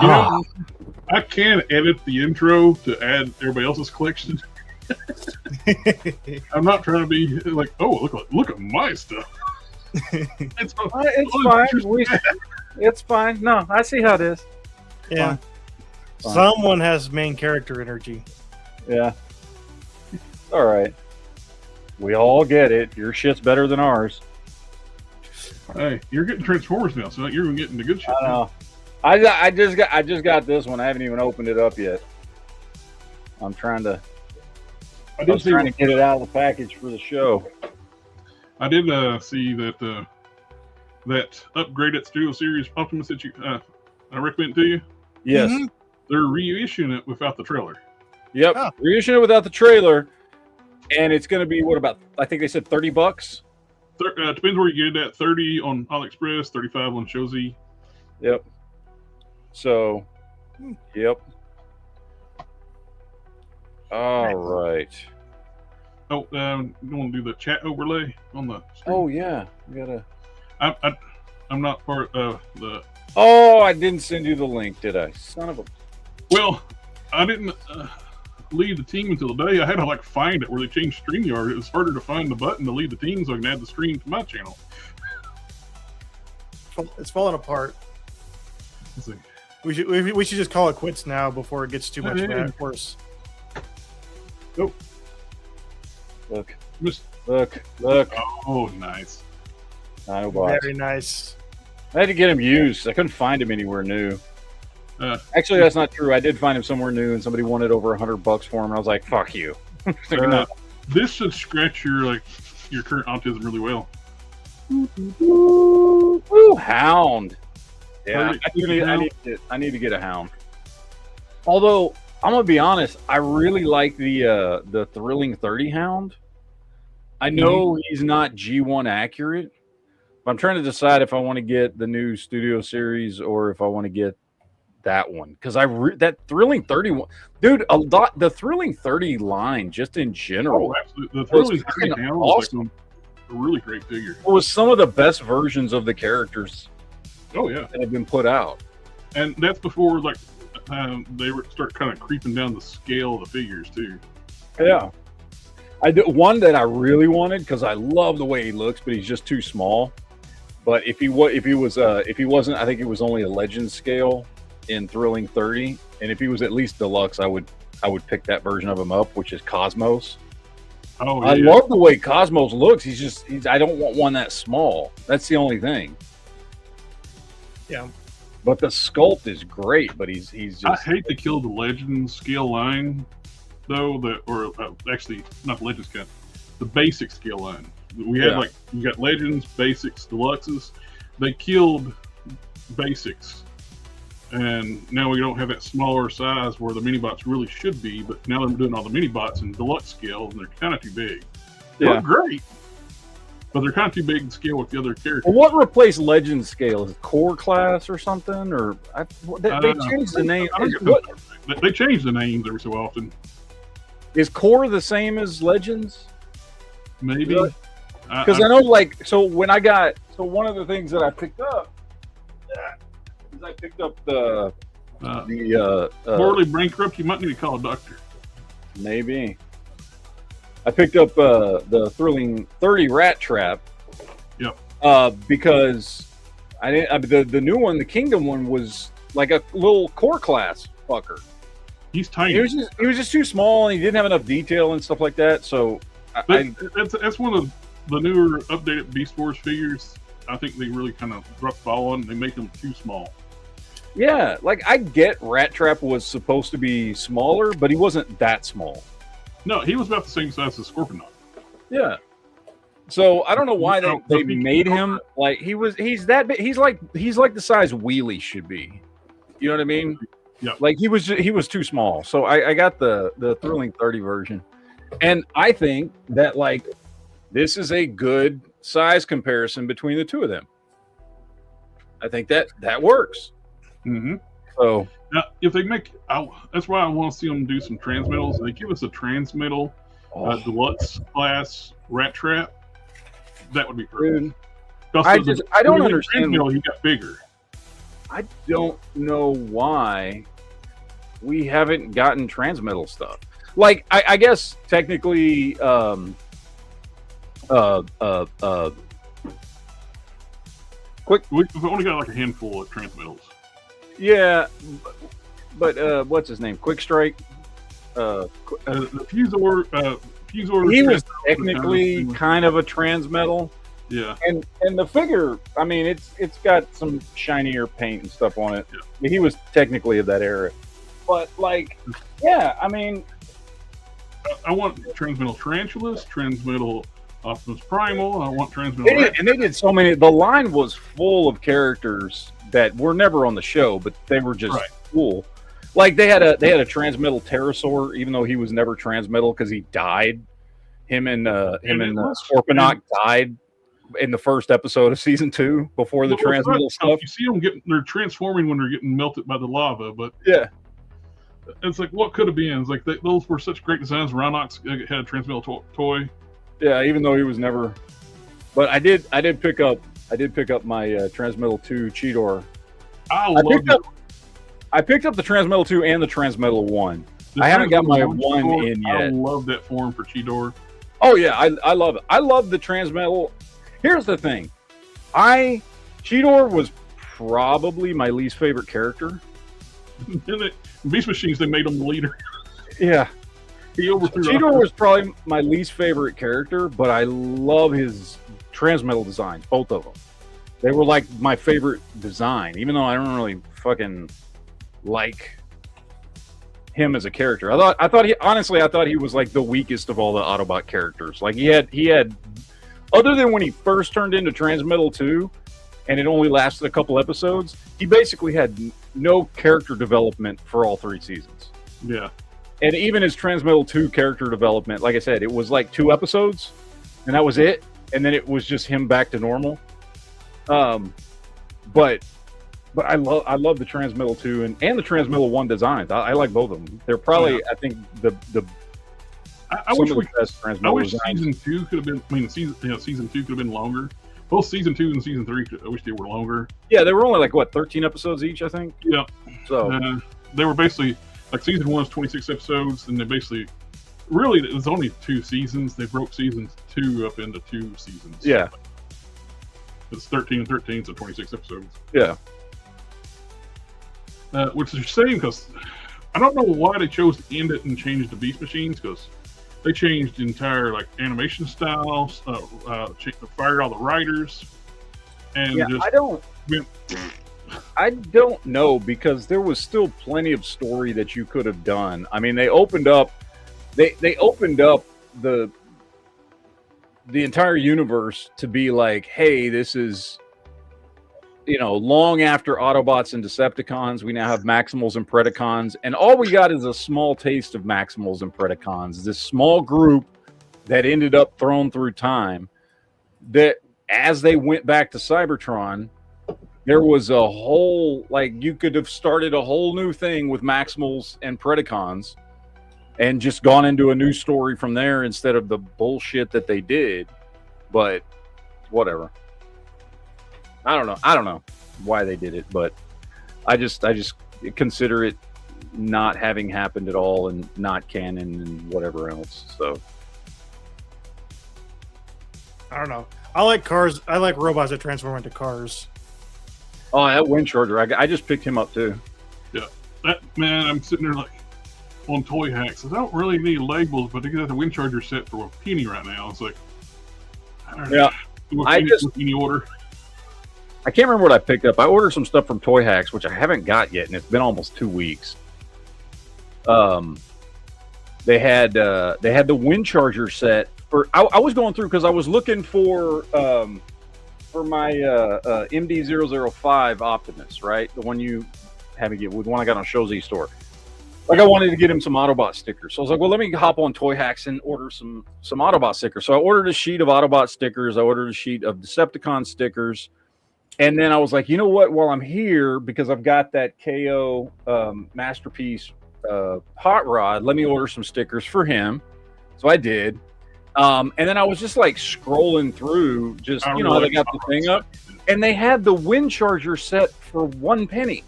You know, I can edit the intro to add everybody else's collection. I'm not trying to be like, oh, look at my stuff. It's fine. It's fine. No, I see how it is. Yeah. Fine. Someone has main character energy. Yeah. All right. We all get it. Your shit's better than ours. Hey, you're getting Transformers now, so you're getting the good shit. I know. I just got this one. I haven't even opened it up yet. I'm trying to. I was trying to get it out of the package for the show. I did see that that upgraded Studio Series Optimus that you I recommend to you. Yes, they're reissuing it without the trailer. Yep, reissuing it without the trailer, and it's going to be what about? I think they said $30. Depends where you get it at. 30 on AliExpress, 35 on Shozi. Yep. So, yep. All right. Oh, you want to do the chat overlay on the screen? Oh yeah, we gotta. I'm not part of the. Oh, I didn't send you the link, did I? Son of a. Well, I didn't leave the team until today. I had to find it where they changed StreamYard. It was harder to find the button to leave the team so I can add the stream to my channel. It's falling apart. We should just call it quits now before it gets too much worse. Nope. Look. Look. Oh, nice. Very nice. I had to get him used. I couldn't find him anywhere new. Actually, that's not true. I did find him somewhere new, and somebody wanted over $100 for him, and I was like, "Fuck you." This should scratch your current autism really well. Ooh, hound. Yeah, I need to get a hound. Although I'm gonna be honest, I really like the Thrilling 30 hound. I know he's not G1 accurate, but I'm trying to decide if I want to get the new Studio Series or if I want to get that one, because that Thrilling 30 one, dude, the Thrilling 30 line just in general. Oh, absolutely. The Thrilling 30 hound was awesome. A really great figure. It was some of the best versions of the characters. Oh yeah, that have been put out, and that's before they start kind of creeping down the scale of the figures too. Yeah, I did one that I really wanted because I love the way he looks, but he's just too small. But if he wasn't, I think he was only a Legend scale in Thrilling 30, and if he was at least deluxe, I would pick that version of him up, which is Cosmos. Oh, yeah. I love the way Cosmos looks. I don't want one that small. That's the only thing. Yeah, but the sculpt is great. But he's just. I hate to kill the Legend scale line, though. Actually, not the Legend scale, the basic scale line. We had you got Legends, Basics, Deluxes. They killed Basics, and now we don't have that smaller size where the mini bots really should be. But now they're doing all the mini bots in deluxe scale, and they're kind of too big. Yeah, they're great. But they're kind of too big to scale with the other characters. Well, what replaced Legend scale? Is it Core Class or something? Or they changed the name. They change the names every so often. Is Core the same as Legends? Maybe. Because I know, one of the things that I picked up is I picked up the morally bankrupt. You might need to call a doctor. Maybe. I picked up the Thrilling 30 Rat Trap. Yep. Because I didn't. The new one, the Kingdom one, was like a little Core Class fucker. He's tiny. He was just too small, and he didn't have enough detail and stuff like that. So that's one of the newer updated Beast Wars figures. I think they really kind of dropped the ball on. They make them too small. Yeah, I get Rat Trap was supposed to be smaller, but he wasn't that small. No, he was about the same size as Scorpion. Yeah. So I don't know why they made him he's that big. He's like the size Wheelie should be. You know what I mean? Yeah. He was too small. So I got the Thrilling 30 version, and I think that this is a good size comparison between the two of them. I think that works. Mm-hmm. So. Now, if they that's why I want to see them do some transmetals. They give us a transmetal deluxe class Rat Trap. That would be perfect. I don't understand. He got bigger. I don't know why we haven't gotten Transmetal stuff. Like, I guess technically, We've only got like a handful of Transmetals. Yeah, but what's his name? Quick Strike. The Fusor. He was technically kind of a Transmetal. Yeah, and the figure, I mean, it's got some shinier paint and stuff on it. Yeah. He was technically of that era, but like, yeah, I mean, I want Transmetal Tarantulas, Transmetal Optimus Primal. I want Transmetal. And they did so many. The line was full of characters that were never on the show, but they were just cool. Like they had a Transmetal Pterosaur, even though he was never Transmetal because he died. Him and Scorponok died in the first episode of season 2 before the Transmetal stuff. You see them they're transforming when they're getting melted by the lava, but yeah, it's like what could have been. It's like those were such great designs. Rhinox had a Transmetal toy. Yeah, even though he was never. But I did pick up my Transmetal 2 Cheetor. I picked up the Transmetal 2 and the Transmetal 1. I haven't got my 1 in yet. I love that form for Cheetor. Oh yeah, I love it. I love the Transmetal. Here's the thing. Cheetor was probably my least favorite character. Beast Machines, they made him the leader. Yeah. He overthrew Cheetor was probably my least favorite character, but I love his Transmetal designs, both of them. They were like my favorite design, even though I don't really fucking like him as a character. I thought he was like the weakest of all the Autobot characters. Like he had other than when he first turned into Transmetal 2 and it only lasted a couple episodes, he basically had no character development for all 3 seasons. Yeah. And even his Transmetal 2 character development, like I said, it was like 2 episodes and that was it. And then it was just him back to normal. But I love the Transmetal 2 and the Transmetal 1 designs. I like both of them. They're probably, I think, I wish season 2 could have been. I mean, season 2 could have been longer. Both season 2 and season 3, I wish they were longer. Yeah, they were only like 13 episodes each, I think. Yeah. So they were basically like season 1 was 26 episodes, and they basically really it was only 2 seasons. They broke season 2 up into 2 seasons. Yeah. It's 13 and 13, so 26 episodes. Yeah. Which is a shame because I don't know why they chose to end it and change the Beast Machines because they changed the entire like animation styles, fired all the writers, and I don't know because there was still plenty of story that you could have done. I mean, they opened up the entire universe to be like, hey, this is, long after Autobots and Decepticons, we now have Maximals and Predacons, and all we got is a small taste of Maximals and Predacons. This small group that ended up thrown through time, that as they went back to Cybertron, there was a whole, like, you could have started a whole new thing with Maximals and Predacons and just gone into a new story from there instead of the bullshit that they did. But whatever. I don't know why they did it, but I just consider it not having happened at all and not canon and whatever else. So I don't know. I like cars. I like robots that transform into cars. Oh, that wind charger! I just picked him up too. Yeah, that man. I'm sitting there like on Toy Hacks. I don't really need labels, but they got the wind charger set for a penny right now. It's like, any order. I can't remember what I picked up. I ordered some stuff from Toy Hacks, which I haven't got yet, and it's been almost 2 weeks. They had the wind charger set for. I was going through because I was looking for my MD-005 Optimus, right? The one you had me get, with one I got on Show Z store. Like, I wanted to get him some Autobot stickers. So I was like, well, let me hop on Toy Hacks and order some Autobot stickers. So I ordered a sheet of Autobot stickers. I ordered a sheet of Decepticon stickers. And then I was like, you know what? While I'm here, because I've got that KO Masterpiece Hot Rod, let me order some stickers for him. So I did. And then I was just like scrolling through, just you know, they got the thing up, and they had the wind charger set for 1 penny.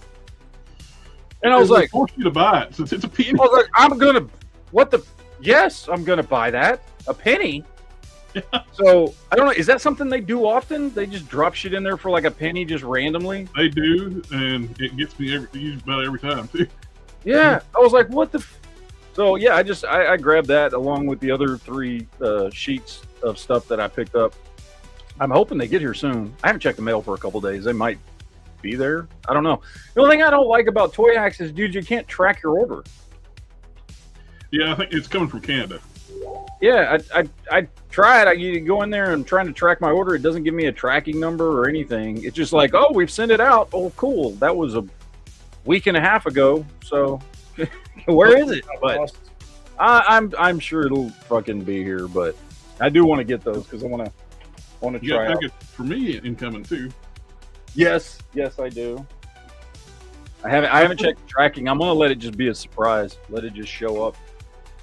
And I was like, force you to buy it since it's a penny. I was like, yes, I'm gonna buy that. A penny. So I don't know. Is that something they do often? They just drop shit in there for like a penny, just randomly. They do, and it gets me about every time too. Yeah, I was like, what the. So yeah, I grabbed that along with the other 3 sheets of stuff that I picked up. I'm hoping they get here soon. I haven't checked the mail for a couple days. They might be there. I don't know. The only thing I don't like about Toy Hacks is, dude, you can't track your order. Yeah, I think it's coming from Canada. Yeah, I tried. You go in there and trying to track my order. It doesn't give me a tracking number or anything. It's just like, oh, we've sent it out. Oh, cool. That was a week and a half ago. So where is it? But I'm sure it'll fucking be here. But I do want to get those because I want to try. Yeah, for me, incoming too. Yes, I do. I haven't checked the tracking. I'm gonna let it just be a surprise. Let it just show up.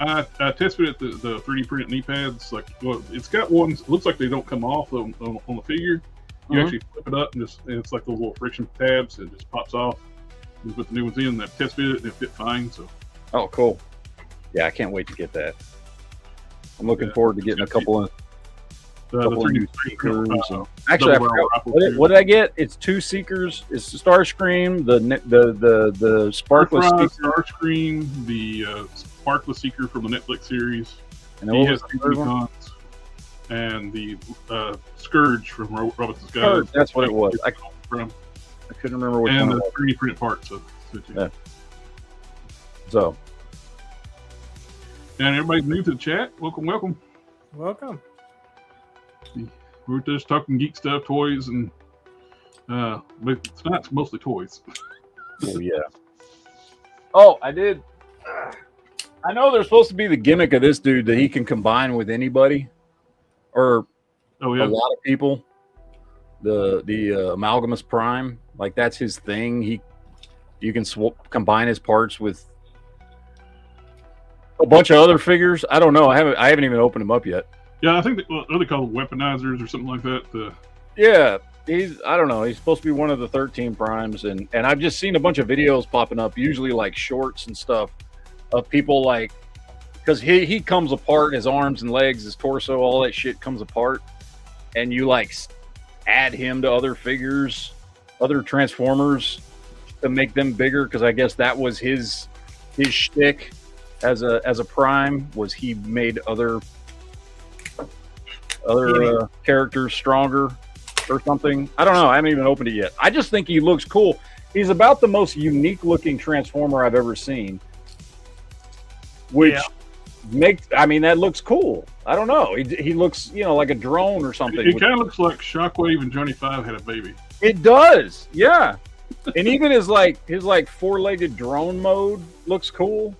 I tested it, the 3D printed knee pads. Like, well, it's got ones. Looks like they don't come off on the figure. You actually flip it up and it's like those little friction tabs. It just pops off. You put the new ones in. That test fit it and it fit fine. So. Oh, cool. Yeah, I can't wait to get that. I'm looking forward to getting a couple of. New seekers. Actually, I forgot. What did I get? It's 2 seekers. It's the Starscream, the Sparkless Seeker. Starscream, the Sparkless Seeker from the Netflix series. And he has 2 Kryptons, and the Scourge from Robinson's Guide. Scourge, that's what it was. I couldn't remember which one. And the 3D printed parts of it. Yeah. So. And everybody new to the chat. Welcome. We're just talking geek stuff, toys, and but it's not, it's mostly toys. Oh yeah. Oh, I did. I know there's supposed to be the gimmick of this dude that he can combine with anybody, or a lot of people. The Amalgamus Prime, like that's his thing. You can combine his parts with a bunch of other figures. I don't know. I haven't even opened them up yet. Yeah, I think they call them weaponizers or something like that. Yeah, I don't know. He's supposed to be one of the 13 primes, and I've just seen a bunch of videos popping up, usually like shorts and stuff, of people like, because he comes apart, his arms and legs, his torso, all that shit comes apart, and you like add him to other figures, other Transformers, to make them bigger, because I guess that was his shtick as a prime, was he made other characters stronger or something. I don't know. I haven't even opened it yet. I just think he looks cool. He's about the most unique looking Transformer I've ever seen, which makes, I mean, that looks cool. I don't know. He looks, like a drone or something. It kind of looks like Shockwave and Johnny Five had a baby. It does. Yeah. And even his 4-legged drone mode looks cool.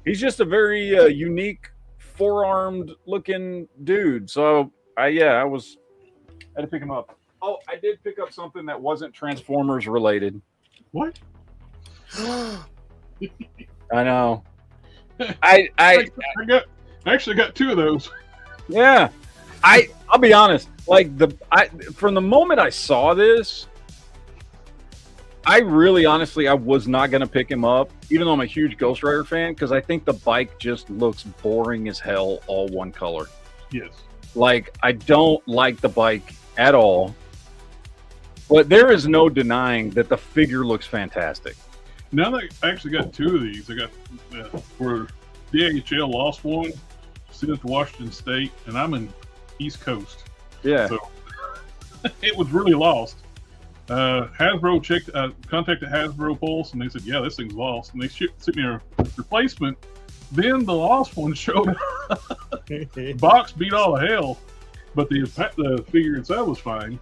He's just a very unique 4-armed looking dude. So I had to pick him up. Oh, I did pick up something that wasn't Transformers related. What? I know. I actually got 2 of those. Yeah. I'll be honest. Like from the moment I saw this, I really, honestly, I was not going to pick him up, even though I'm a huge Ghost Rider fan, because I think the bike just looks boring as hell, all one color. Yes. Like, I don't like the bike at all, but there is no denying that the figure looks fantastic. Now that I actually got 2 of these, I got for DHL lost one, sent it to Washington State, and I'm in East Coast. Yeah. So it was really lost. Hasbro contacted Hasbro Pulse, and they said, yeah, this thing's lost, and they sent me a replacement. Then the lost one showed up. Box beat all the hell, but the figure inside was fine.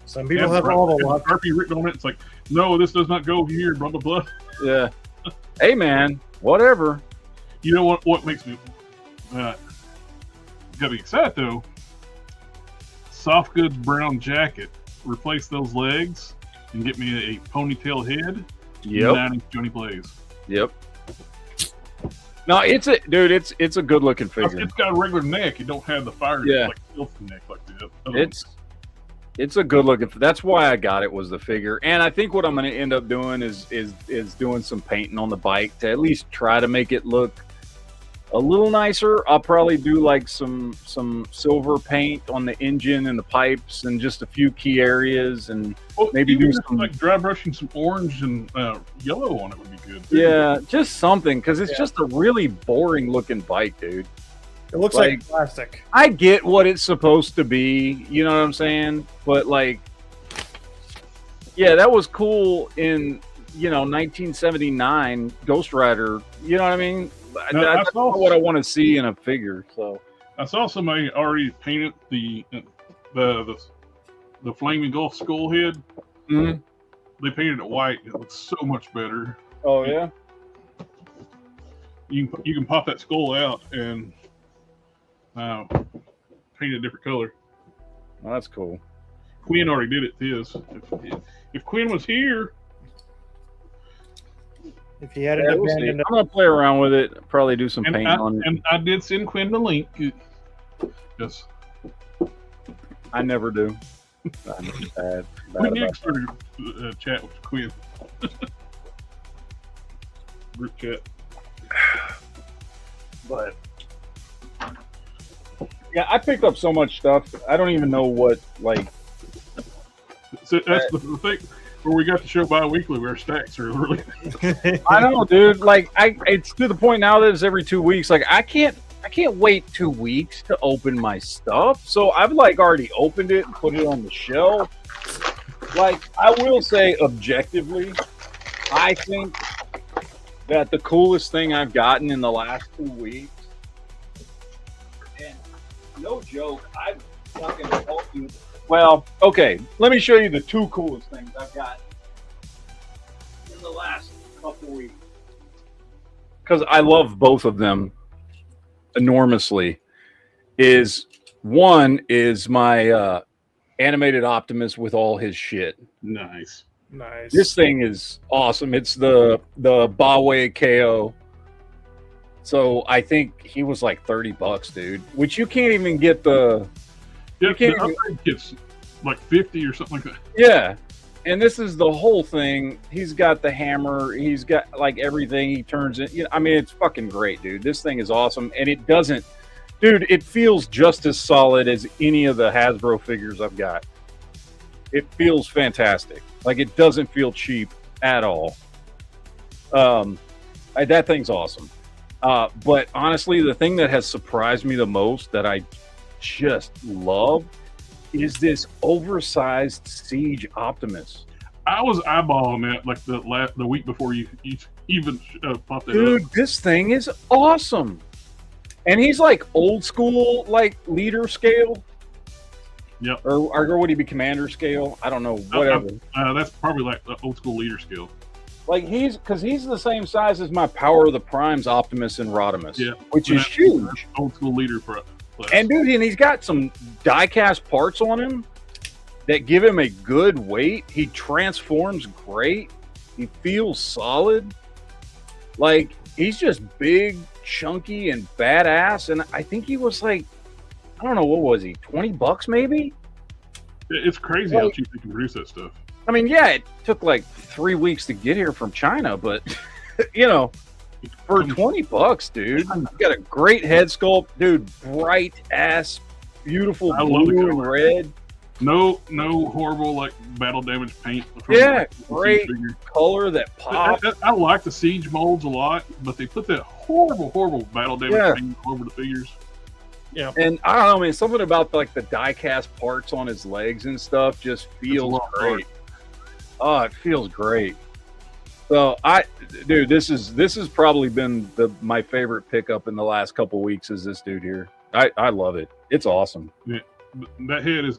Some people have all the luck. Sharpie written on it. It's like, no, this does not go here, blah blah blah. Yeah. Hey man, whatever. You know what makes me got me excited though? Soft goods brown jacket. Replace those legs and get me a ponytail head. Yep. 9-inch Johnny Blaze. Yep. No, it's a dude. It's a good looking figure. It's got a regular neck. You don't have the fire like silky neck like that. It's a good looking. That's why I got it, was the figure. And I think what I'm going to end up doing is doing some painting on the bike to at least try to make it look a little nicer. I'll probably do like some silver paint on the engine and the pipes and just a few key areas, and maybe do some like dry brushing some orange and yellow on it would be good too. Yeah, just something, because it's just a really boring looking bike, dude. It looks like plastic. I get what it's supposed to be, you know what I'm saying? But like, yeah, that was cool in 1979 Ghost Rider. You know what I mean? That's not what I want to see in a figure. So I saw somebody already painted the flaming Gulf skull head. Mm-hmm. They painted it white. It looks so much better. Oh yeah. You can pop that skull out and paint a different color. Well, that's cool. Quinn already did it his. If Quinn was here, if he had it abandoned, I'm gonna play around with it. Probably do some paint on it. And I did send Quinn the link. Yes. I never do. I'm bad We need to start a chat with Quinn. Group chat. But yeah, I picked up so much stuff. I don't even know what like. So that's the thing. Where we got the show bi-weekly, where stacks are really. I know, dude. Like, it's to the point now that it's every 2 weeks. Like, I can't wait 2 weeks to open my stuff. So I've like already opened it and put it on the shelf. Like, I will say objectively, I think that the coolest thing I've gotten in the last 2 weeks, and no joke, I've fucking told you. Well, okay, let me show you the 2 coolest things I've got in the last couple weeks. Because I love both of them enormously. One is my animated Optimus with all his shit. Nice. This thing is awesome. It's the Bawe KO. So I think he was like $30, dude. Which you can't even get the. Yeah, I think it's like 50 or something like that. Yeah, and this is the whole thing. He's got the hammer. He's got like everything. He turns it. I mean, it's fucking great, dude. This thing is awesome, and it doesn't, dude. It feels just as solid as any of the Hasbro figures I've got. It feels fantastic. Like, it doesn't feel cheap at all. That thing's awesome. But honestly, the thing that has surprised me the most that I just love is this oversized Siege Optimus. I was eyeballing that like the week before you even popped it Dude, up. This thing is awesome. And he's like old school, like leader scale. Yep. Or would he be commander scale? I don't know. Whatever. That's probably like the old school leader scale. Like he's the same size as my Power of the Primes Optimus and Rodimus. Yeah. Which is huge. Old school leader class. And dude, and he's got some die-cast parts on him that give him a good weight. He transforms great. He feels solid. Like, he's just big, chunky, and badass. And I think he was like, I don't know, what was he, $20 maybe? It's crazy how cheap they can produce that stuff. I mean, yeah, it took like 3 weeks to get here from China, but you know, for $20, dude, you got a great head sculpt, dude. Bright ass, beautiful blue and red. No horrible like battle damage paint. Yeah, great color that pops. I like the Siege molds a lot, but they put that horrible battle damage paint all over the figures. Yeah, and I don't know, man. Something about like the die-cast parts on his legs and stuff just feels great. Oh, it feels great. So dude, this has probably been my favorite pickup in the last couple weeks. Is this dude here? I love it. It's awesome. Yeah, that head is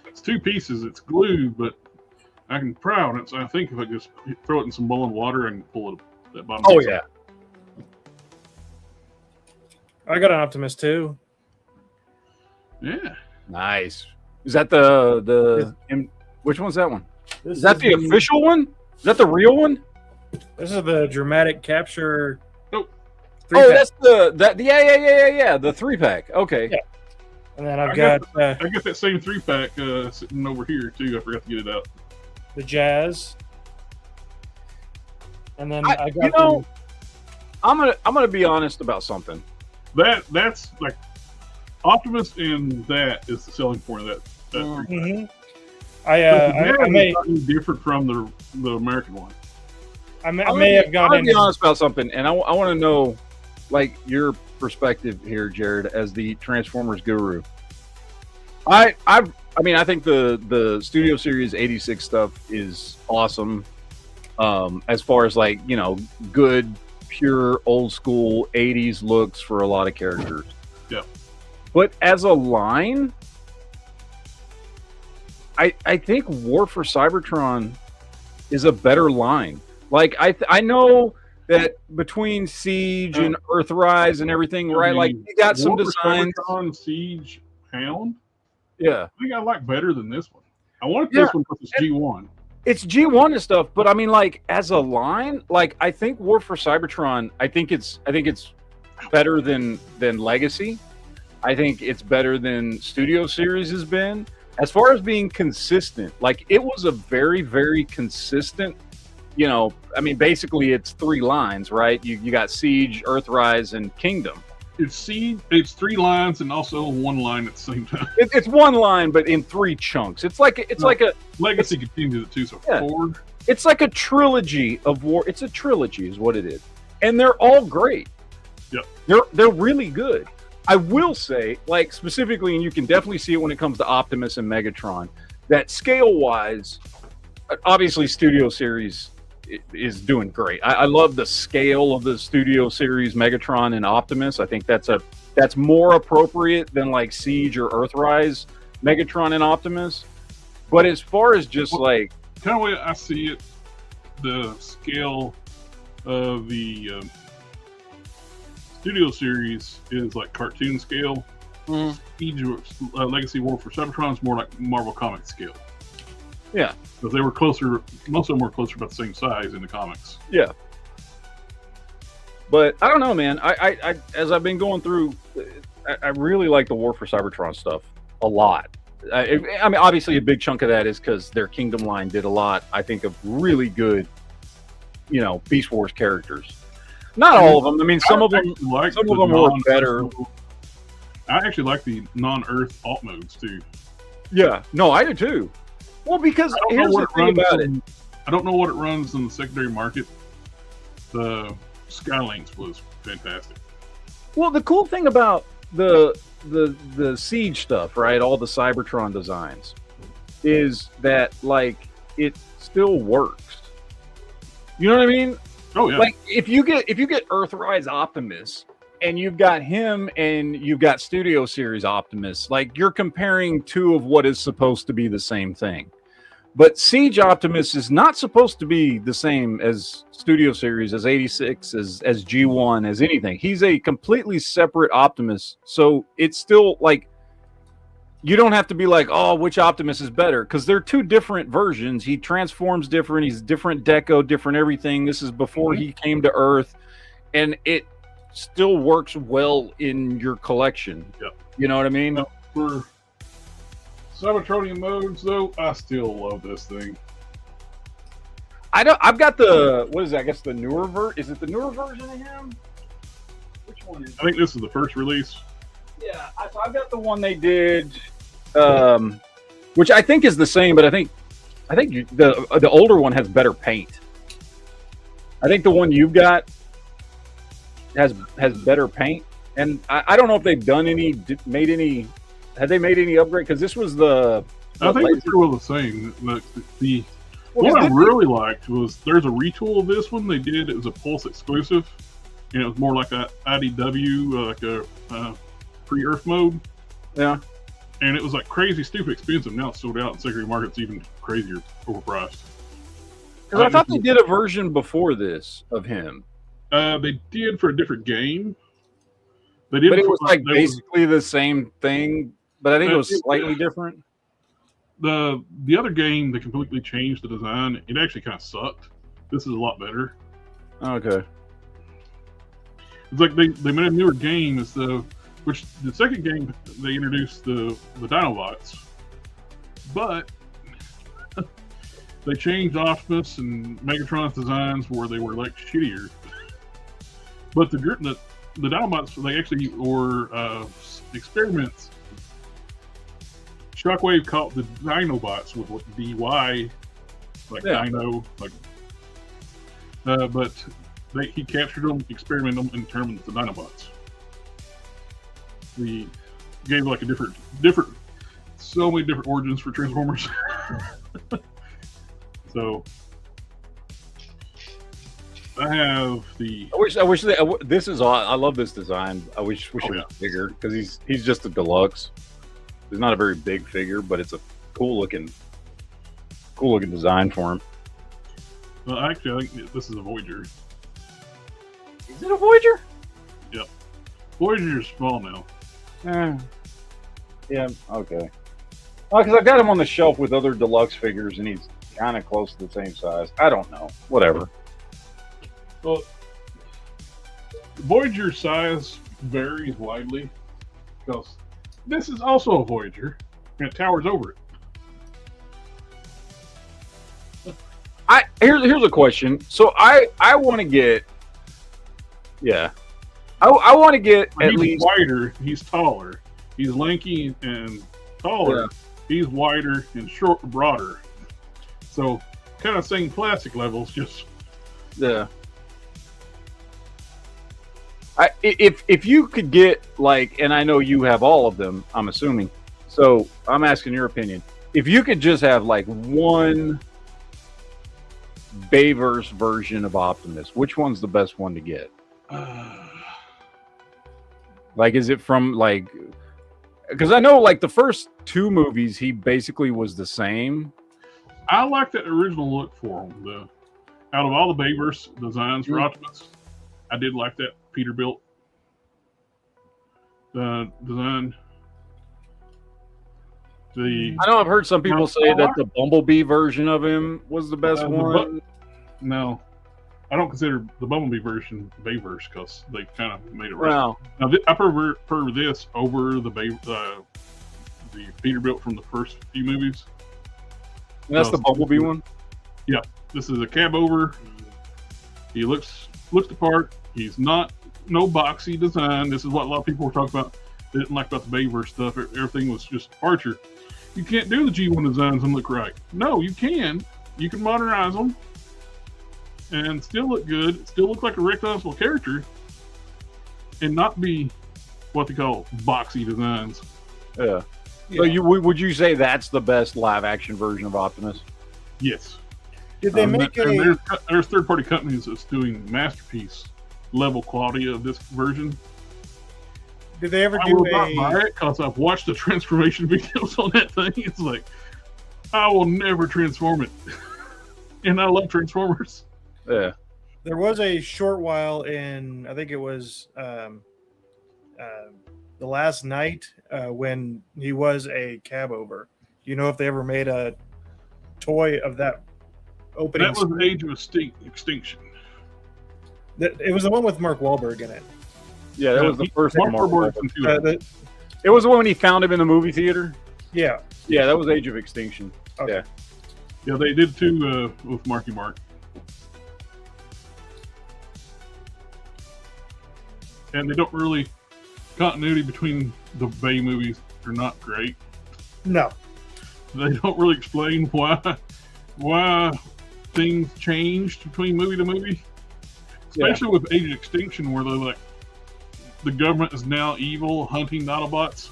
it's 2 pieces. It's glue, but I can pry on it. So I think if I just throw it in some boiling water and pull it that bottom. Oh yeah. I got an Optimus too. Yeah. Nice. Is that the which one's that one? Is that the official one? Is that the real one? This is the dramatic capture. Nope. 3-pack. that's yeah, the 3-pack. Okay. Yeah. And then I got that same 3-pack sitting over here too. I forgot to get it out. the Jazz. And then I got. You know, I'm gonna be honest about something. That's like Optimus, and that is the selling point of that. Mm-hmm. I may different from the American one. I may have gone in. I'll be honest about something, and I want to know, like, your perspective here, Jared, as the Transformers guru. I mean, I think the Studio Series 86 stuff is awesome. As far as, like, you know, good, pure, old school 80s looks for a lot of characters. Yeah. But as a line, I think War for Cybertron is a better line. Like, I know that between Siege and Earthrise and everything, right? Like, you got some designs. Cybertron, Siege, Hound. Yeah. I think I like better than this one. I wanted this one because it's G1. It's G1 and stuff, but I mean, like, as a line, like, I think War for Cybertron, I think it's better than Legacy. I think it's better than Studio Series has been. As far as being consistent, like, it was a very, very consistent, you know, I mean, basically it's 3 lines, right? You got Siege, Earthrise, and Kingdom. It's Siege, it's 3 lines and also 1 line at the same time. It's 1 line, but in 3 chunks. It's like a Legacy continues it too, so forward. It's like a trilogy of war. It's a trilogy, is what it is, and they're all great. Yep, they're really good. I will say, like, specifically, and you can definitely see it when it comes to Optimus and Megatron, that scale-wise, obviously Studio Series is doing great. I love the scale of the Studio Series Megatron and Optimus. I think that's more appropriate than, like, Siege or Earthrise Megatron and Optimus. But as far as just, like... Kind of way I see it, the scale of the... Studio Series is like cartoon scale. Siege, Legacy War for Cybertron is more like Marvel Comics scale. Yeah, because they were closer. Most of them were closer, about the same size in the comics. Yeah, but I don't know, man. I as I've been going through, I really like the War for Cybertron stuff a lot. I mean, obviously, a big chunk of that is because their Kingdom line did a lot, I think, of really good, you know, Beast Wars characters. Not all of them. I mean, some of them were better. I actually like the non-Earth alt modes too. Yeah, no, I do too. Well, because here's the thing about it. I don't know what it runs in the secondary market. The Skylinks was fantastic. Well, the cool thing about the Siege stuff, right? All the Cybertron designs, is that, like, it still works. You know what I mean? Oh yeah. Like, if you get Earthrise Optimus and you've got him and you've got Studio Series Optimus, like, you're comparing 2 of what is supposed to be the same thing. But Siege Optimus is not supposed to be the same as Studio Series, as 86, as G1, as anything. He's a completely separate Optimus. So it's still, like, you don't have to be like, oh, which Optimus is better? Because they're 2 different versions. He transforms different. He's different deco, different everything. This is before he came to Earth. And it still works well in your collection. Yep. You know what I mean? For Cybertronian modes, though, I still love this thing. I've got the, what is that? I guess the newer version. Is it the newer version of him? Which one is it? I think this is the first release. Yeah, so I've got the one they did, which I think is the same, but I think the older one has better paint. I think the one you've got has better paint, and I don't know if they've done made any upgrade, because this was the. I think it's still the same. What I really liked was there's a retool of this one they did. It was a Pulse exclusive, and it was more like a IDW, like a pre-Earth mode. Yeah. And it was like crazy, stupid expensive. Now it's sold out in secondary markets, even crazier, overpriced. Because I thought they did a version before this of him. They did for a different game. They did, but it was like basically the same thing, but I think it was slightly different. The other game, they completely changed the design. It actually kind of sucked. This is a lot better. Okay. It's like they made a newer game, which the second game they introduced the Dinobots, but they changed Optimus and Megatron's designs where they were like shittier. But the Dinobots, they actually were experiments. Shockwave caught the Dinobots with what DY, like Dino, like. But he captured them, experimented them, and turned them into Dinobots. We gave like a different, so many different origins for Transformers. So I have the. I wish this is. I love this design. I wish it was bigger because he's just a deluxe. He's not a very big figure, but it's a cool looking design for him. Well, actually, I think this is a Voyager. Is it a Voyager? Yep. Voyager's small now. Yeah. Okay. Oh, because I got him on the shelf with other deluxe figures, and he's kind of close to the same size. I don't know. Whatever. Well, Voyager size varies widely because this is also a Voyager, and it towers over it. Here's a question. So I want to get, I want to get at least wider. He's taller. He's lanky and taller. Yeah. He's wider and broader. So kind of same plastic levels, just if you could get like, and I know you have all of them, I'm assuming. So I'm asking your opinion. If you could just have like one Bayverse version of Optimus, which one's the best one to get? Like, is it from like? Because I know like the first two movies, he basically was the same. I like that original look for him. Out of all the Bayverse designs for Optimus, I did like that Peterbilt design. I know I've heard some people say that the Bumblebee version of him was the best one. No, I don't consider the Bumblebee version Bayverse because they kind of made it right. Wow. Now I prefer this over the Peterbilt from the first few movies. And that's the Bumblebee one? Yeah. This is a cab over. He looks the part. He's no boxy design. This is what a lot of people were talking about. They didn't like about the Bayverse stuff. Everything was just Archer. You can't do the G1 designs and look right. No, you can. You can modernize them and still look good. Still look like a recognizable character and not be what they call boxy designs. Yeah. So would you say that's the best live action version of Optimus? Yes. Did they make there's third-party companies that's doing masterpiece level quality of this version. Did they ever I will not buy it because I've watched the transformation videos on that thing. It's like, I will never transform it. And I love Transformers. Yeah. There was a short while in, I think it was The Last Night, when he was a cab over. Do you know if they ever made a toy of that opening? That was Age of Extinction. It was the one with Mark Wahlberg in it. Yeah, that was the first one. It was the one when he found him in the movie theater. Yeah. Yeah, that was Age of Extinction. Okay. Yeah, they did too with Marky Mark. And they don't really continuity between the Bay movies are not great. No. They don't really explain why things changed between movie to movie. Especially with Age of Extinction, where they're like, the government is now evil, hunting Autobots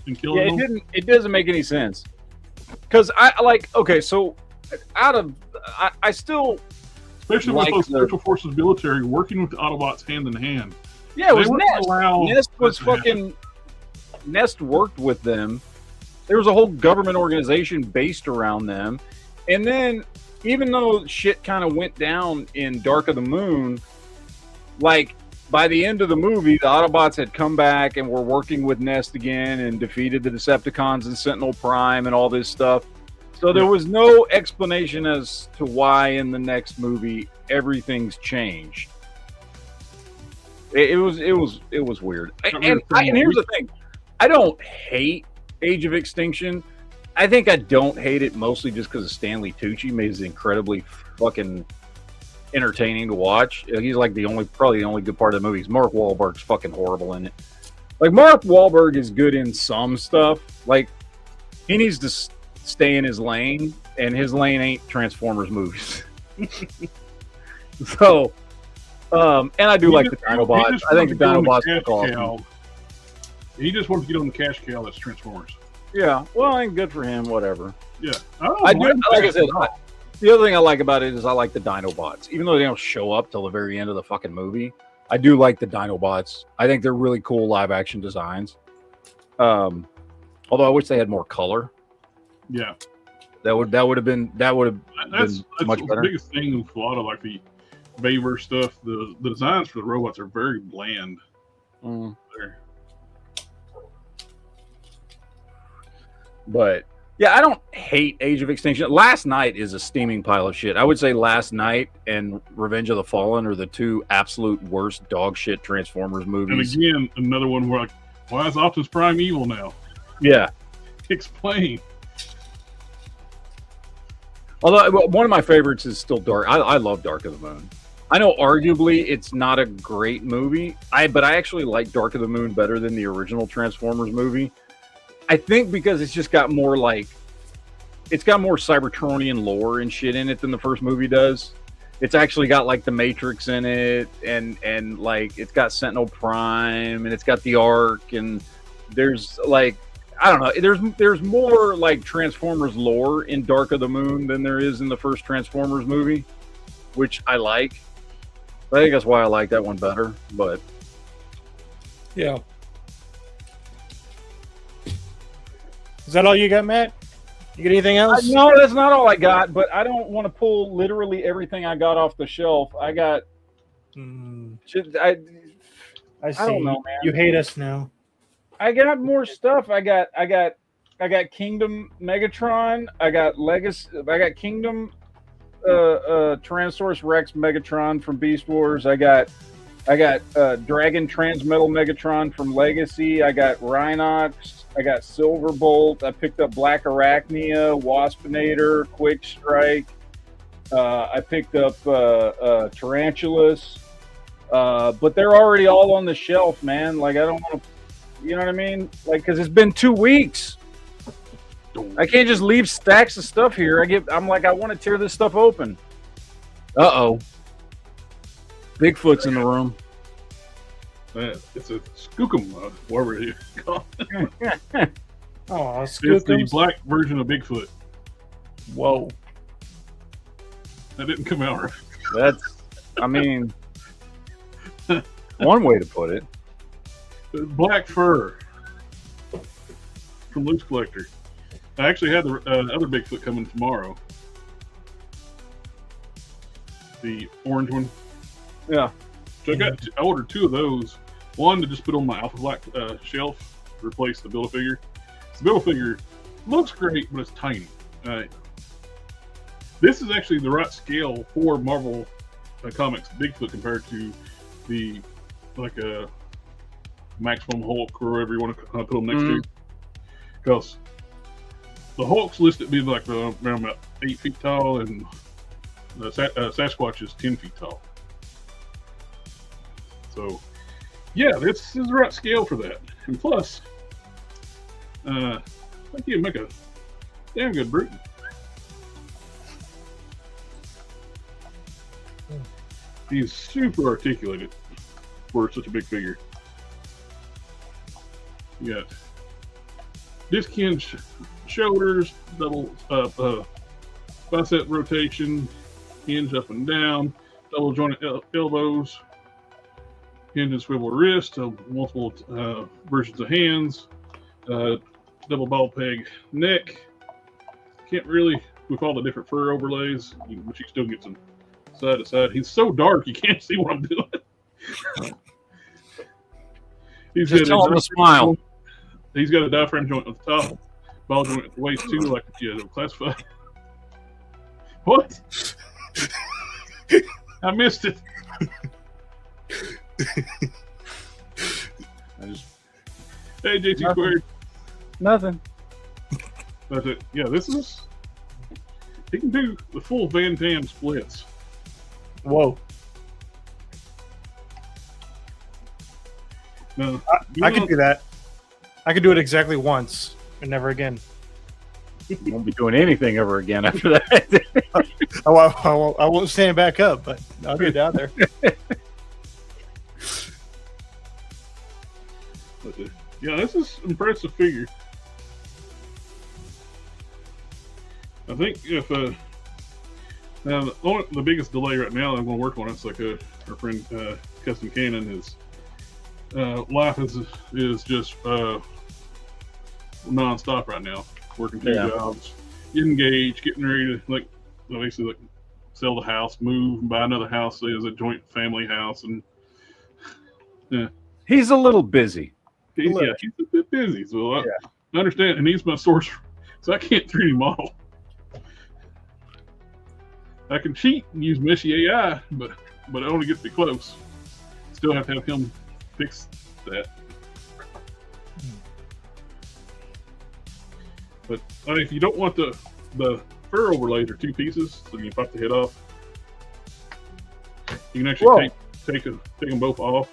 and killing them. It doesn't make any sense. Because I still, especially with those special forces military working with the Autobots hand in hand. Yeah, it was Nest worked with them. There was a whole government organization based around them, and then even though shit kind of went down in Dark of the Moon, like by the end of the movie, the Autobots had come back and were working with Nest again and defeated the Decepticons and Sentinel Prime and all this stuff. So there was no explanation as to why in the next movie everything's changed. It was weird. And here's the thing, I don't hate Age of Extinction. I think I don't hate it mostly just because of Stanley Tucci made it incredibly fucking entertaining to watch. He's like probably the only good part of the movie. Mark Wahlberg's fucking horrible in it. Like, Mark Wahlberg is good in some stuff. Like, he needs to stay in his lane, and his lane ain't Transformers movies. So, and I do like the Dinobots. I think the Dinobots are awesome. He just wants to get on the cash cow that's Transformers. Yeah, well, ain't good for him. Whatever. Yeah, I do. Like I said, the other thing I like about it is I like the Dinobots, even though they don't show up till the very end of the fucking movie. I do like the Dinobots. I think they're really cool live action designs. Although I wish they had more color. Yeah, that would have been much better. The biggest thing with a lot of like the Bayverse stuff. The designs for the robots are very bland. But yeah, I don't hate Age of Extinction. Last Night is a steaming pile of shit. I would say Last Night and Revenge of the Fallen are the two absolute worst dog shit Transformers movies. And again, another one where like, why is Optimus Prime evil now? Yeah. Explain. Although one of my favorites is still Dark. I love Dark of the Moon. I know arguably it's not a great movie, but I actually like Dark of the Moon better than the original Transformers movie. I think because it's just got more it's got more Cybertronian lore and shit in it than the first movie does. It's actually got like the Matrix in it, and like it's got Sentinel Prime, and it's got the Ark, and there's like, I don't know, there's more like Transformers lore in Dark of the Moon than there is in the first Transformers movie, which I like. I think that's why I like that one better. But yeah. Is that all you got, Matt? You got anything else? No, that's not all I got, but I don't want to pull literally everything I got off the shelf. I got... I see. I don't know, man. You hate us now. I got more stuff. I got Kingdom Megatron. I got Legacy. I got Kingdom Tyrannosaurus Rex Megatron from Beast Wars. I got Dragon Transmetal Megatron from Legacy. I got Rhinox. I got Silverbolt. I picked up Black Arachnia, Waspinator, Quick Strike. I picked up Tarantulas. But they're already all on the shelf, man. Like, I don't want to, you know what I mean? Like, because it's been 2 weeks. I can't just leave stacks of stuff here. I'm like, I want to tear this stuff open. Uh-oh. Bigfoot's in the room. It's a skookum, whatever you call it. Oh, it's the black version of Bigfoot. Whoa. That didn't come out right. That's, I mean, one way to put it. Black fur from Loose Collector. I actually had the other Bigfoot coming tomorrow. The orange one. Yeah. So I ordered 2 of those. One to just put on my Alpha Black shelf, to replace the Build-A-Figure. The Build-A-Figure looks great, but it's tiny. This is actually the right scale for Marvel Comics Bigfoot compared to the Maximum Hulk or whatever you want to put them next to. Because the Hulk's listed to be like around about 8 feet tall, and the Sasquatch is 10 feet tall. So, yeah, this is the right scale for that. And plus, I think he'd make a damn good Bruton. He's super articulated for such a big figure. You got disc hinge shoulders, double bicep rotation, hinge up and down, double jointed elbows, hinge and swivel wrist, multiple versions of hands, double ball peg neck. Can't really, with all the different fur overlays, but you can still get some side to side. He's so dark you can't see what I'm doing. He's just tell him to smile. He's got a diaphragm joint at the top, ball joint at the waist too, like classified. What? I missed it. Hey, JT Squared. Nothing. That's it. Yeah, this is. He can do the full Van Damme splits. Whoa. No, I could do that. I could do it exactly once and never again. You won't be doing anything ever again after that. I won't stand back up, but I'll get down there. Yeah, this is impressive figure. I think if now the biggest delay right now that I'm going to work on, it's like our friend Custom Cannon, his life is just non-stop right now, working 2 jobs, getting engaged, getting ready to basically sell the house, move, and buy another house as a joint family house, and he's a little busy. He's a bit busy, so I understand. And he's my source, so I can't 3D model. I can cheat and use Meshy AI, but it only gets me close. Still have to have him fix that. But if you don't want the fur overlays are 2 pieces, so you pop the head off. You can actually take them both off.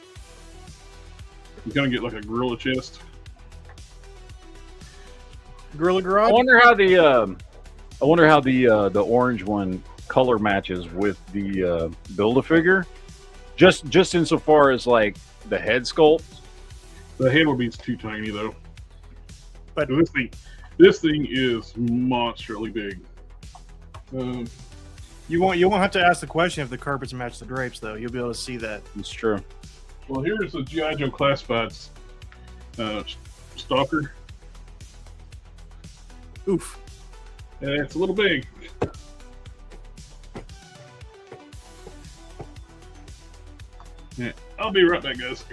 You kind of get like a gorilla chest. Gorilla Garage. I wonder how the orange one color matches with the Build-A-Figure. Just insofar as like the head sculpt. The head will be too tiny though. But so this thing is monstrally big. You won't have to ask the question if the carpets match the drapes, though. You'll be able to see that. It's true. Well, here's the G.I. Joe Classified Stalker. Oof. And it's a little big. Yeah, I'll be right back, guys.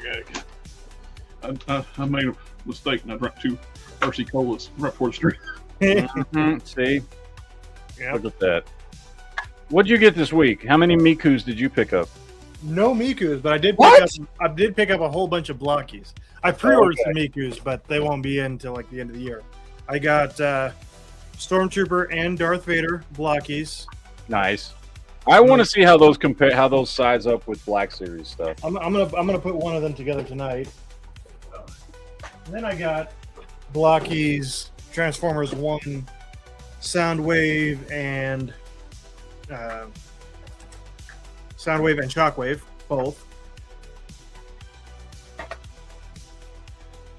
I made a mistake and I dropped 2 RC Colas right before the street. See? Yep. Look at that. What'd you get this week? How many Mikus did you pick up? No Mikus, but I did pick up a whole bunch of blockies. I pre-ordered some Mikus, but they won't be in until like the end of the year. I got Stormtrooper and Darth Vader blockies. Nice. I want to see how those compare, how those size up with Black Series stuff. I'm gonna put one of them together tonight. And then I got blockies, Transformers 1, Soundwave, and Shockwave, both.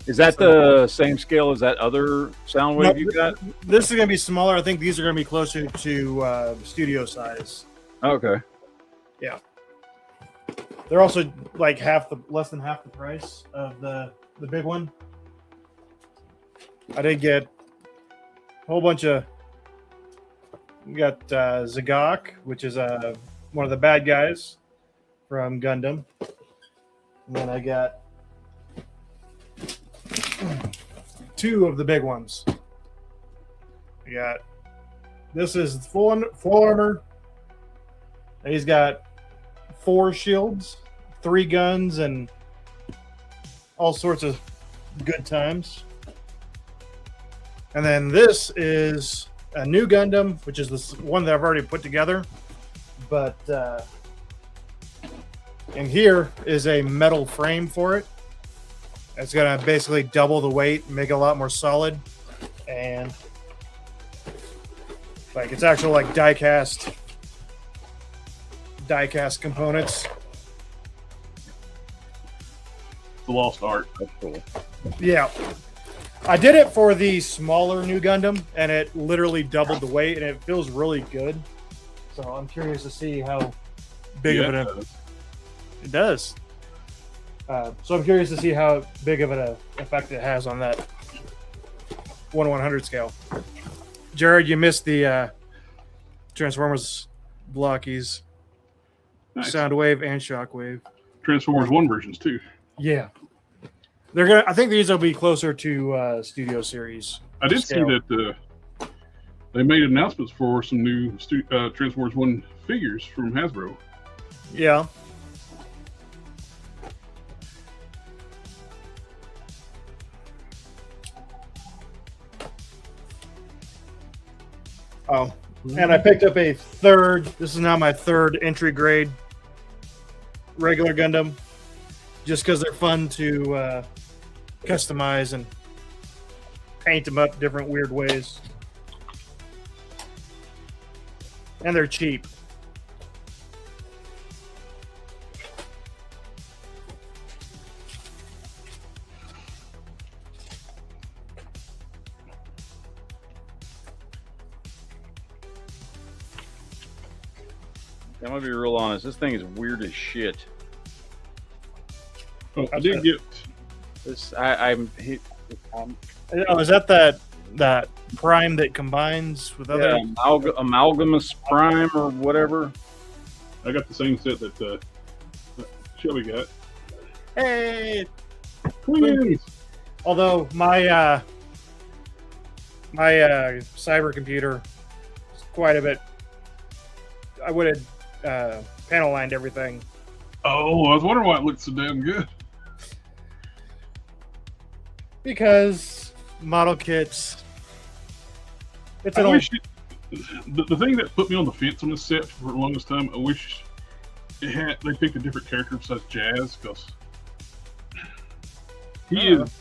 Is that the same scale as that other Soundwave you got? This is going to be smaller. I think these are going to be closer to studio size. Okay. Yeah. They're also like less than half the price of the big one. I did get a whole bunch of. We got Zagok, which is one of the bad guys from Gundam, and then I got 2 of the big ones. This is full armor. And he's got 4 shields, 3 guns, and all sorts of good times. And then this is a new Gundam, which is this one that I've already put together. But and here is a metal frame for it. It's gonna basically double the weight, make it a lot more solid, and like it's actual like die-cast components. The lost art. That's cool. Yeah. I did it for the smaller new Gundam, and it literally doubled the weight, and it feels really good. So I'm curious to see how big of an it does. So I'm curious to see how big of an effect it has on that 1/100 scale. Jared, you missed the Transformers blockies, Nice. Soundwave and Shockwave. Transformers 1 versions too. Yeah. They're gonna. I think these will be closer to Studio Series. I did scale. see that they made announcements for some new Transformers 1 figures from Hasbro. Yeah. Oh, and I picked up a third. This is now my third entry grade regular Gundam, just because they're fun to customize and paint them up different weird ways, and they're cheap. I'm gonna be real honest. This thing is weird as shit. Oh, I did get this. Oh, is that prime that combines with other amalgamous prime or whatever? I got the same set that Shelby got. Hey, Twins. although my cyber computer is quite a bit. I would have panel lined everything. Oh, I was wondering why it looked so damn good. Because model kits. It's an I old. wish the thing that put me on the fence on this set for the longest time, I wish they picked a different character besides Jazz, because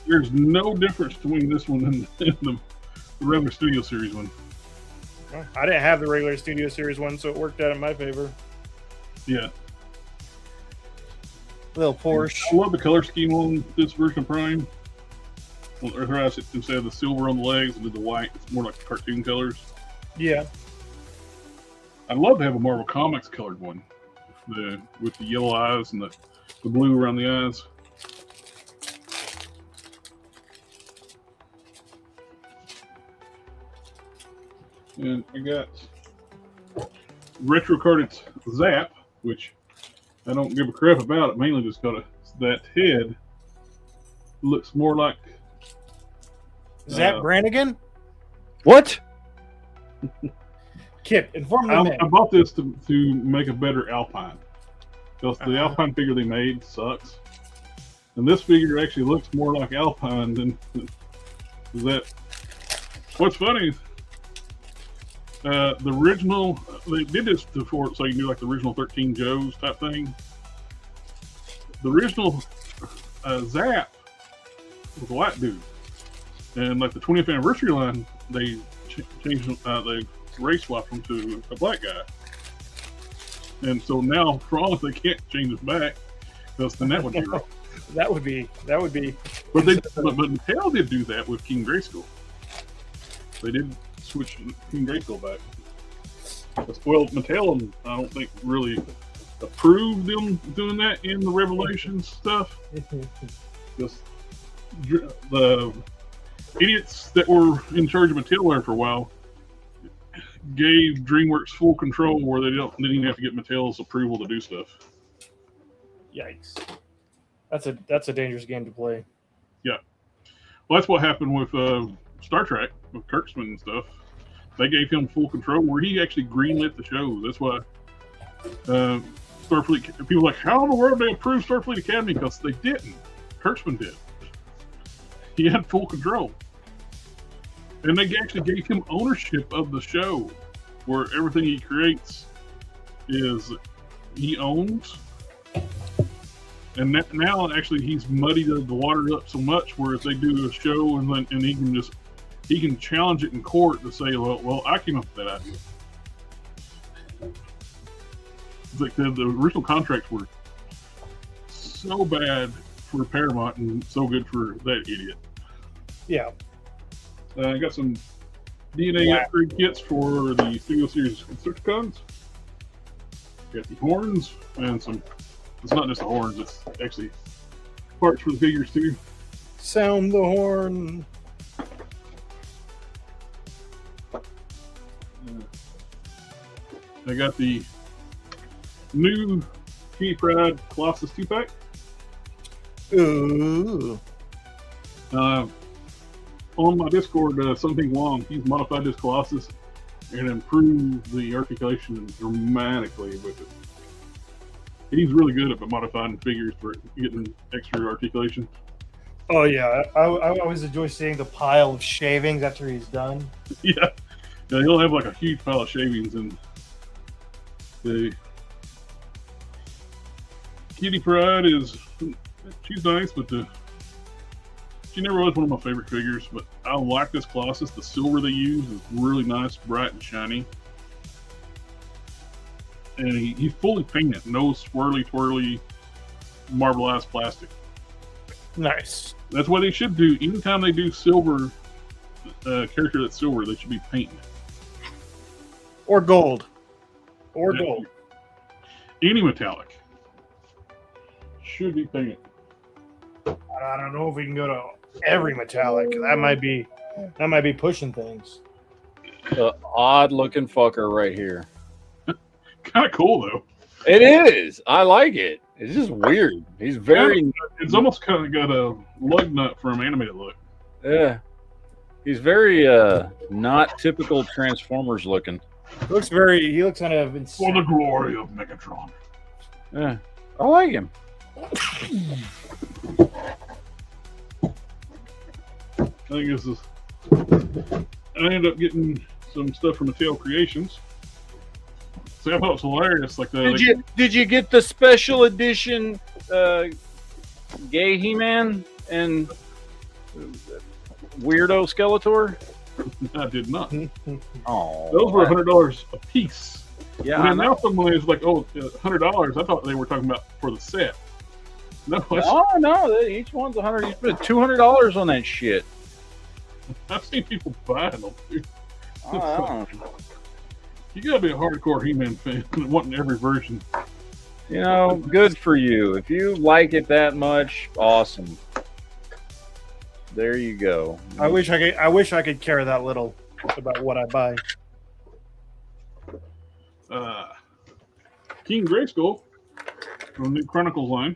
there's no difference between this one and the regular Studio Series one. I didn't have the regular Studio Series one, so it worked out in my favor. Yeah. Little Porsche. I love the color scheme on this version of Prime. Instead of the silver on the legs and the white, it's more like cartoon colors. Yeah. I'd love to have a Marvel Comics colored one, with the yellow eyes and the blue around the eyes. And I got retro carded Zap, which I don't give a crap about. It mainly just got that head looks more like Zap Brannigan? What? Kip, inform me. I bought this to make a better Alpine, because the Alpine figure they made sucks, and this figure actually looks more like Alpine than Zap. What's funny is the original, they did this before, so you can do like the original 13 Joes type thing. The original Zap was a white dude, and like the 20th anniversary line, they changed they race swapped him to a black guy, and so now for all they can't change his back, because then that would be wrong. That would be. But Mattel did do that with King Grayskull. They did switch King Grayskull back. Well, Mattel, I don't think really approved them doing that in the Revelations stuff. Just the idiots that were in charge of Mattel there for a while gave DreamWorks full control, where they didn't even have to get Mattel's approval to do stuff. Yikes! That's a dangerous game to play. Yeah, well, that's what happened with Star Trek with Kurtzman and stuff. They gave him full control, where he actually greenlit the show. That's why Starfleet people are like, how in the world they approved Starfleet Academy? Because they didn't. Kurtzman did. He had full control. And they actually gave him ownership of the show, where everything he creates he owns. And now actually he's muddied the water up so much, where if they do a show and he can challenge it in court to say, well, I came up with that idea. It's like the original contracts were so bad for Paramount and so good for that idiot. Yeah. I got some DNA upgrade kits for the Studio Series Constructicons. Got the horns and some. It's not just the horns; it's actually parts for the figures too. Sound the horn. I got the new Kitty Pryde Colossus 2-pack. Ooh. On my Discord, Something Wong, he's modified this Colossus and improved the articulation dramatically with it. He's really good at modifying figures for getting extra articulation. Oh yeah, I always enjoy seeing the pile of shavings after he's done. Yeah, Yeah, he'll have like a huge pile of shavings, and the Kitty Pryde she's nice, but she never was one of my favorite figures. But I like this Colossus. The silver they use is really nice, bright and shiny. And he's fully painted, no swirly, twirly, marbleized plastic. Nice. That's what they should do. Anytime they do silver, character that's silver, they should be painting it. Or gold. Or gold. Any metallic should be painted. I don't know if we can go to every metallic. That might be pushing things. The odd looking fucker right here. Kind of cool though. It is. I like it. It's just weird. He's very. It's almost kind of got a lug nut from animated look. Yeah. He's very not typical Transformers looking. He looks kind of insane. For the glory of Megatron. Yeah. I like him. I think this is. I ended up getting some stuff from Mattel Creations. See, I thought it was hilarious. Like did you get the special edition gay He-Man and weirdo Skeletor? I did not. Oh, those were $100 a piece. Yeah, and now someone is like, "Oh, $100." I thought they were talking about for the set. No, each one's $100. You spent $200 on that shit. I've seen people buying them. Dude. Oh, You gotta be a hardcore He-Man fan, wanting every version. You know, good for you. If you like it that much, awesome. There you go. I wish I could care that little about what I buy. King Grayskull from the New Chronicles line.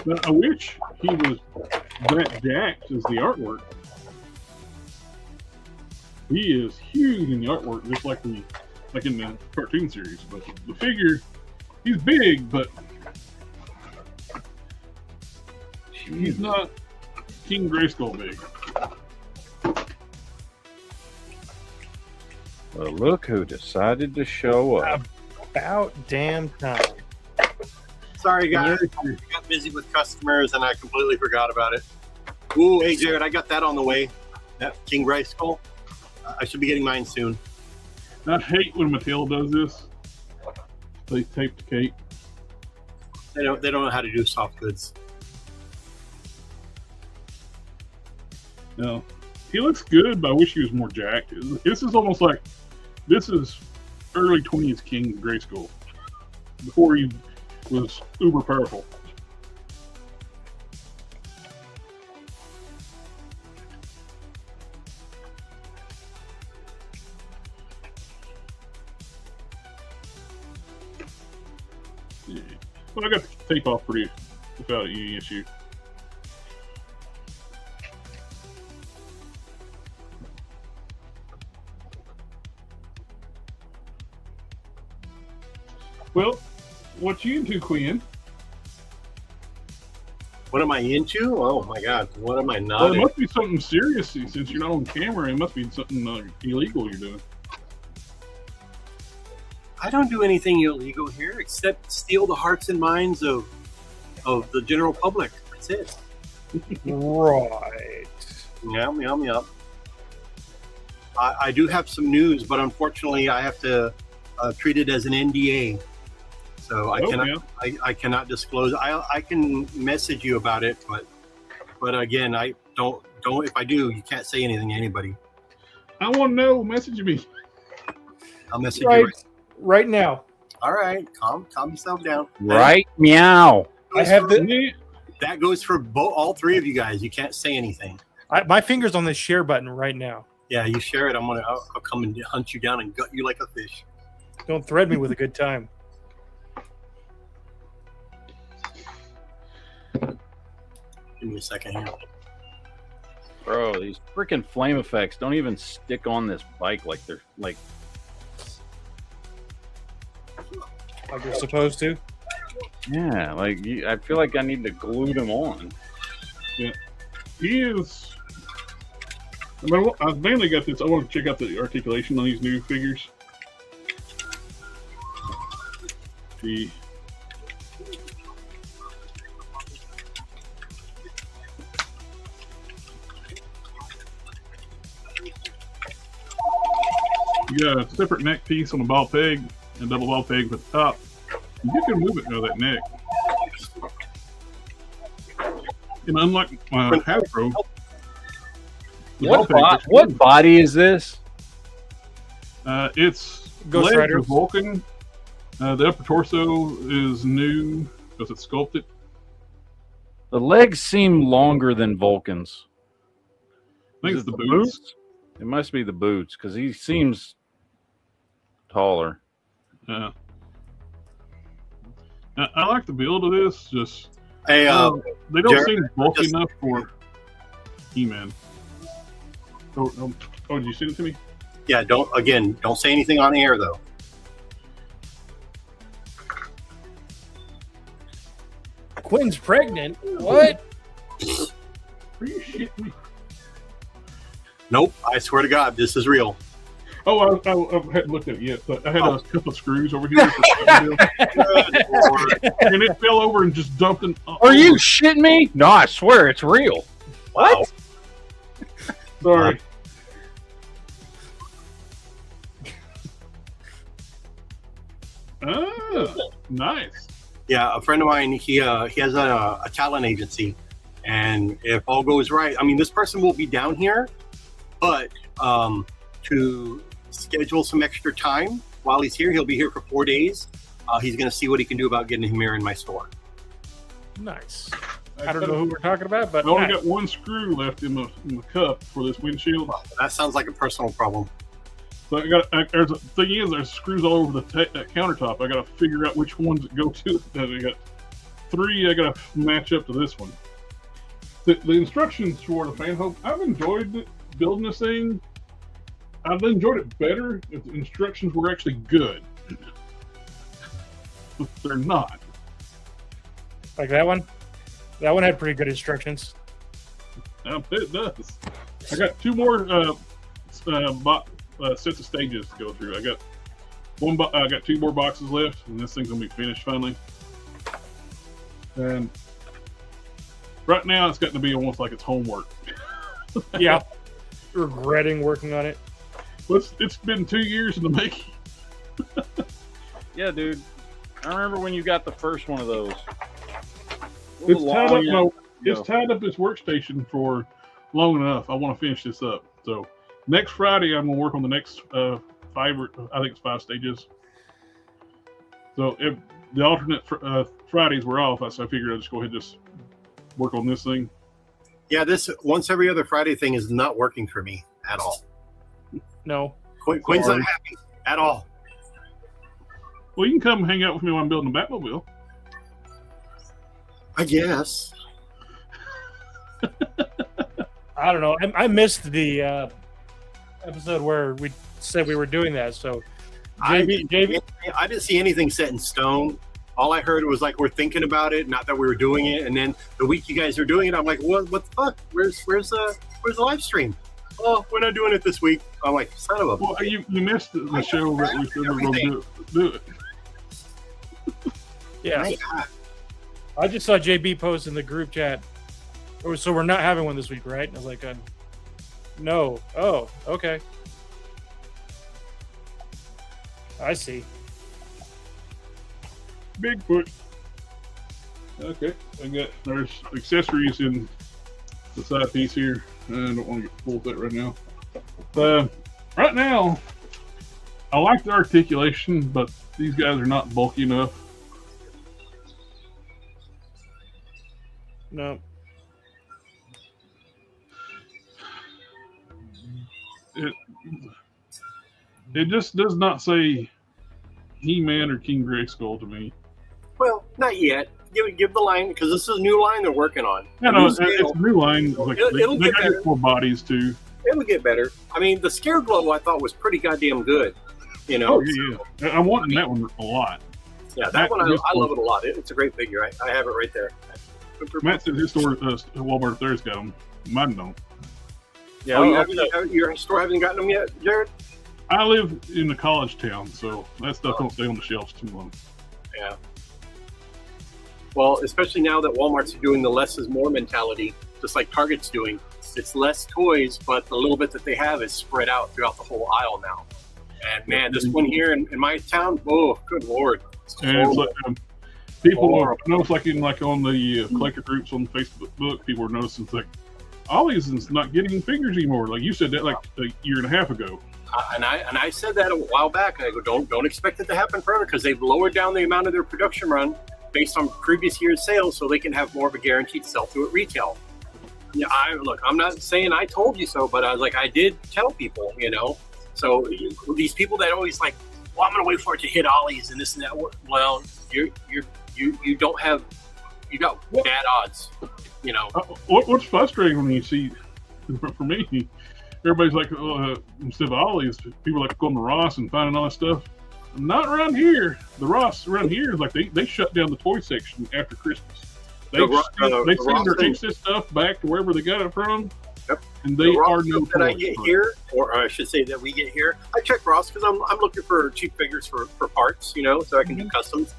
Now, I wish he was that jacked as the artwork. He is huge in the artwork, just like in the cartoon series. But the figure, he's big, but he's not King Grayskull big. Well, look who decided to show up. About damn time. Sorry, guys. I got busy with customers and I completely forgot about it. Ooh, hey, Jared, I got that on the way. That King Grayskull. I should be getting mine soon. I hate when Mattel does this. They tape the cake. They don't know how to do soft goods. No, he looks good, but I wish he was more jacked. This is almost like early 20s King Grayskull before he was uber powerful. Yeah. Well, I got the tape off pretty without any issue. Well, what you into, Quinn? What am I into? Oh my God, what am I not? Well, it must be something serious since you're not on camera. It must be something illegal you're doing. I don't do anything illegal here except steal the hearts and minds of the general public. That's it. Right. Yum. I do have some news, but unfortunately, I have to treat it as an NDA. So I cannot disclose. I can message you about it, but again, I don't. If I do, you can't say anything to anybody. I want to know. Message me. I'll message you right now. All right, calm yourself down. Right, meow. I have the. That goes for all three of you guys. You can't say anything. My finger's on the share button right now. Yeah, you share it. I'll come and hunt you down and gut you like a fish. Don't thread me with a good time. Give me a second here. Bro, these freaking flame effects don't even stick on this bike like they're you're supposed to. Yeah, like I feel like I need to glue them on. Yeah, he is. I mean, I've mainly got this. I want to check out the articulation on these new figures. See. You got a separate neck piece on the ball peg and double ball peg at the top. You can move it out of that neck. And unlike Hasbro, what body is this? It's Ghost legs Rider are Vulcan. The upper torso is new because it's sculpted. The legs seem longer than Vulcan's. I think it's the boots. It must be the boots because he seems taller. Yeah. I like the build of this. Just Hey, they don't Jared, seem bulky enough for He-Man. Oh, did you send it to me? yeah, don't say anything on air though. Quinn's pregnant. What? Are you shitting me? Nope, I swear to God, this is real. Oh, I hadn't looked at it yet, but I had a couple of screws over here. And it fell over and just dumped in. Are you shitting me? No, I swear it's real. What? Sorry. Ah, nice. Yeah, a friend of mine, he has a talent agency, and if all goes right, I mean, this person will be down here, but to schedule some extra time while he's here, he'll be here for 4 days. He's going to see what he can do about getting him here in my store. Nice. I don't know who we're talking about, but I only got one screw left in the cup for this windshield. That sounds like a personal problem. So there's a thing is there's screws all over the countertop. I got to figure out which ones that go to it. I got 3. I got to match up to this one. The instructions for the fan home. I've enjoyed building this thing. I've enjoyed it better if the instructions were actually good. But they're not. like that one. That one had pretty good instructions. It does. I got 2 more sets of stages to go through. I got 2 more boxes left, and this thing's gonna be finished finally. And right now, it's getting to be almost like it's homework. Yeah, regretting working on it. Well, it's been 2 years in the making. Yeah, dude. I remember when you got the first one of those. It's tied up this workstation for long enough. I want to finish this up. So next Friday, I'm gonna work on the next 5 stages. So if the alternate Fridays were off, so I figured I'd just go ahead and just work on this thing. Yeah, this once every other Friday thing is not working for me at all. No. Quinn's not happy at all. Well, you can come hang out with me while I'm building a Batmobile. I guess. I don't know. I missed the episode where we said we were doing that. So, JB, I didn't see anything set in stone. All I heard was like we're thinking about it, not that we were doing it. And then the week you guys are doing it, I'm like, what the fuck? Where's the live stream? Oh, we're not doing it this week. I'm like, son of a. Well, you missed the show that we said we were going to do it. yeah. I just saw JB post in the group chat. Oh, so we're not having one this week, right? And I was like, no. Oh, okay. I see. Bigfoot. Okay, there's accessories in the side piece here. I don't want to get full with that right now. Right now, I like the articulation, but these guys are not bulky enough. No. It just does not say He-Man or King Grayskull to me. Well, not yet. Give the line because this is a new line they're working on. Yeah, no, it's a new line. Like, it'll they get better. got 4 bodies too. It'll get better. I mean, the Scare Glow I thought was pretty goddamn good. You know. Oh yeah. I'm wanting that one a lot. Yeah, that one I love it a lot. It's a great figure. I have it right there. Matt said his store, Walmart there's got them. Mine don't. Yeah, your store hasn't gotten them yet, Jared? I live in a college town, so that stuff don't stay on the shelves too long. Yeah. Well, especially now that Walmart's doing the less is more mentality, just like Target's doing. It's less toys, but the little bit that they have is spread out throughout the whole aisle now. And man, this one here in my town, oh, good Lord. And it's like, people are, I notice like on the collector groups on Facebook, people are noticing it's like, Ollie's is not getting figures anymore. Like you said that like a year and a half ago. And I said that a while back. I go, don't expect it to happen forever because they've lowered down the amount of their production run based on previous year's sales, so they can have more of a guaranteed sell-through at retail. Yeah, I'm not saying I told you so, but I was like, I did tell people, you know. So these people that always like, well, I'm going to wait for it to hit Ollie's and this and that. Well, you don't have, you got bad odds, you know. What's frustrating when you see, for me, everybody's like, instead of Ollie's, people like going to Ross and finding all that stuff. Not around here. The Ross around here is like they shut down the toy section after Christmas. They send their excess stuff back to wherever they got it from. Yep. And they are no that I get here, or I should say that we get here. I check Ross because I'm looking for cheap figures for parts, you know, so I can do customs.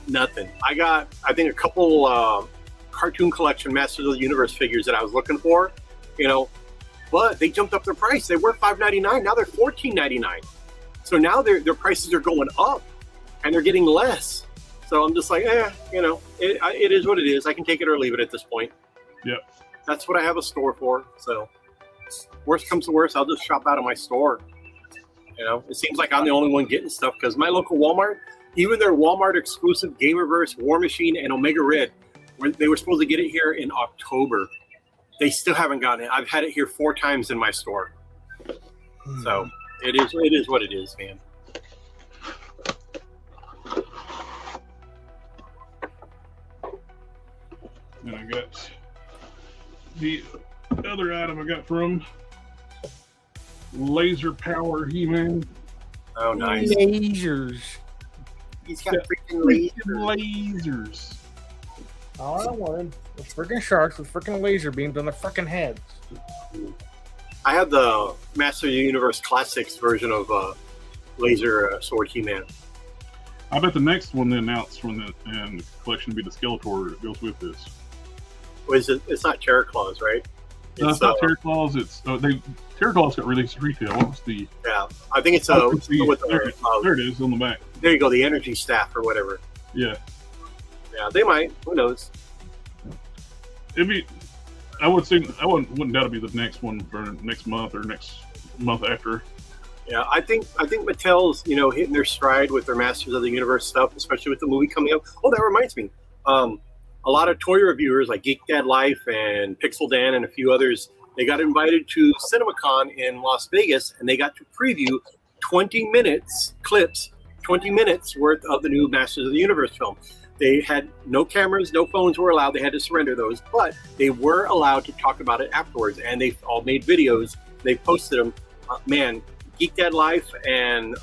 Nothing. I think a couple cartoon collection Masters of the Universe figures that I was looking for, you know, but they jumped up their price. They were $5.99. Now they're $14.99. So now their prices are going up, and they're getting less. So I'm just like, you know, it is what it is. I can take it or leave it at this point. Yep. That's what I have a store for. So worst comes to worst, I'll just shop out of my store. You know, it seems like I'm the only one getting stuff because my local Walmart, even their Walmart exclusive Gamerverse, War Machine, and Omega Red, they were supposed to get it here in October. They still haven't gotten it. I've had it here 4 times in my store. So it is what it is, man. And I got the other item I got from Laser Power He-Man. Oh, nice. Lasers. He's got freaking lasers. All I wanted was freaking sharks with freaking laser beams on their freaking heads. I have the Master of the Universe Classics version of Laser Sword He-Man. I bet the next one they announced from the collection will be the Skeletor that goes with this. It's not Terror Claws, right? No, it's not Terror Claws. Terror Claws got released at retail. What was the? Yeah, I think it's there it is on the back. There you go, the Energy Staff or whatever. Yeah. Yeah, they might. Who knows? I wouldn't doubt it'd be the next one for next month or next month after. Yeah, I think Mattel's hitting their stride with their Masters of the Universe stuff, especially with the movie coming up. Oh, that reminds me. A lot of toy reviewers like Geek Dad Life and Pixel Dan and a few others, they got invited to CinemaCon in Las Vegas, and they got to preview 20 minutes worth of the new Masters of the Universe film. They had no cameras, no phones were allowed. They had to surrender those, but they were allowed to talk about it afterwards, and they all made videos. They posted them. Man, Geek Dad Life and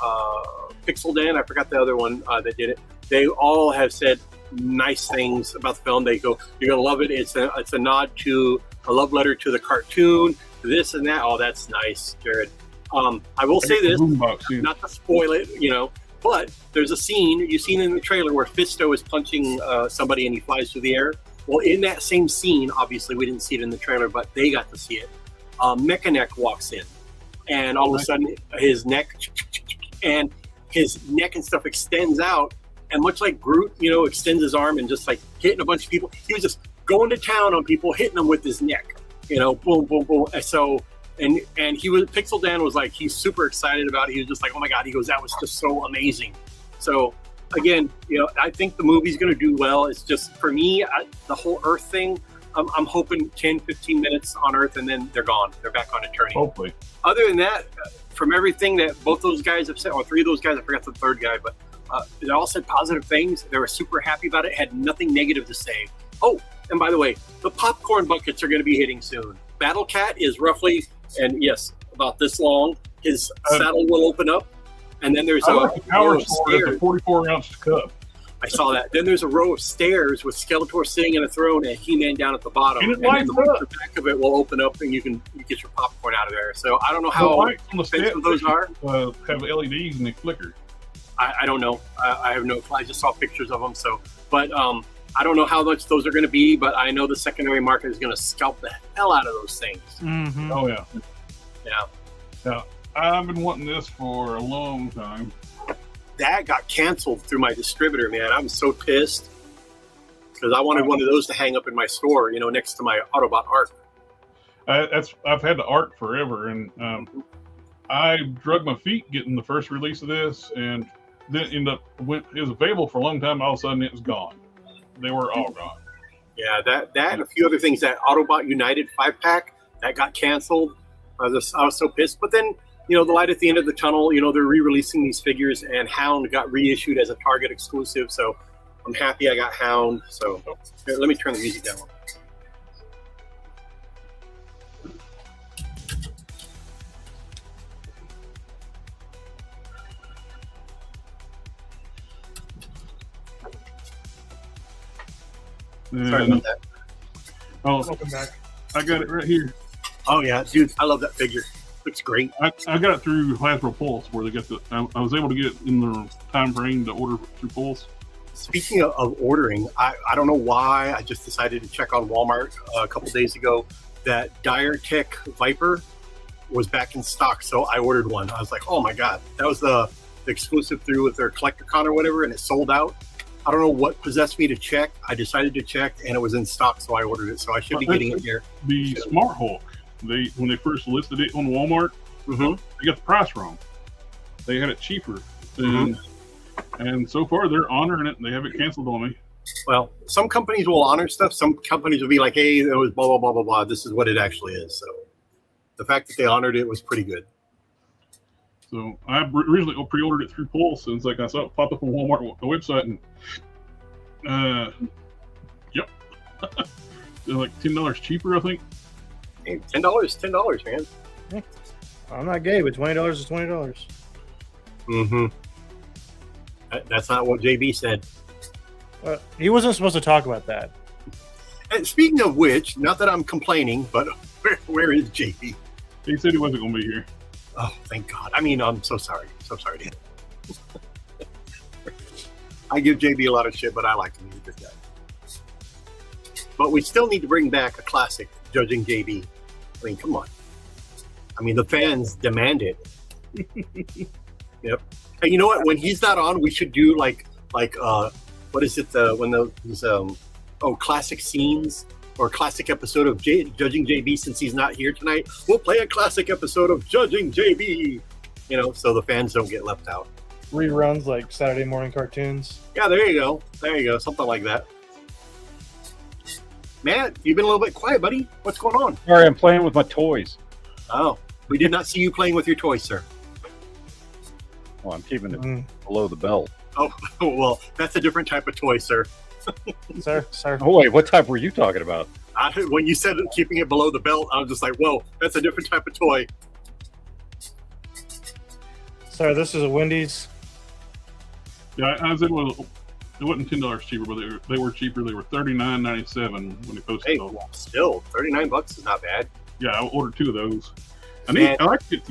Pixel Dan, I forgot the other one that did it. They all have said nice things about the film. They go, "You're gonna love it. It's a nod to a love letter to the cartoon, this and that." Oh, that's nice, Jared. I will say this, not to spoil it, but there's a scene you've seen in the trailer where Fisto is punching somebody and he flies through the air. Well, in that same scene, obviously we didn't see it in the trailer, but they got to see it. Mechanic walks in, and all of a sudden his neck and stuff extends out. And much like Groot, extends his arm and just like hitting a bunch of people, he was just going to town on people, hitting them with his neck, boom, boom, boom. So, and Pixel Dan was like, he's super excited about it. He was just like, oh my God, he goes, that was just so amazing. So again, I think the movie's going to do well. It's just, for me, the whole Earth thing, I'm hoping 10, 15 minutes on Earth and then they're gone. They're back on Eternia. Hopefully. Other than that, from everything that both those guys have said, or 3 of those guys, I forgot the third guy, but they all said positive things. They were super happy about it, had nothing negative to say. Oh, and by the way, the popcorn buckets are going to be hitting soon. Battle Cat is roughly, and yes, about this long. His saddle will open up, And then there's a power sword at the 44-ounce cup. I saw that. Then there's a row of stairs with Skeletor sitting in a throne and He-Man down at the bottom. And the back of it will open up and you get your popcorn out of there. So I don't know how expensive those are. Have LEDs and they flicker. I don't know. I have no. I just saw pictures of them. So, but I don't know how much those are going to be. But I know the secondary market is going to scalp the hell out of those things. Mm-hmm. Oh yeah. Yeah. I've been wanting this for a long time. That got canceled through my distributor, man. I'm so pissed because I wanted one of those to hang up in my store, next to my Autobot Arc. I've had the Arc forever, and I drug my feet getting the first release of this, and then it was available for a long time. All of a sudden, it was gone. They were all gone. Yeah, that and a few other things. That Autobot United 5-pack that got canceled. I was so pissed, but then. The light at the end of the tunnel, they're re-releasing these figures, and Hound got reissued as a Target exclusive. So I'm happy I got Hound. So here, let me turn the music down. Sorry about that. Oh, Welcome back. I got it right here. Oh, yeah. Dude, I love that figure. Looks great. I got it through Hasbro Pulse, where they got I was able to get it in the time frame to order through Pulse. Speaking of ordering, I don't know why I just decided to check on Walmart a couple days ago that Dire Tech Viper was back in stock, so I ordered one. I was like, oh my god, that was the exclusive through with their CollectorCon or whatever, and it sold out. I don't know what possessed me to check. I decided to check, and it was in stock, so I ordered it. So I should be getting it here. The Smart Hulk. When they first listed it on Walmart, they got the price wrong. They had it cheaper, and so far they're honoring it, and they haven't canceled on me. Well, some companies will honor stuff. Some companies will be like, "Hey, it was blah blah blah blah blah. This is what it actually is." So the fact that they honored it was pretty good. So I originally pre-ordered it through Pulse, and it's like I saw it pop up on Walmart website, and yep, they're like $10 cheaper, I think. Hey, $10, man. Yeah. I'm not gay, but $20 is $20. Mm-hmm. That's not what JB said. He wasn't supposed to talk about that. And speaking of which, not that I'm complaining, but where is JB? He said he wasn't going to be here. Oh, thank God. I mean, I'm so sorry. So sorry to him. I give JB a lot of shit, but I like him. He's a good guy. But we still need to bring back a classic, Judging JB. I mean, come on. I mean, the fans demand it. Yep. And you know what? When he's not on, we should do like what is it? When those classic scenes or classic episode of Judging JB. Since he's not here tonight, we'll play a classic episode of Judging JB. So the fans don't get left out. Reruns like Saturday morning cartoons. Yeah, there you go. Something like that. Matt, you've been a little bit quiet, buddy. What's going on? Sorry, I'm playing with my toys. Oh, we did not see you playing with your toys, sir. Well, I'm keeping it below the belt. Oh, well, that's a different type of toy, sir. Sir. Oh, wait, what type were you talking about? When you said keeping it below the belt, I was just like, whoa, that's a different type of toy. Sir, this is a Wendy's. Yeah, I was able to. It wasn't $10 cheaper, but they were cheaper. They were $39.97 when they posted. Hey, well, still $39 is not bad. Yeah, I ordered 2 of those. I like it.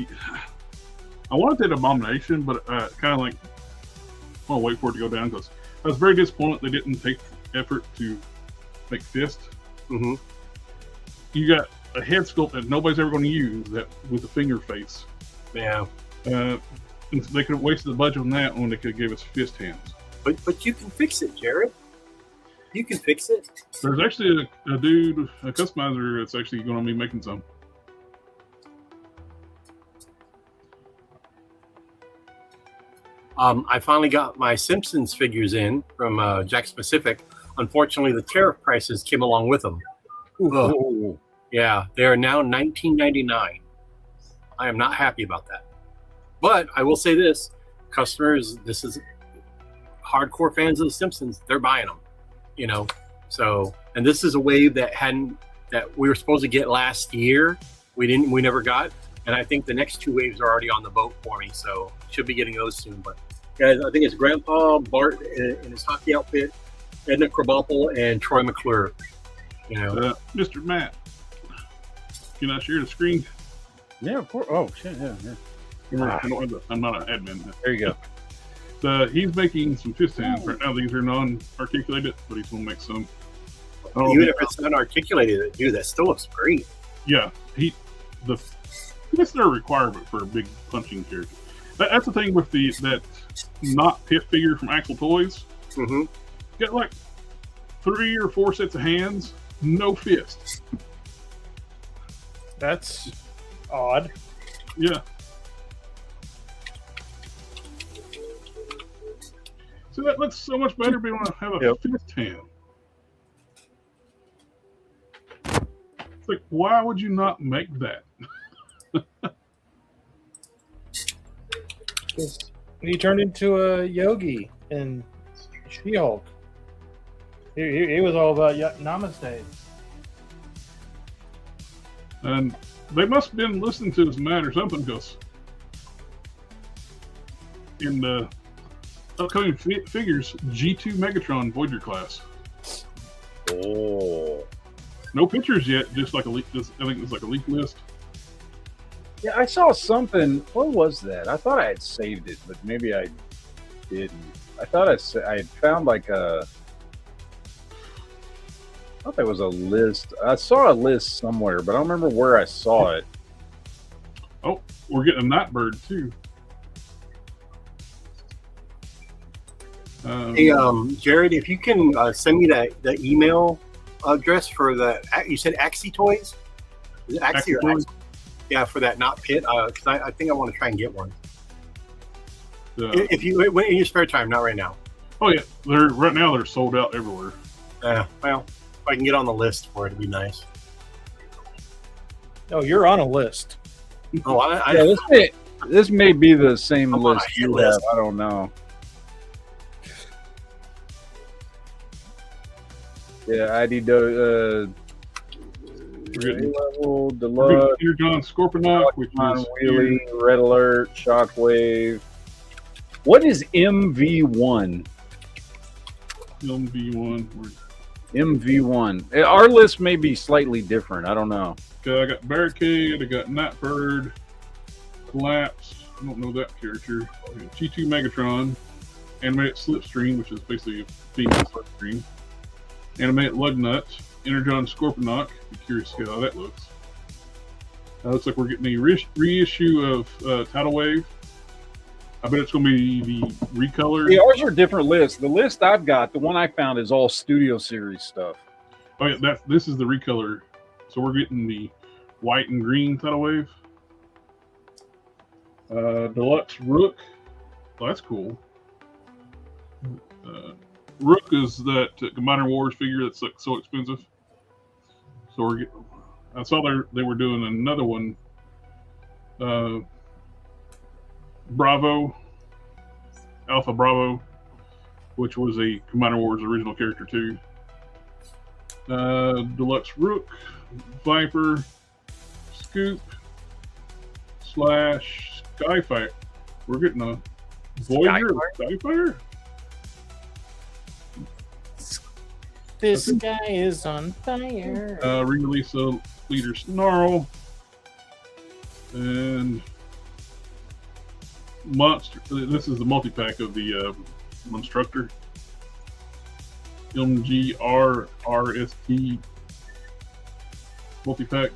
I wanted that Abomination, but kind of like I'll wait for it to go down because I was very disappointed they didn't take effort to make Fist. Mm-hmm. You got a head sculpt that nobody's ever going to use that with the finger face. Yeah. And they could have wasted the budget on that when they could have gave us Fist hands. But you can fix it, Jared. You can fix it. There's actually a dude, a customizer, that's actually going to be making some. I finally got my Simpsons figures in from Jack's Pacific. Unfortunately, the tariff prices came along with them. Ooh. Yeah, they are now $19.99. I am not happy about that. But I will say this, customers, this is hardcore fans of the Simpsons, they're buying them, So, and this is a wave that we were supposed to get last year. We never got. and I think the next 2 waves are already on the boat for me, so should be getting those soon. But guys, I think it's Grandpa Bart in his hockey outfit, Edna Krabappel, and Troy McClure. You know, Mr. Matt, can I share the screen? Yeah, of course. Oh shit, yeah. I'm not an admin. There you go. He's making some fist hands right now. These are non-articulated, but he's going to make some. Even if it's unarticulated, dude, that still looks great. Yeah, that's their requirement for a big punching character. That's the thing with that not pit figure from Axel Toys. Mm-hmm. Got like 3 or 4 sets of hands, no fists. That's odd. Yeah. So that looks so much better being able to have a fist hand. It's like, why would you not make that? He turned into a yogi in She-Hulk. He was all about namaste. And they must have been listening to this man or something, because in the upcoming figures, G2 Megatron Voyager class. Oh. No pictures yet, just like a leak. I think it's like a leak list. Yeah, I saw something. What was that? I thought I had saved it, but maybe I didn't. I thought I had found like a. I thought there was a list. I saw a list somewhere, but I don't remember where I saw it. Oh, we're getting a Nightbird too. Hey, Jared, if you can send me the email address for you said Axie Toys? Is it Axie or Axie? Yeah, for that not pit, because I think I want to try and get one. If you in your spare time, not right now. Oh yeah, right now they're sold out everywhere. Well, if I can get on the list for it, it'd be nice. Oh, you're on a list. Oh, this may be the same list you have. I don't know. Yeah, ID level, Deluxe, John Scorponok, which is Wheelie, Red Alert, Shockwave. What is MV1? MV1. Our list may be slightly different. I don't know. Okay, I got Barricade, I got Nightbird, Collapse. I don't know that character. G2 Megatron, Animated Slipstream, which is basically a female Slipstream. Animated Lugnut, Energon Scorponok. Be curious to see how that looks. Looks like we're getting a reissue of Tidal Wave. I bet it's going to be the recolor. Yeah, ours are different lists. The list I've got, the one I found, is all Studio Series stuff. Oh yeah, this is the recolor. So we're getting the white and green Tidal Wave. Deluxe Rook. Oh, that's cool. Rook is that Commander Wars figure that's like so expensive. So I saw they were doing another one. Bravo, Alpha Bravo, which was a Commander Wars original character too. Deluxe Rook, Viper, Scoop, Skyfire. We're getting a Voyager Skyfire? This guy is on fire. Re-release of Leader Snarl. And Monster. This is the multi-pack of the Monstructor. MGRRST multi-pack.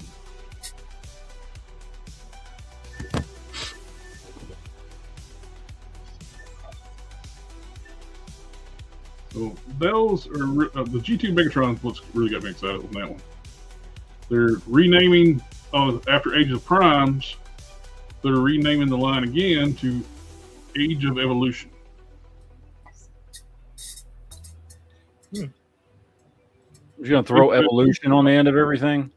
So those are the G2 Megatron. What's really got me excited on that one. They're renaming after Age of Primes. They're renaming the line again to Age of Evolution. You're gonna throw Evolution on the end of everything?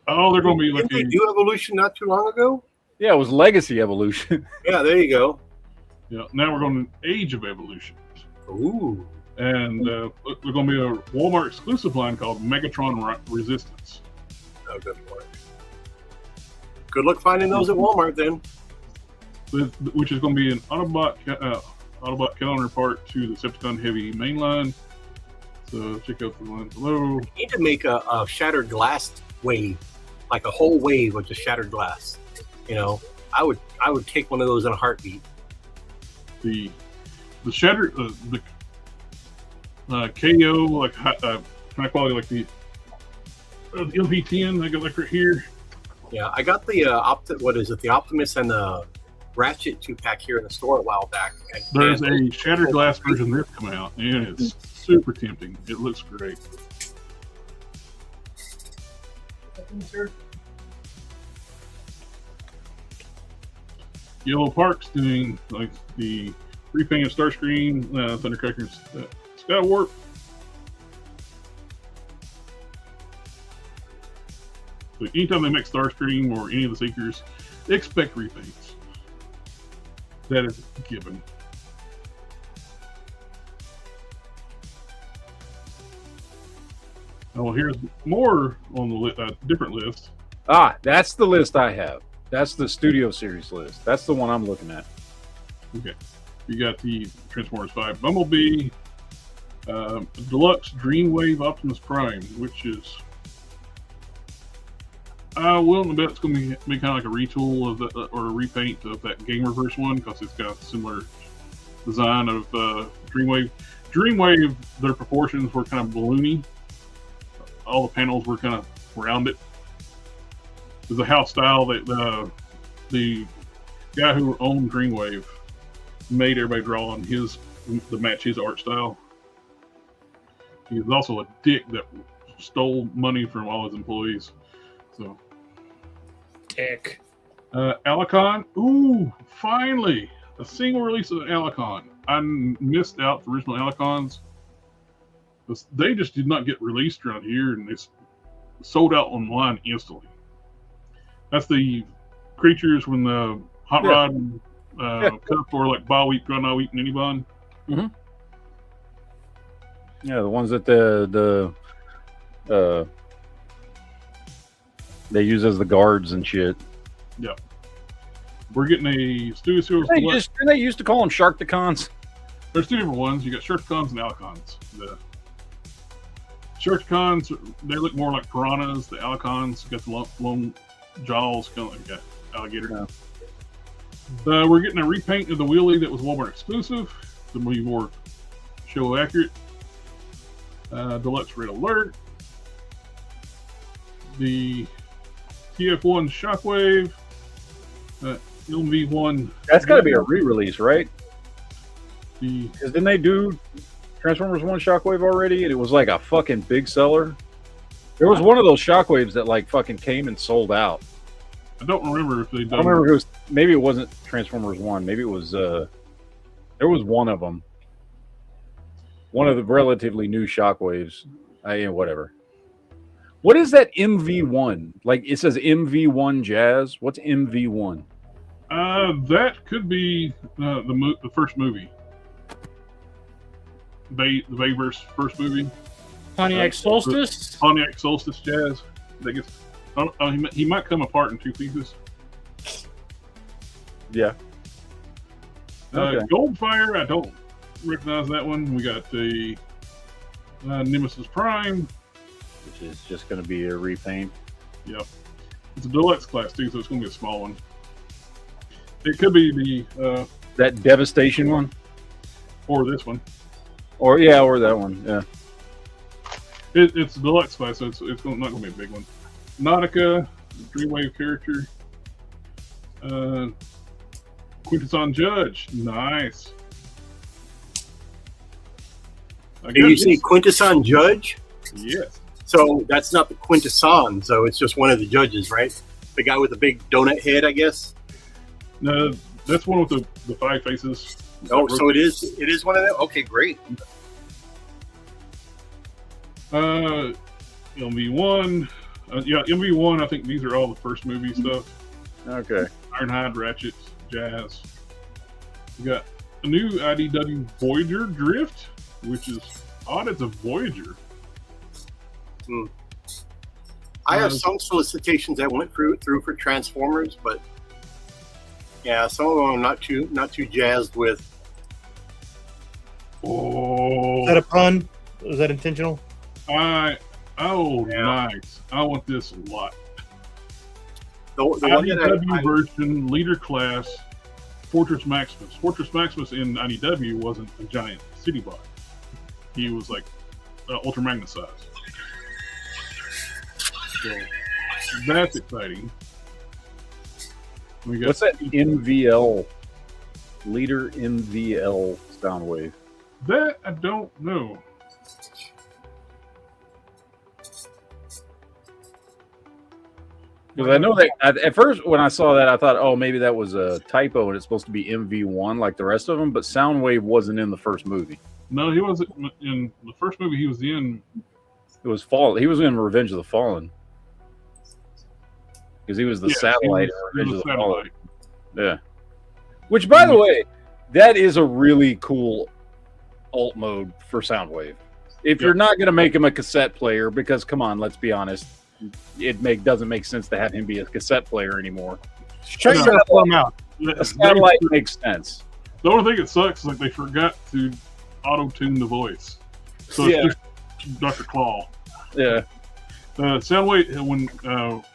Oh, they're gonna be like. Didn't they do Evolution not too long ago? Yeah, it was Legacy Evolution. Yeah, there you go. Yeah, now we're going to Age of Evolution. Ooh. And there's going to be a Walmart exclusive line called Megatron Resistance. Oh, good for it. Good luck finding those at Walmart then. Which is going to be an Autobot counterpart to the Decepticon Heavy mainline. So check out the line below. You need to make a shattered glass wave, like a whole wave of just shattered glass. You know, I would take one of those in a heartbeat. The shattered the KO like high quality like the LV10 I got like right here. Yeah, I got the the Optimus and the Ratchet 2-pack here in the store a while back. There's a shattered glass version that's coming out, and it's super tempting. It looks great. Yellow Park's doing like the repainted Starscream, Thundercracker's Skywarp. So anytime they make Starscream or any of the Seekers, expect repaints. That is given. Oh, here's more on the different list. Ah, that's the list I have. That's the Studio Series list. That's the one I'm looking at. Okay. You got the Transformers 5 Bumblebee, Deluxe Dreamwave Optimus Prime, which is willing to bet it's going to be kind of like a retool of the, or a repaint of that Gamerverse one, because it's got a similar design of Dreamwave. Dreamwave, their proportions were kind of balloony. All the panels were kind of rounded. There's a house style that the guy who owned Dreamwave made everybody draw on his to match his art style. He was also a dick that stole money from all his employees. So, Dick. Alicon. Ooh, finally a single release of Alicon. I missed out the original Alicons. They just did not get released around here, and it's sold out online instantly. That's the creatures when the Hot Rod cut for like Bawheat, Grana Wheat, and Unibon. Mm-hmm. Yeah, the ones that the they use as the guards and shit. Yeah. We're getting a Studio Series. They used to call them Sharkticons. There's two different ones. You got Sharkticons and Alicons. The Sharkticons, they look more like piranhas. The Alicons got the long jaws, kind of like an alligator. Yeah. We're getting a repaint of the wheelie that was Walmart exclusive to be more show accurate. Deluxe Red Alert. The TF1 Shockwave. LV1. That's got to be a re-release, right? Because didn't they do Transformers 1 Shockwave already? And it was like a fucking big seller. There was one of those Shockwaves that like fucking came and sold out. I don't remember if they done. I don't remember if it was, maybe it wasn't Transformers 1. Maybe it was, there was one of them. One of the relatively new Shockwaves. Whatever. What is that MV1? Like it says MV1 Jazz. What's MV1? That could be the first movie. The Bayverse first movie. Pontiac Solstice? Pontiac Solstice Jazz. That gets, he might come apart in two pieces. Yeah. Okay. Goldfire, I don't recognize that one. We got the Nemesis Prime. Which is just going to be a repaint. Yep. It's a deluxe class too, so it's going to be a small one. It could be the that Devastation one, or this one, or that one. Yeah. It's a deluxe class, so it's not going to be a big one. Nautica, Dreamwave character. Quintesson Judge, nice. Did you say Quintesson Judge? Yes. So that's not the Quintesson, so it's just one of the judges, right? The guy with the big donut head, I guess. No, that's one with the 5 faces. Oh, so it is one of them. Okay, great. MV1, MV1. I think these are all the first movie stuff. Okay. Ironhide, Ratchet, Jazz. We got a new IDW Voyager Drift, which is odd. It's a Voyager. I have some solicitations that went through for Transformers, but yeah, some of them I'm not too jazzed with. Oh, Is that a pun? Was that intentional? nice. I want this a lot. The one that IDW version, leader class, Fortress Maximus. Fortress Maximus in IDW wasn't a giant city bot. He was like Ultra Magna size. So that's exciting. What's that MVL? Leader MVL Soundwave. That I don't know. Because I know that at first when I saw that, I thought, oh, maybe that was a typo and it's supposed to be MV1 like the rest of them. But Soundwave wasn't in the first movie. No, he wasn't in the first movie. He was in. It was Fall. He was in Revenge of the Fallen. Because he was the satellite in Revenge of the Fallen. Yeah. Which, by the way, that is a really cool alt mode for Soundwave. If you're not going to make him a cassette player, because come on, let's be honest, it doesn't make sense to have him be a cassette player anymore. Check that form out. A satellite makes sense. The only thing that sucks is like they forgot to auto-tune the voice, so it's just Dr. Claw. Yeah. Soundwave, when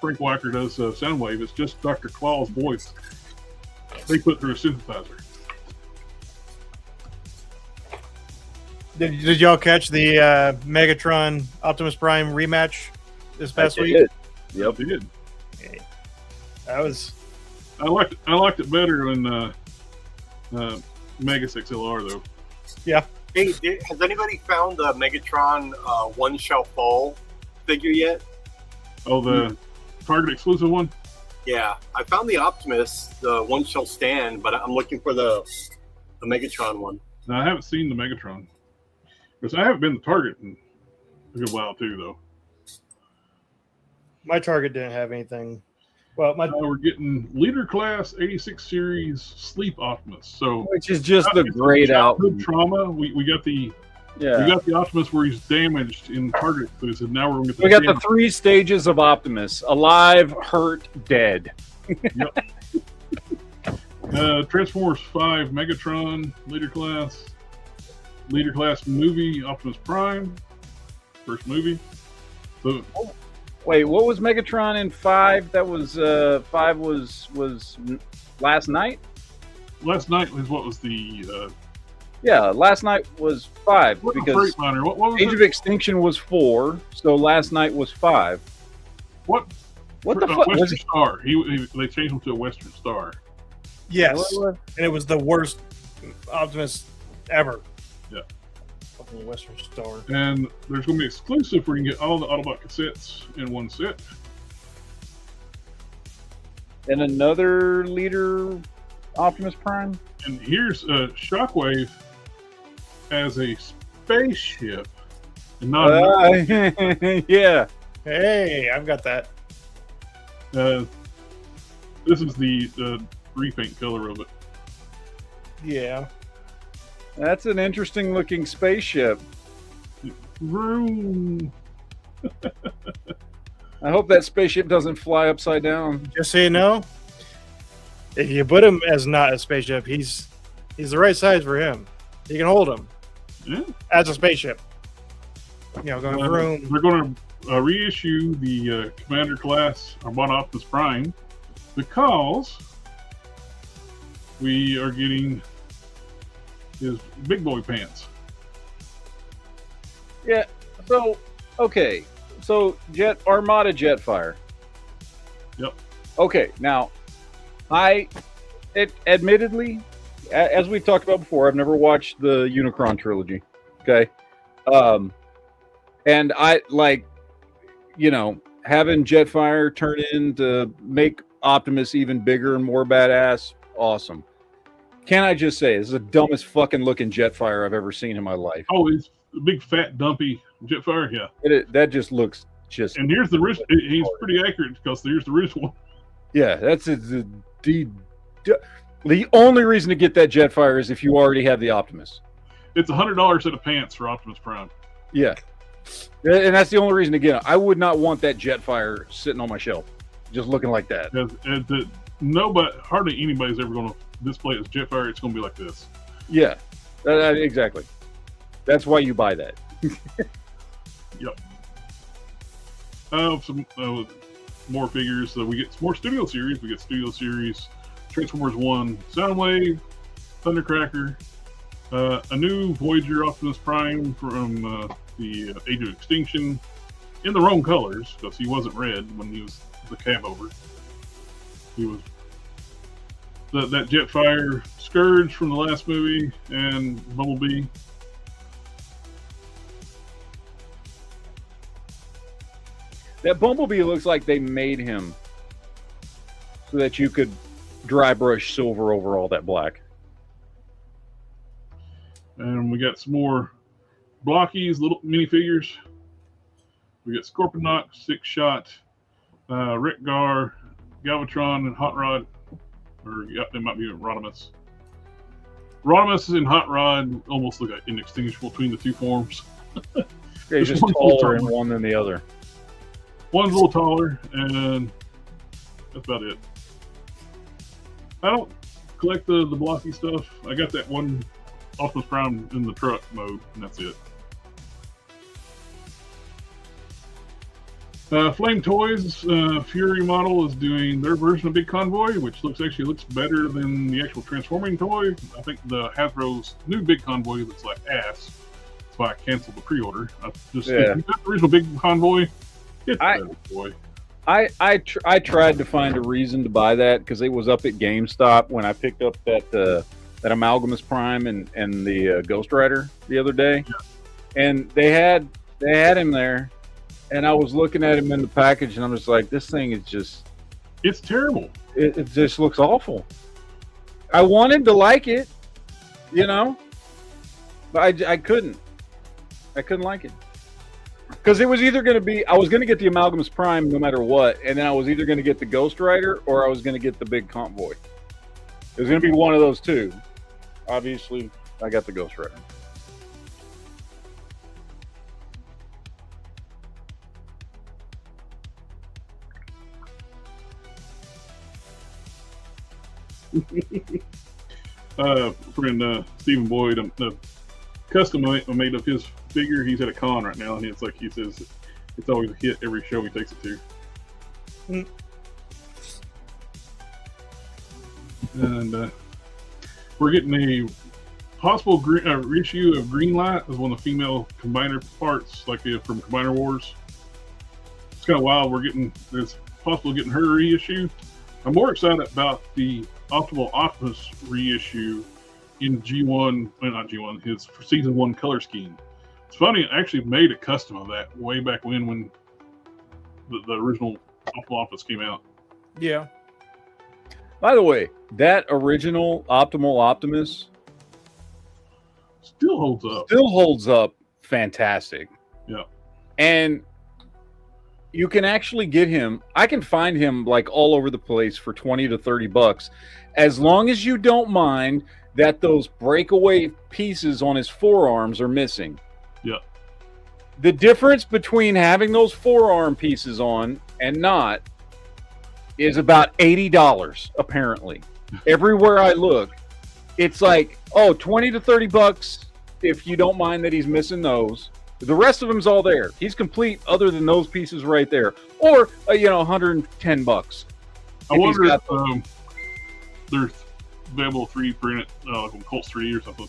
Frank Wacker does Soundwave, it's just Dr. Claw's voice. They put through a synthesizer. Did y'all catch the Megatron Optimus Prime rematch this past week? Yep, They did. That was. I liked it better than Megas XLR though. Yeah. Hey, has anybody found the Megatron One Shall Fall figure yet? Oh, the Target exclusive one? Yeah, I found the Optimus, the One Shall Stand, but I'm looking for the Megatron one. No, I haven't seen the Megatron. Because I haven't been to Target in a good while too, though. My Target didn't have anything. Well, we're getting Leader Class 86 Series Sleep Optimus. So which is just the great childhood trauma. We got the we got the Optimus where he's damaged in Target exclusive. Now we're going to we got the 3 stages of Optimus: alive, hurt, dead. Yep. Transformers 5 Megatron Leader Class movie Optimus Prime, first movie. So, wait, what was Megatron in 5? That was 5 was last night. Last night was what was the last night was 5 because what was Age of Extinction was 4, so last night was 5. What the fuck? Western Star? They changed him to a Western Star. yes, and it was the worst Optimus ever. Yeah. Fucking Western Star. And there's going to be exclusive where you can get all the Autobot cassettes in one set. And another leader Optimus Prime. And here's Shockwave as a spaceship, and not. Yeah. Hey, I've got that. This is the repaint color of it. Yeah. That's an interesting looking spaceship. Vroom. I hope that spaceship doesn't fly upside down. Just so you know, if you put him as not a spaceship, he's the right size for him. You can hold him as a spaceship. You know, going vroom. They're going to reissue the Commander class Armada Optimus Prime because we are getting his big boy pants. Yeah. So, okay. So, Armada Jetfire. Yep. Okay. Now, admittedly, as we've talked about before, I've never watched the Unicron trilogy. Okay. And I having Jetfire turn in to make Optimus even bigger and more badass. Awesome. Can I just say, this is the dumbest fucking looking Jetfire I've ever seen in my life. Oh, he's a big, fat, dumpy Jetfire, yeah. That just looks just... And here's the original. He's pretty accurate because here's the original one. Yeah, that's the only reason to get that Jetfire is if you already have the Optimus. It's $100 set of pants for Optimus Prime. Yeah. And that's the only reason, again, I would not want that Jetfire sitting on my shelf, just looking like that. Hardly anybody's ever going to display it as Jetfire. It's going to be like this. Yeah, exactly. That's why you buy that. Yep. Some more figures. We get some more Studio Series. We get Studio Series, Transformers 1, Soundwave, Thundercracker, a new Voyager Optimus Prime from the Age of Extinction in the wrong colors, because he wasn't red when he was the cab over. He was that Jetfire Scourge from the last movie, and Bumblebee. That Bumblebee looks like they made him so that you could dry brush silver over all that black. And we got some more blockies, little minifigures. We got Scorponok, Six Shot, Rekgar, Galvatron, and Hot Rod. Or it might be Rodimus. Rodimus and Hot Rod almost look like inextinguishable between the two forms. Yeah, he's just taller in one than the other. One's a little taller, and that's about it. I don't collect the blocky stuff. I got that one Optimus Prime in the truck mode, and that's it. Flame Toys Fury model is doing their version of Big Convoy, which actually looks better than the actual transforming toy. I think the Hasbro's new Big Convoy looks like ass. That's why I canceled the pre-order. If you got the original Big Convoy, it's better, boy. I tried to find a reason to buy that because it was up at GameStop when I picked up that Amalgamus Prime and the Ghost Rider the other day, and they had him there. And I was looking at him in the package, and I'm just like, this thing is just—it's terrible. It just looks awful. I wanted to like it, but I couldn't. I couldn't like it because it was either going to be I was going to get the Amalgamus Prime no matter what, and then I was either going to get the Ghost Rider or I was going to get the Big Convoy. It was going to be one of those two. Obviously, I got the Ghost Rider. Friend Stephen Boyd, the custom I made of his figure. He's at a con right now, and it's like he says it's always a hit every show he takes it to. And we're getting a possible reissue of Greenlight as one of the female combiner parts, like from Combiner Wars. It's kind of wild. There's possible getting her reissue. I'm more excited about the Optimal Optimus reissue in G1, well, not G1, his season 1 color scheme. It's funny, I actually made a custom of that way back when the original Optimal Optimus came out. Yeah. By the way, that original Optimal Optimus still holds up. Still holds up fantastic. Yeah. And you can actually get him. I can find him like all over the place for $20 to $30, as long as you don't mind that those breakaway pieces on his forearms are missing. Yeah. The difference between having those forearm pieces on and not is about $80, apparently. Everywhere I look, it's like, $20 to $30 if you don't mind that he's missing those. The rest of them's all there. He's complete other than those pieces right there. Or, $110. I wonder if they're available 3D printed, like Colts 3 or something.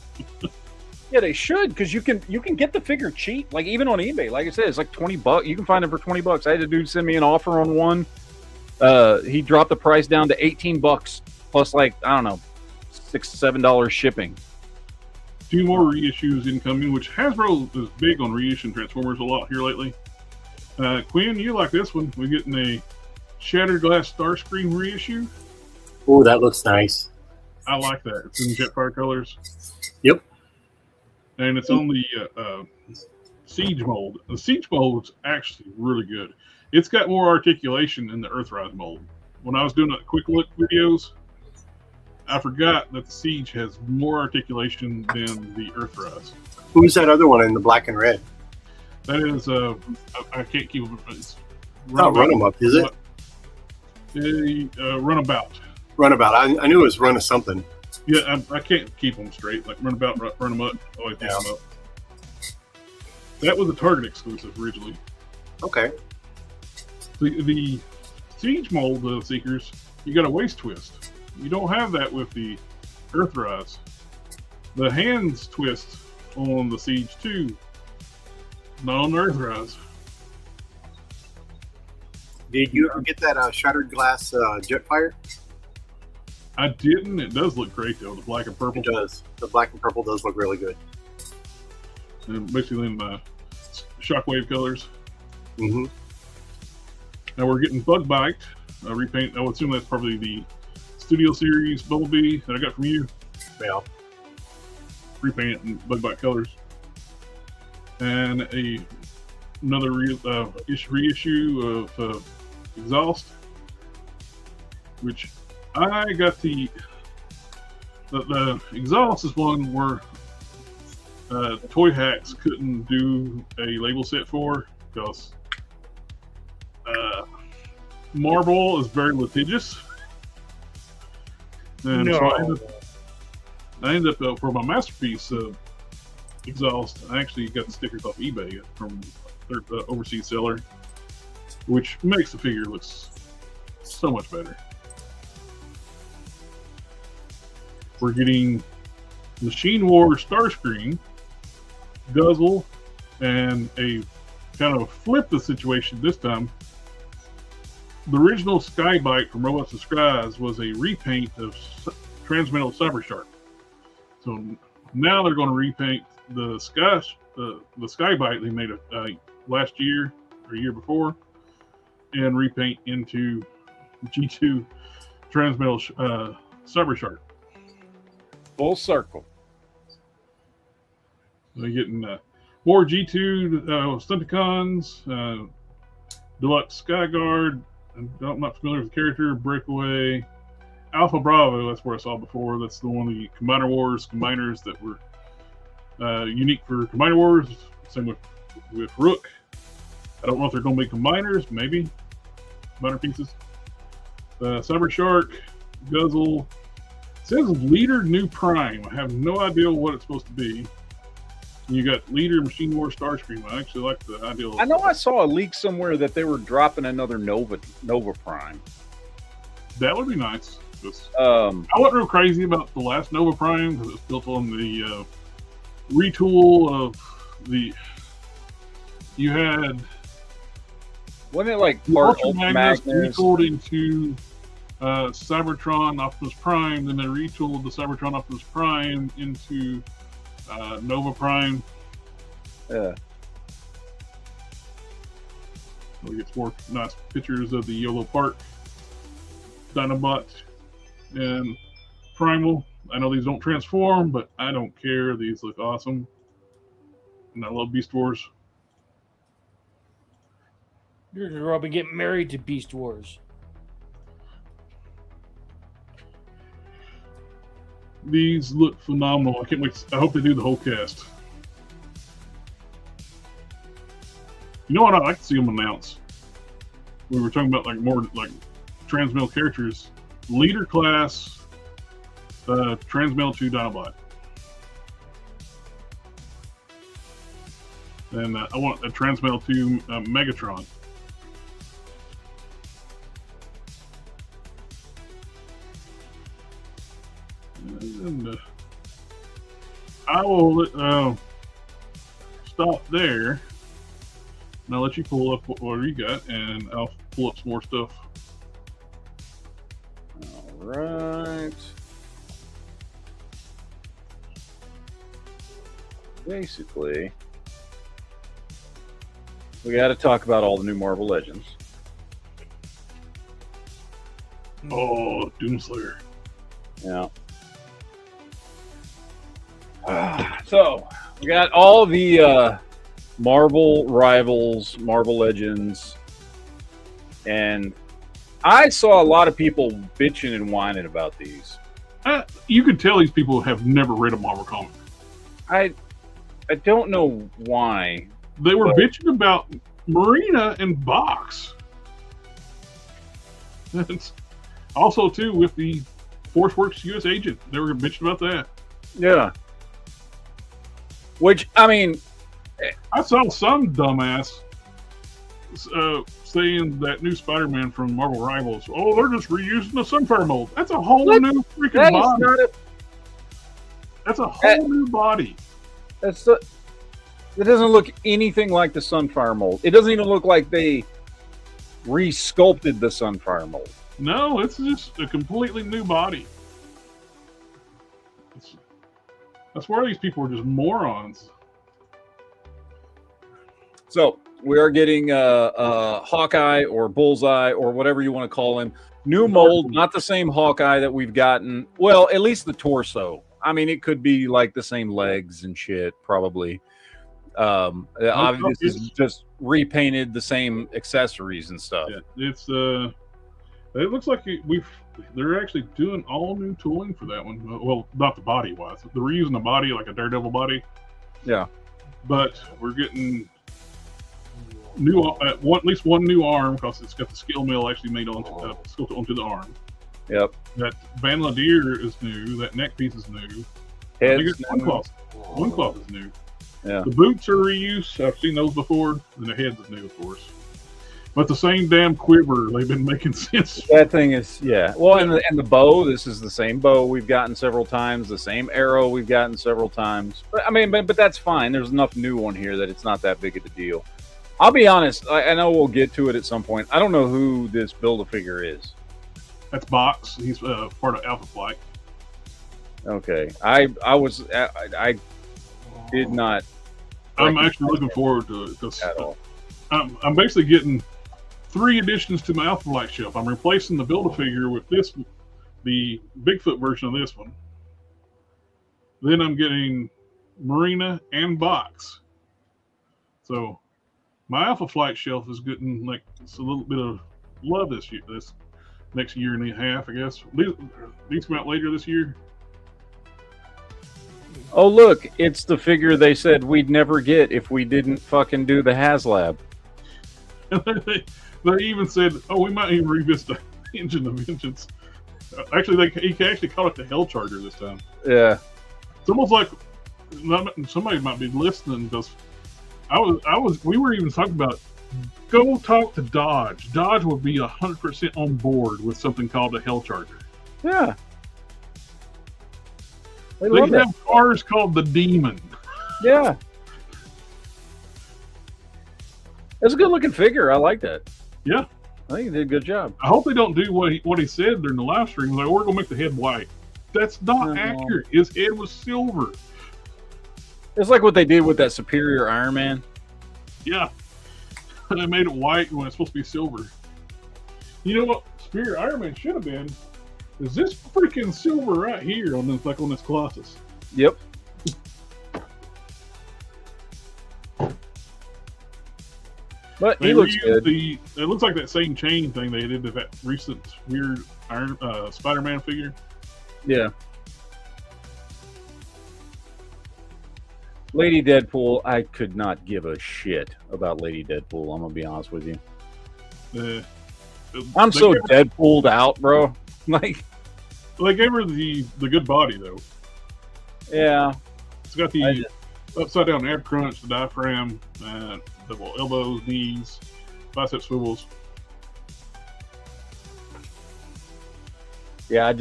Yeah, they should, because you can get the figure cheap. Like, even on eBay, like I said, it's like $20. You can find them for $20. I had a dude send me an offer on one. He dropped the price down to $18 plus, like, I don't know, $6, $7 shipping. 2 more reissues incoming, which Hasbro is big on reissuing Transformers a lot here lately. Quinn, you like this one. We're getting a Shattered Glass Starscream reissue. Oh, that looks nice. I like that. It's in Jetfire colors. Yep. And it's on the Siege mold. The Siege mold is actually really good. It's got more articulation than the Earthrise mold. When I was doing the quick look videos, I forgot that the Siege has more articulation than the Earthrise. Who's that other one in the black and red? That is I can't keep them. It's Not run them up, is it? Runabout. Runabout. I knew it was run of something. Yeah, I can't keep them straight. Like runabout, run them up, always pick them up. That was a Target exclusive originally. Okay. The Siege mold Seekers, you got a waist twist. You don't have that with the Earthrise. The hands twist on the Siege 2, not on the Earthrise. Did you ever get that shattered glass Jetfire? I didn't. It does look great though. The black and purple. It does. The black and purple does look really good. And basically in the shockwave colors. Mm-hmm. Now we're getting Bug Bite repaint. I would assume that's probably the Studio Series Bumblebee that I got from you. Yeah. Repaint it in Bug Bite colors. And another reissue of Exhaust, which I got the Exhaust is one where Toy Hacks couldn't do a label set for because Marble is very litigious. And No. so I ended up for my masterpiece Exhaust, I actually got the stickers off eBay from their overseas seller, which makes the figure look so much better. We're getting Machine War Starscream, Guzzle, and a kind of flip the situation this time. The original Skybite from Robots and Skies was a repaint of Transmetal Cyber Shark. So now they're going to repaint the Skybite they made last year or year before, and repaint into G2 Transmetal Cyber Shark. Full circle. They're getting more G2 Stunticons, Deluxe Skyguard. I'm not familiar with the character. Breakaway, Alpha Bravo. That's where I saw before. That's the one of the Combiner Wars combiners that were unique for Combiner Wars. Same with Rook. I don't know if they're going to be combiners. Maybe combiner pieces. Cyber Shark, Guzzle. It says Leader New Prime. I have no idea what it's supposed to be. You got Leader Machine War Starscream. I actually like the idea. I know I saw a leak somewhere that they were dropping another Nova Prime. That would be nice. I wasn't real crazy about the last Nova Prime because it's built on the retool of the. You had. Wasn't it like part Ultra Magnus retooled into Cybertron Optimus Prime, then they retooled the Cybertron Optimus Prime into Nova Prime. Yeah. We get some more nice pictures of the YOLO Park, Dinobot, and Primal. I know these don't transform, but I don't care. These look awesome. And I love Beast Wars. You're going to grow up and get married to Beast Wars. These look phenomenal. I can't wait. I hope they do the whole cast. You know what I'd like to see them announce? We were talking about like more like Transmetal characters. Leader class Transmetal 2 Dinobot. And I want a Transmetal 2 Megatron. And I will stop there. And I'll let you pull up what you got, and I'll pull up some more stuff. All right. Basically, we got to talk about all the new Marvel Legends. Oh, Doomslayer. Yeah. So, we got all the Marvel Rivals, Marvel Legends, and I saw a lot of people bitching and whining about these. You can tell these people have never read a Marvel comic. I don't know why. They were bitching about Marina and Box. That's also too with the ForceWorks US agent. They were bitching about that. Yeah. Which, I mean, I saw some dumbass saying that new Spider-Man from Marvel Rivals, oh, they're just reusing the Sunfire mold. That's a whole new freaking body. That's a whole new body. It doesn't look anything like the Sunfire mold. It doesn't even look like they re-sculpted the Sunfire mold. No, it's just a completely new body. That's why these people are just morons. So we are getting Hawkeye or Bullseye or whatever you want to call him. New mold, not the same Hawkeye that we've gotten. Well, at least the torso. I mean, it could be like the same legs and shit, probably. Obviously, this is just repainted the same accessories and stuff. Yeah, it's it looks like they're actually doing all new tooling for that one. Well, not the body wise. They're reusing the body like a Daredevil body. Yeah, but we're getting new at least one new arm because it's got the skill mill actually made on sculpted onto the arm. Yep. That bandolier is new. That neck piece is new. Head's new. One cloth is new. Yeah. The boots are reused. I've seen those before. And the heads is new, of course. But the same damn quiver they've been making since. That thing is, yeah. Well, and the bow, this is the same bow we've gotten several times. The same arrow we've gotten several times. But I mean, but that's fine. There's enough new on here that it's not that big of a deal. I'll be honest. I know we'll get to it at some point. I don't know who this Build-A-Figure is. That's Box. He's part of Alpha Flight. Okay. I did not. I'm actually looking forward to it at all. I'm basically getting 3 additions to my Alpha Flight shelf. I'm replacing the Build-A-Figure with the Bigfoot version of this one. Then I'm getting Marina and Box. So my Alpha Flight shelf is getting like a little bit of love this next year and a half, I guess. These come out later this year. Oh, look, it's the figure they said we'd never get if we didn't fucking do the HasLab. They even said, oh, we might even revisit the Engine of Vengeance. Actually, he actually called it the Hell Charger this time. Yeah. It's almost like somebody might be listening because we were even talking about go talk to Dodge. Dodge would be 100% on board with something called a Hell Charger. Yeah. They have cars called the Demon. Yeah. It's a good looking figure. I like that. Yeah. I think he did a good job. I hope they don't do what he said during the live stream. Like, we're going to make the head white. That's not accurate. His head was silver. It's like what they did with that Superior Iron Man. Yeah. They made it white when it's supposed to be silver. You know what Superior Iron Man should have been? Is this freaking silver right here on this Colossus? Yep. But he looks good. It looks like that same chain thing they did to that recent weird Spider-Man figure. Yeah. Lady Deadpool, I could not give a shit about Lady Deadpool. I'm gonna be honest with you. I'm so Deadpooled out, bro. Like, they gave her the good body though. Yeah. It's got the upside down ab crunch, the diaphragm, the elbows, knees, bicep swivels. Yeah, I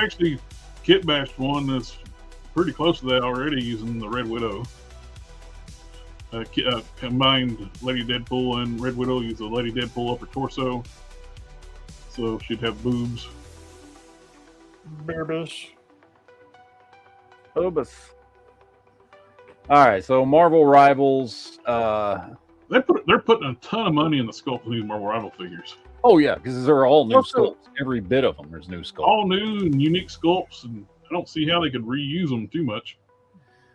actually kit bashed one that's pretty close to that already using the Red Widow. Combined Lady Deadpool and Red Widow, use the Lady Deadpool upper torso, so she'd have boobs. Bearbus. Obus. All right, so Marvel Rivals. They're putting a ton of money in the sculpt of these Marvel Rival figures. Oh yeah, because they're all new sculpts. Every bit of them, there's new sculpts. All new and unique sculpts, and I don't see how they could reuse them too much.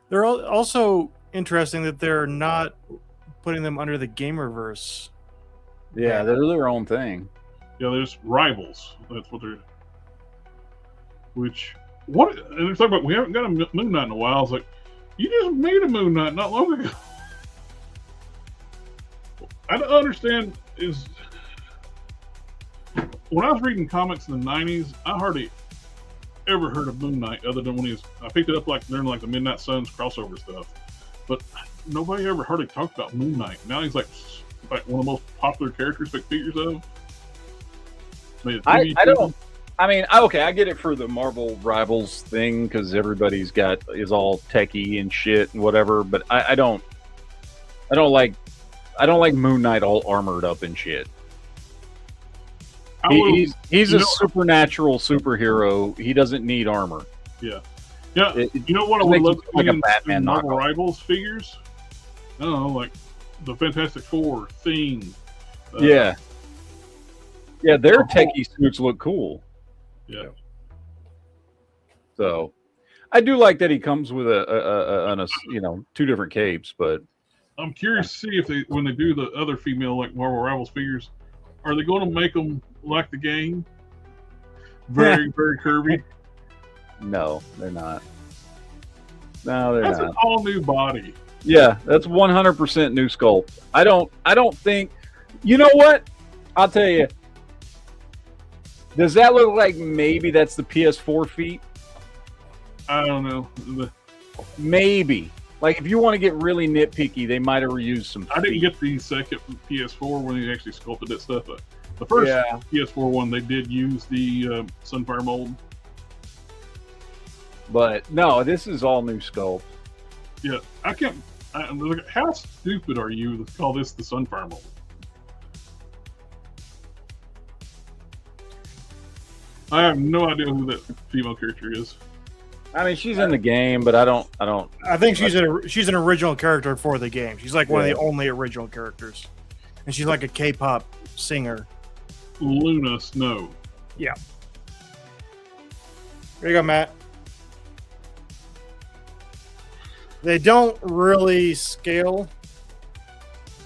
They're also interesting that they're not putting them under the Gamerverse. Yeah, they're their own thing. Yeah, there's Rivals. That's what they're. And they're talking about we haven't got a Moon Knight in a while. It's like, you just made a Moon Knight not long ago. I don't understand is when I was reading comics in the 90s, I hardly ever heard of Moon Knight other than when I picked it up like during like the Midnight Suns crossover stuff. But nobody ever hardly talked about Moon Knight. Now he's like one of the most popular characters, big figures of. I don't. I mean, okay, I get it for the Marvel Rivals thing because everybody's is all techie and shit and whatever. But I don't like Moon Knight all armored up and shit. He's a supernatural superhero. He doesn't need armor. Yeah. Yeah. You know what I would love to like a Batman Marvel Rivals figures? I don't know, like the Fantastic Four, Thing. Yeah, their techie suits look cool. Yeah. So, I do like that he comes with a two different capes, but I'm curious to see if when they do the other female like Marvel Rivals figures, are they going to make them like the game? Very, very curvy. No, they're not. No, they're not. That's an all new body. Yeah, that's 100% new sculpt. I don't think. You know what? I'll tell you. Does that look like maybe that's the PS4 feet? I don't know. Maybe. Like, if you want to get really nitpicky, they might have reused some feet. I didn't get the second PS4 when they actually sculpted that stuff up. The first PS4 one, they did use the Sunfire mold. But, no, this is all new sculpt. Yeah, I can't... how stupid are you to call this the Sunfire mold? I have no idea who that female character is. I mean, she's in the game, but I don't. I think she's an original character for the game. She's like one of the only original characters, and she's like a K-pop singer. Luna Snow. Yeah. There you go, Matt. They don't really scale.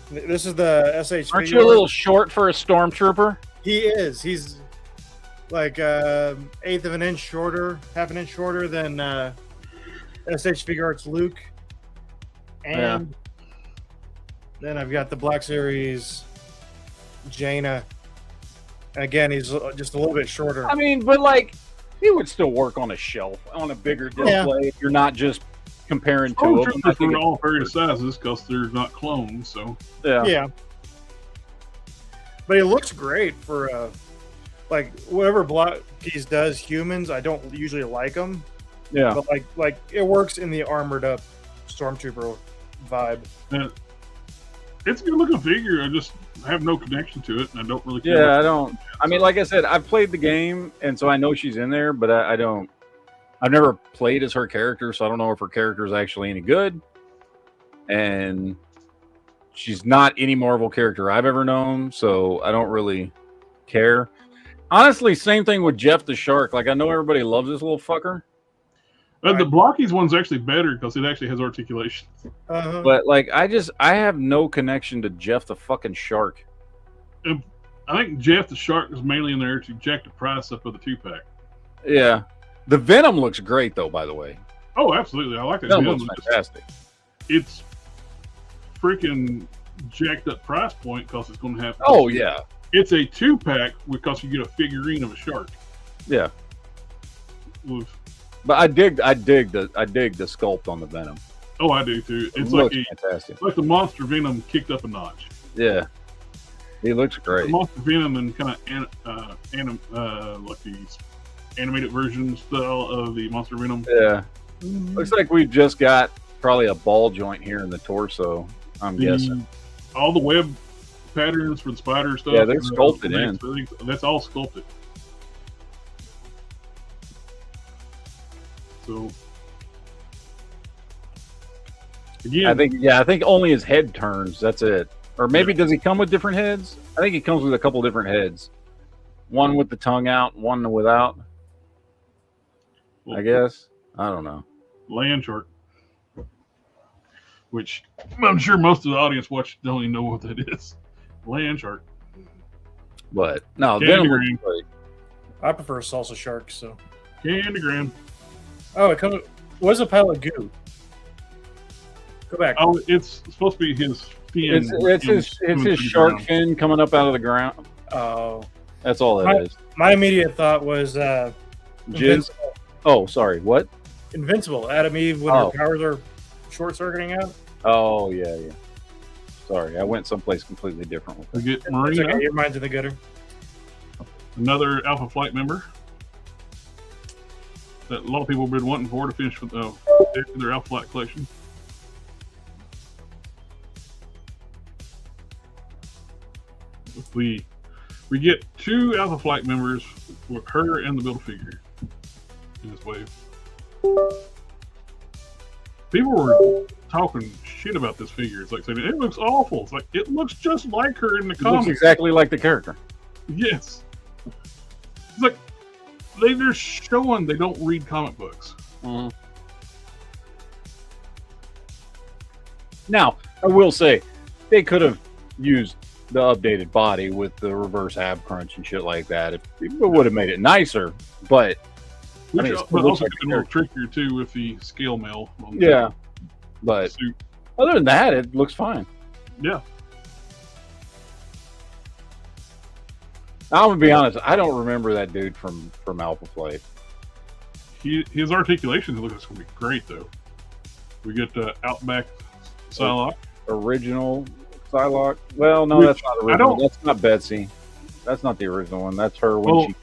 This is the SH. Aren't you a little short for a stormtrooper? He is. He's like eighth of an inch shorter, half an inch shorter than SH Figure Arts Luke. And then I've got the Black Series Jaina. Again, he's just a little bit shorter. I mean, but like, he would still work on a shelf, on a bigger display if you're not just comparing two of them. I think all various sizes because they're not clones, so. Yeah. But he looks great for like whatever Blockies does humans. I don't usually like them. Yeah. But like it works in the armored up stormtrooper vibe. And it's a good looking figure. I just have no connection to it, and I don't really care. Yeah, I don't. I mean, like I said, I've played the game, and so I know she's in there, but I don't. I've never played as her character, so I don't know if her character is actually any good. And she's not any Marvel character I've ever known, so I don't really care. Honestly, same thing with Jeff the Shark. Like, I know everybody loves this little fucker. The Blockies one's actually better because it actually has articulation. But like, I have no connection to Jeff the fucking Shark. I think Jeff the Shark is mainly in there to jack the price up of the 2-pack. Yeah, the Venom looks great though. By the way. Oh, absolutely! I like that. Venom looks fantastic. It's freaking jacked up price point because it's going to have. Oh yeah. It's a 2-pack because you get a figurine of a shark. Yeah. Oof. But I dig the sculpt on the Venom. Oh, I do too. It's like fantastic. Like the Monster Venom kicked up a notch. Yeah, he looks great. The Monster Venom and kind of like these animated version style of the Monster Venom. Yeah, looks like we just got probably a ball joint here in the torso. I'm guessing all the web patterns for the spider stuff. Yeah, they're sculpted in. That's all sculpted. So again, I think only his head turns. That's it. Or maybe does he come with different heads? I think he comes with a couple different heads. One with the tongue out, one without. I guess. I don't know. Land shark, which I'm sure most of the audience don't even know what that is. Land shark. But no, Venom looks great. I prefer salsa shark. So Candygram. Oh, it comes. What is a pile of goo? Go back. Oh, it's supposed to be his It's his shark fin coming up out of the ground. Oh, that's all that is. My immediate thought was Jizz. Oh, sorry. What? Invincible. Adam Eve when her powers are short circuiting out. Oh yeah. Sorry, I went someplace completely different with We get Marina. Okay, your mind's in the gutter. Another Alpha Flight member that a lot of people have been wanting for to finish with their Alpha Flight collection. We get 2 Alpha Flight members with her and the Build-A-Figure in this wave. People were talking shit about this figure. It's like saying it looks awful. It's like it looks just like her in the comics. Looks exactly like the character. Yes. It's like they're showing they don't read comic books. Mm-hmm. Now, I will say they could have used the updated body with the reverse ab crunch and shit like that. It would have made it nicer, but Which, I mean, but also like a little trickier too with the scale mail. On but suit. Other than that, it looks fine. Yeah. I'm gonna be honest. I don't remember that dude from Alpha Flight. His articulation looks gonna be great though. We get Outback Psylocke. Original Psylocke. Well, no, that's not original. That's not Betsy. That's not the original one. That's her when she.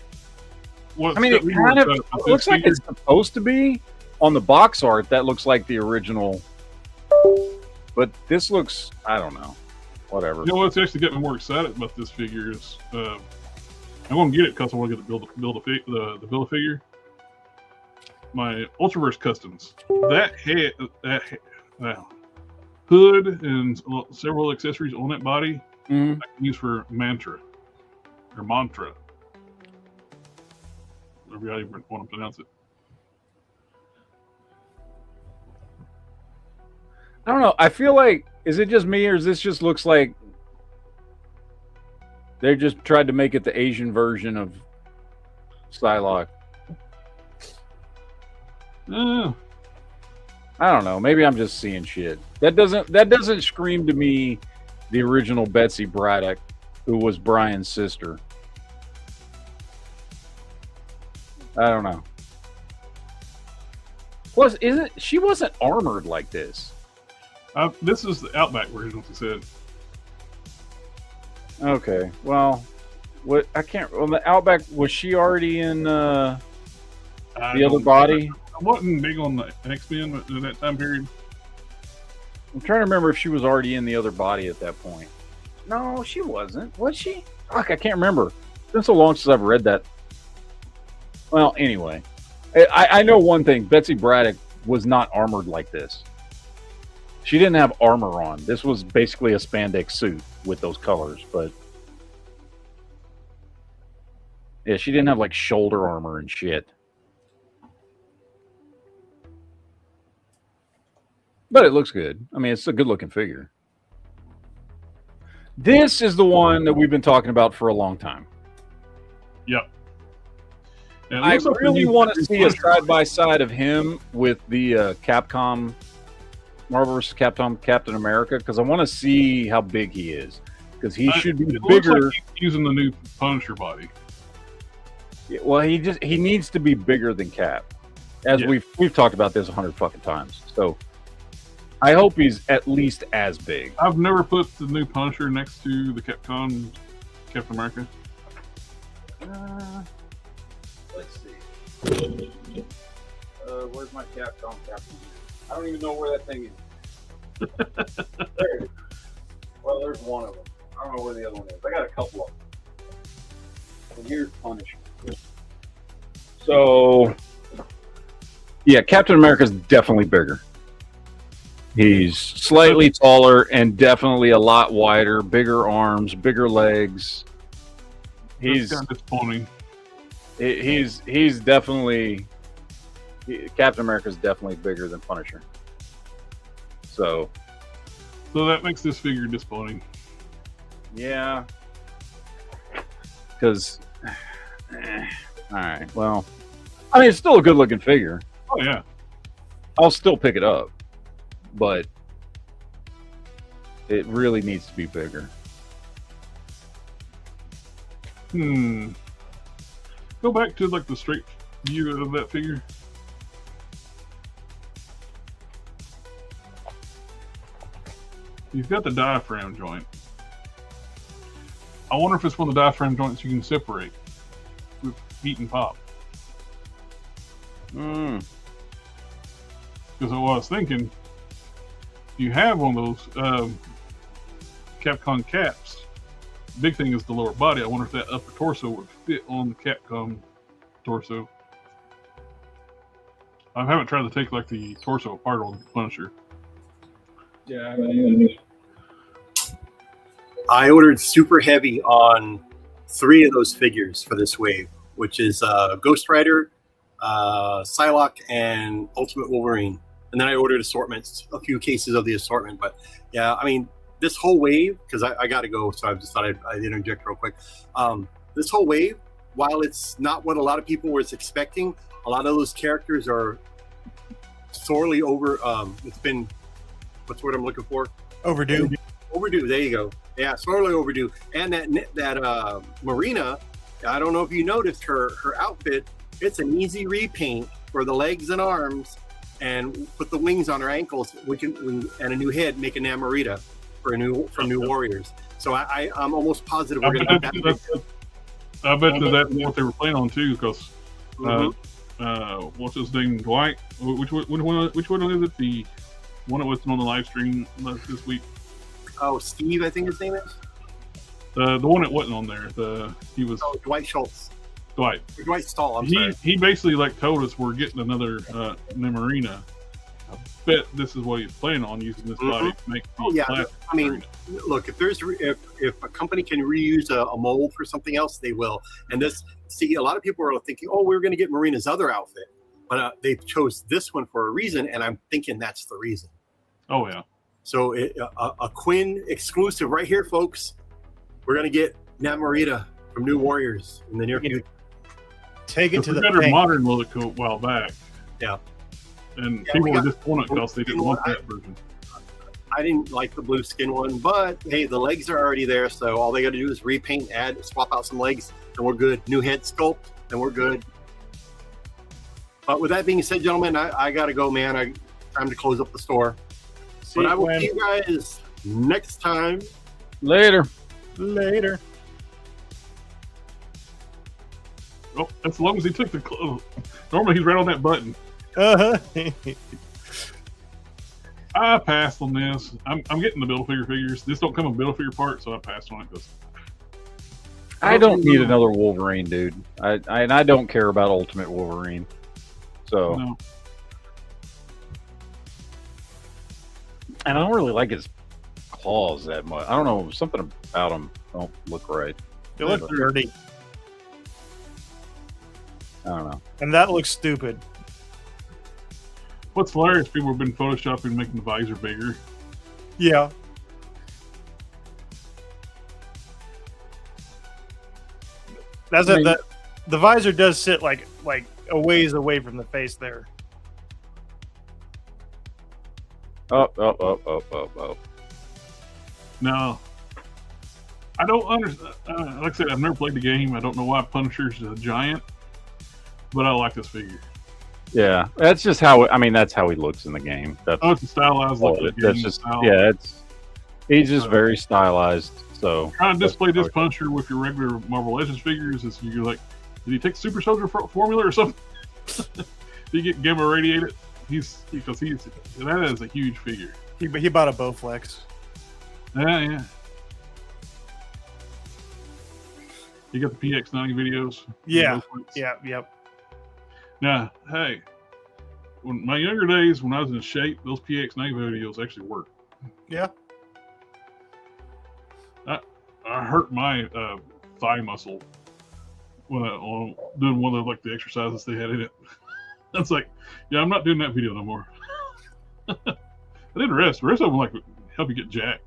I mean, it kind of looks like it's supposed to be on the box art. That looks like the original, but this looks. I don't know. Whatever. You know what's actually getting me more excited about this figure is I'm going to get it because I want to get the Build-A-Figure. My Ultraverse Customs. That hood and several accessories on that body I can use for Mantra. Whatever you want to pronounce it. I don't know. I feel like, is it just me or is this just looks like they just tried to make it the Asian version of Psylocke? I don't know. Maybe I'm just seeing shit. That doesn't scream to me the original Betsy Braddock, who was Brian's sister. I don't know. Plus, she wasn't armored like this. This is the Outback version, what you said. Okay, well, I can't. Well, the Outback, was she already in the other body? I wasn't big on the X-Men in that time period. I'm trying to remember if she was already in the other body at that point. No, she wasn't. Was she? Fuck, I can't remember. It's been so long since I've read that. Well, anyway, I know one thing. Betsy Braddock was not armored like this. She didn't have armor on. This was basically a spandex suit with those colors, but yeah, she didn't have like shoulder armor and shit. But it looks good. I mean, it's a good looking figure. This is the one that we've been talking about for a long time. Yep. I really want to see a side-by-side of him with the Capcom, Marvel vs. Capcom Captain America, because I want to see how big he is. Because he should be bigger. Like he's using the new Punisher body. Yeah, well, he needs to be bigger than Cap. As we've talked about this 100 fucking times. So I hope he's at least as big. I've never put the new Punisher next to the Capcom Captain America. Let's see. Where's my Capcom Captain? I don't even know where that thing is. There it is. Well, there's one of them. I don't know where the other one is. I got a couple of them. And here's Punisher. So, yeah, Captain America's definitely bigger. He's slightly taller and definitely a lot wider, bigger arms, bigger legs. He's kind of disappointing. He's definitely Captain America's definitely bigger than Punisher. So that makes this figure disappointing. Yeah. Because all right, well, I mean, it's still a good looking figure. Oh yeah. I'll still pick it up. But It really needs to be bigger. Go back to like the straight view of that figure. He's got the diaphragm joint. I wonder if it's one of the diaphragm joints you can separate with heat and pop. Because what I was thinking, you have one of those Capcom caps. Big thing is the lower body. I wonder if that upper torso would fit on the Capcom torso. I haven't tried to take like the torso apart on the Punisher. Yeah, I haven't either. I ordered super heavy on 3 of those figures for this wave, which is Ghost Rider, Psylocke, and Ultimate Wolverine. And then I ordered assortments, a few cases of the assortment. But yeah, I mean, this whole wave, because I got to go, so I just thought I'd interject real quick. This whole wave, while it's not what a lot of people were expecting, a lot of those characters are sorely over. It's been, what's the word I'm looking for? Overdue. Overdue. There you go. Yeah, sorely overdue. And that Marina, I don't know if you noticed her outfit. It's an easy repaint for the legs and arms, and put the wings on her ankles, and a new head, make a Namorita for New Warriors. So I'm almost positive we're going to get that. I bet that's what they were playing on too, because what's his name, Dwight? Which one is it? The one that was on the live stream this week. Oh, Steve, I think his name is. The one that wasn't on there. He was Dwight Schultz. Dwight Stahl. I'm sorry. He basically like told us we're getting another Namorita. I bet this is what he's planning on, using this body to make. I mean, look, if a company can reuse a mold for something else, they will. And a lot of people are thinking, oh, we're going to get Marina's other outfit, but they chose this one for a reason, and I'm thinking that's the reason. Oh yeah. So a Quinn exclusive right here, folks. We're going to get Namorita from New Warriors in the near future. Take it to the better modern look a while back. Yeah. And people were disappointed because they didn't want that version. I didn't like the blue skin one, but hey, the legs are already there, so all they got to do is repaint, swap out some legs, and we're good. New head sculpt, and we're good. But with that being said, gentlemen, I got to go, man. Time to close up the store. But I will see you guys next time. Later. Oh, as long as he took the clothes. Normally he's right on that button. I passed on this. I'm getting the Build-A-Figure figures. This don't come with Build-A-Figure parts, so I passed on it. Because I don't need another Wolverine, dude. I don't care about Ultimate Wolverine. So, no. And I don't really like his claws that much. I don't know, something about them don't look right. They look dirty. I don't know. And that looks stupid. What's hilarious, people have been photoshopping making the visor bigger. Yeah. The visor does sit like a ways away from the face there. Oh. No. I don't understand. Like I said, I've never played the game. I don't know why Punisher's a giant, but I like this figure. Yeah, that's just how. That's how he looks in the game. It's a stylized look. That's just he's just very stylized. So trying to display this Punisher with your regular Marvel Legends figures is you're like, did he take Super Soldier formula or something? Did he get gamma radiated? That is a huge figure. He bought a Bowflex. Yeah. You got the PX90 videos. Yeah. Yep. Now, hey, when my younger days, when I was in shape, those PX90 videos actually worked. Yeah. I hurt my thigh muscle when doing one of the exercises they had in it. That's like, yeah, I'm not doing that video no more. I did the rest. The rest of them help you get jacked.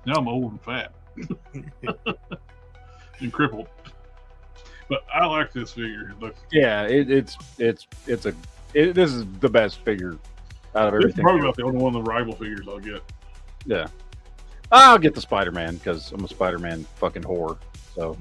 Now I'm old and fat and crippled. But I like this figure. Yeah, this is the best figure out of This is everything. probably about the only one of the rival figures I'll get. Yeah. I'll get the Spider-Man because I'm a Spider-Man fucking whore. So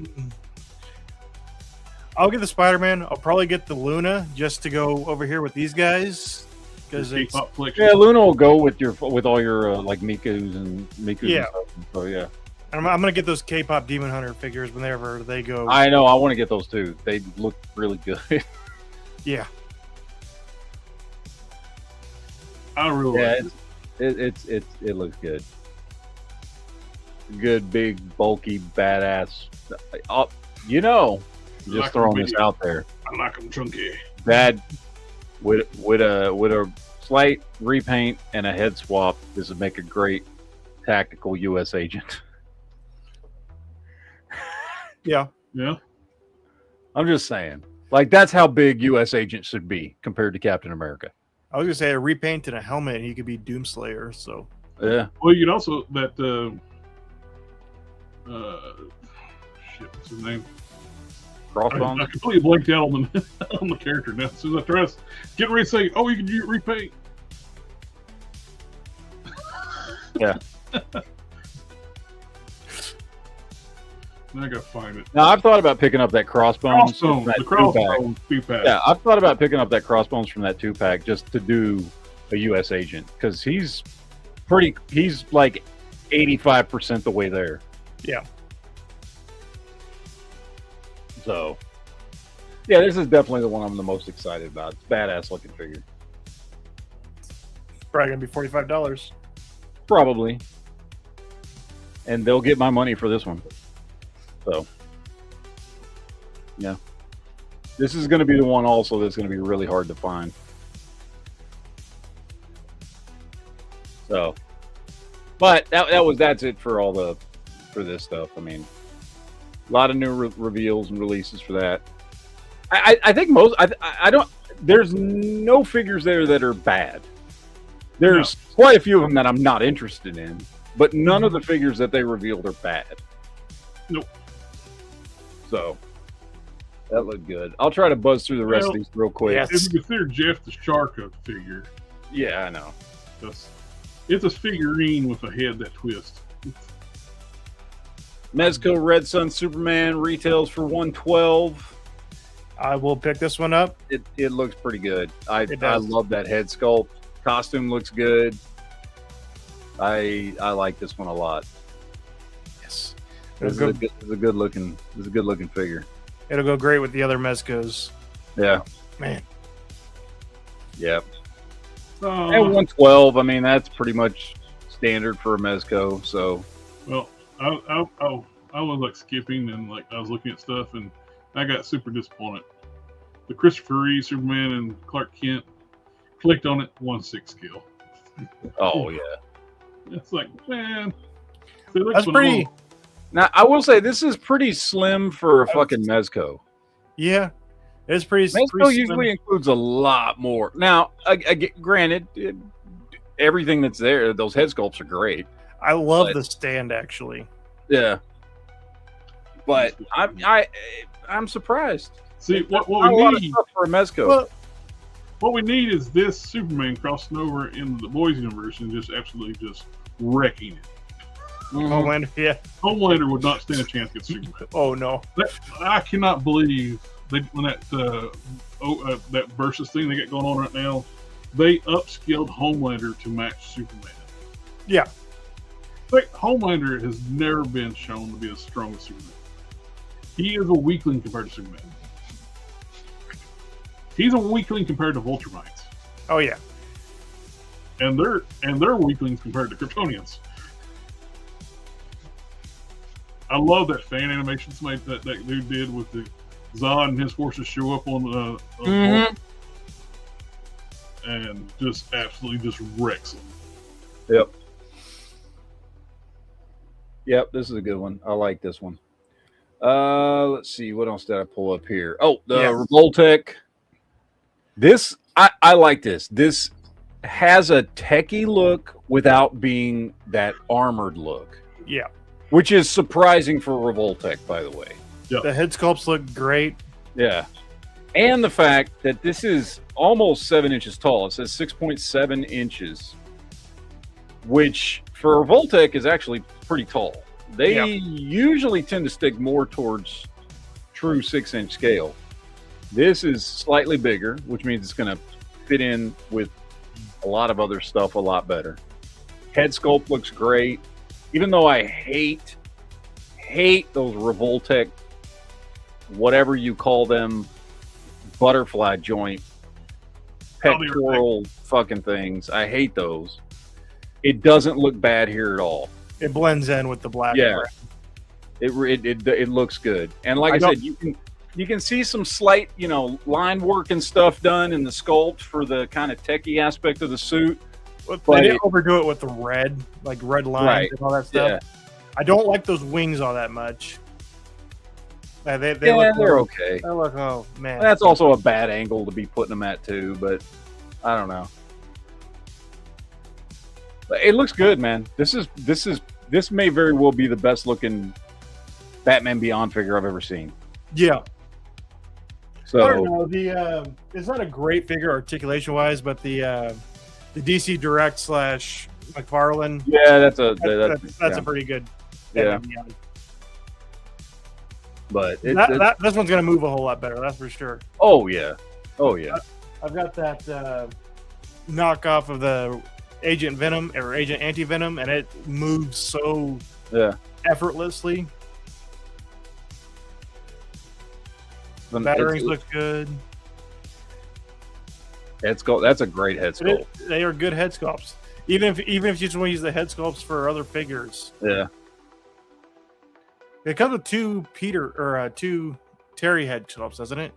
I'll get the Spider-Man. I'll probably get the Luna just to go over here with these guys. Because it's K-pop collection. yeah, Luna will go with all your like Mikus and Yeah. and stuff. So yeah. I'm gonna get those K-pop Demon Hunter figures whenever they go. I know. I want to get those too. They look really good. Yeah. I really Yeah, like it. it looks good. Good, big, bulky, badass. You know, just Like throwing them this big. out there. I like them chunky. That with a slight repaint and a head swap, this would make a great tactical U.S. agent. Yeah. Yeah. I'm just saying, like that's how big U.S. agents should be compared to Captain America. I was gonna say a repaint and a helmet, and he could be Doomslayer. So Yeah. Well, you could also that shit, what's his name? Crossbones. I completely blanked out on the on the character now. As soon as I try to get ready to say, "Oh, you can repaint." Yeah. Now I gotta find it. Now I've thought about picking up that Crossbones. from Crossbones, that the 2-pack. Crossbones 2-pack. Yeah, I've thought about picking up that Crossbones from that 2-pack just to do a U.S. agent because he's like 85% the way there. yeah. So, yeah, this is definitely the one I'm the most excited about. It's a badass looking figure. Probably gonna be $45. Probably. And they'll get my money for this one. So, yeah. This is going to be the one also that's going to be really hard to find. So, but that's it for this stuff. I mean, a lot of new reveals and releases for that. I think most, I don't, there's no figures there that are bad. There's quite a few of them that I'm not interested in, but none of the figures that they revealed are bad. Nope. So that looked good. I'll try to buzz through the rest of these real quick. Yes. If you consider Jeff the Shark a figure, Yeah, I know. it's a figurine with a head that twists. Mezco Red Sun Superman retails for $112. I will pick this one up. It looks pretty good. I does. love that head sculpt. Costume looks good. I like this one a lot. Yes. This is a good looking figure. It'll go great with the other Mezcos. Yeah. Man. Yep. Oh, And 112. I mean, that's pretty much standard for a Mezco. So well, I was like skipping and like I was looking at stuff and I got super disappointed. The Christopher Reeve Superman and Clark Kent, clicked on it, 1/6 scale. oh yeah. It's like, man, see, That's pretty. Now I will say this is pretty slim for a fucking Mezco. Yeah. It's pretty. Mezco pretty usually slim. includes a lot more. Now, granted, everything that's there, those head sculpts are great. I love but- the stand actually. Yeah, but I'm surprised. See, what Not a we lot of need, stuff for a Mezco. Well, what we need is this Superman crossing over into the boys' universe and just absolutely just wrecking it. Mhm. Homelander. Yeah. Homelander would not stand a chance against Superman. Oh no. I cannot believe when that versus thing they got going on right now, they upscaled Homelander to match Superman. Yeah. Like, Homelander has never been shown to be as strong as Superman. He is a weakling compared to Superman. He's a weakling compared to Vulturemites, Oh yeah. and they're weaklings compared to Kryptonians. I love that fan animation that dude did with the Zod and his forces show up on the Mhm. and just absolutely just wrecks them. Yep. Yep, this is a good one. I like this one. Let's see, what else did I pull up here? Oh, the Yes. Revoltech. This I like this. This has a techie look without being that armored look, Yeah. which is surprising for Revoltech, by the way. The head sculpts look great. Yeah. And the fact that this is almost 7 inches tall. It says 6.7 inches, which for Voltec is actually pretty tall. They usually tend to stick more towards true 6-inch scale. This is slightly bigger, which means it's going to fit in with a lot of other stuff a lot better. Head sculpt looks great, even though I hate those Revoltec, whatever you call them, butterfly joint pectoral fucking things. I hate those. It doesn't look bad here at all. It blends in with the black. Yeah, it looks good. And like I said, you can see some slight, line work and stuff done in the sculpt for the kind of techie aspect of the suit. But they didn't overdo it with the red lines and all that stuff. Yeah. I don't like those wings all that much. They're okay. They look, oh man. That's also a bad angle to be putting them at too, but I don't know. But it looks good, man. This may very well be the best looking Batman Beyond figure I've ever seen. Yeah. So I don't know. It's not a great figure articulation wise, but the DC Direct / McFarlane. Yeah, that's a pretty good. Yeah. But this one's gonna move a whole lot better. That's for sure. Oh yeah. I've got that knockoff of the Agent Venom or Agent Anti-Venom, and it moves so effortlessly. The batteries look good. That's a great head sculpt. They are good head sculpts. Even if you just want to use the head sculpts for other figures. Yeah. It comes with two Terry head sculpts, doesn't it?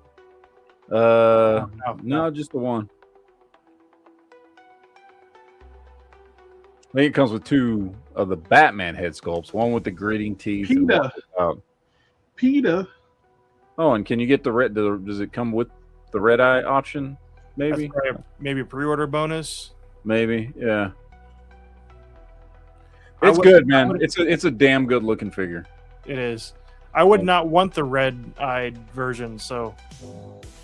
No, just the one. I think it comes with 2 of the Batman head sculpts. One with the gritting teeth. PETA. Oh, and can you get the red? Does it come with the red eye option? Maybe. Maybe a pre-order bonus. Maybe, yeah. It's good, man. It's a damn good looking figure. It is. I would not want the red-eyed version, so.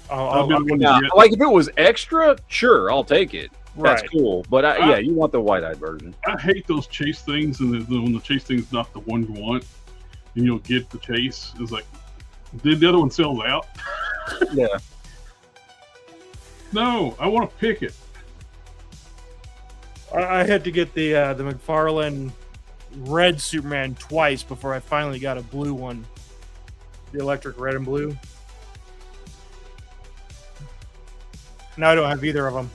Like if it was extra, sure, I'll take it. That's cool. But you want the white-eyed version. I hate those chase things, and when the chase thing's not the one you want, and you'll get the chase. It's like, did the other one sells out? Yeah. No, I want to pick it. I had to get the McFarlane red Superman twice before I finally got a blue one. The electric red and blue. Now I don't have either of them.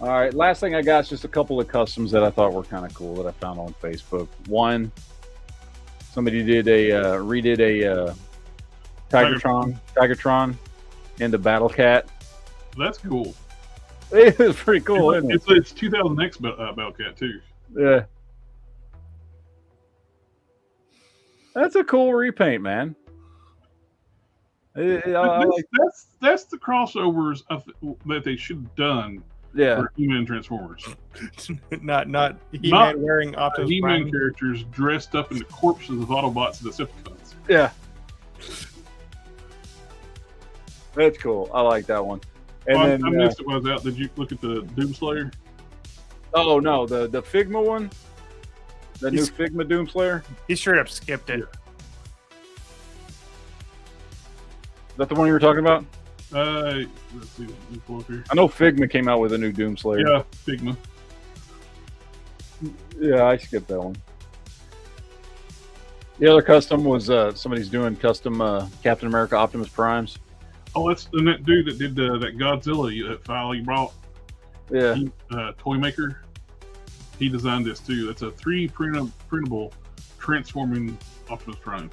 All right, last thing I got is just a couple of customs that I thought were kind of cool that I found on Facebook. One, somebody redid a Tigertron into Battle Cat. That's cool. It's pretty cool, isn't it? It's 2000X Bellcat too. Yeah. That's a cool repaint, man. That's the crossovers that they should have done. Yeah. For He-Man Transformers. not He-Man wearing Optimus He-Man Prime. characters dressed up in the corpses of Autobots and Decepticons. Yeah. That's cool. I like that one. And I then missed it when I was out. Did you look at the Doomslayer? Oh no, the Figma one? The new Figma Doomslayer? He straight up skipped it. Yeah. Is that the one you were talking about? Let's see. Let me pull up here. I know Figma came out with a new Doomslayer. Yeah, Figma. Yeah, I skipped that one. The other custom was somebody's doing custom Captain America Optimus Primes. Oh, that's that dude that did that Godzilla that file you brought. Yeah. Toy Maker. He designed this too. That's a 3 printable transforming Optimus Prime.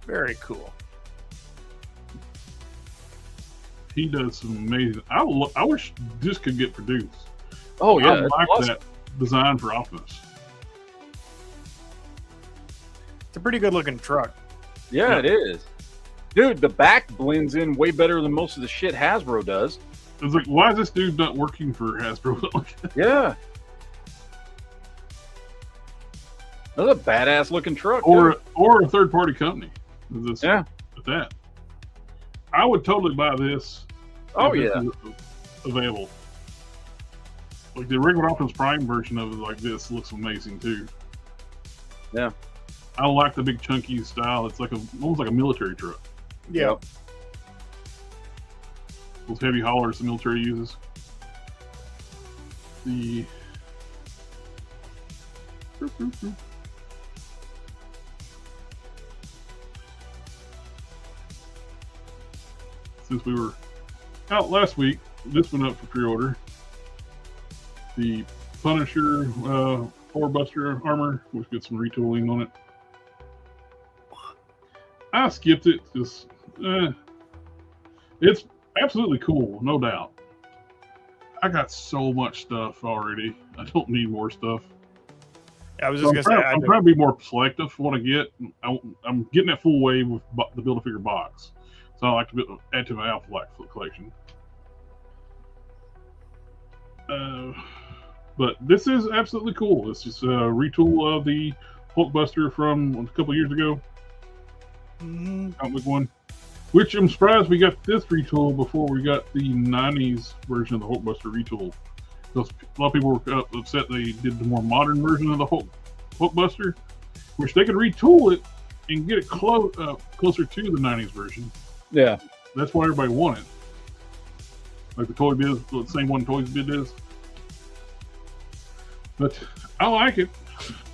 Very cool. He does some amazing. I wish this could get produced. Oh yeah, I like awesome. that design for Optimus. It's a pretty good looking truck. Yeah, it is. Dude, the back blends in way better than most of the shit Hasbro does. It's like, why is this dude not working for Hasbro? Yeah. That's a badass looking truck. Or a third party company. Yeah. With that. I would totally buy this. Oh if yeah, this is available. Like the regular Optimus Prime version of it, like this, looks amazing too. Yeah, I like the big chunky style. It's like almost like a military truck. Yeah. Those heavy haulers the military uses. The since we were out last week, this went up for pre-order. The Punisher 4-Buster armor, which gets some retooling on it. I skipped it because it's absolutely cool, no doubt. I got so much stuff already. I don't need more stuff. I was just I'm trying to be more selective for what I get. I'm getting that full wave with the Build-A-Figure box. So I like to add to my Alpha Black collection. But this is absolutely cool. It's just a retool of the Hulkbuster from a couple years ago. Comic one. Which I'm surprised we got this retool before we got the 90s version of the Hulkbuster retool. Because a lot of people were upset they did the more modern version of the Hulkbuster, which they could retool it and get it closer to the 90s version. yeah. That's why everybody wanted. Like the Toy Biz, the same one Toys Biz is. But I like it.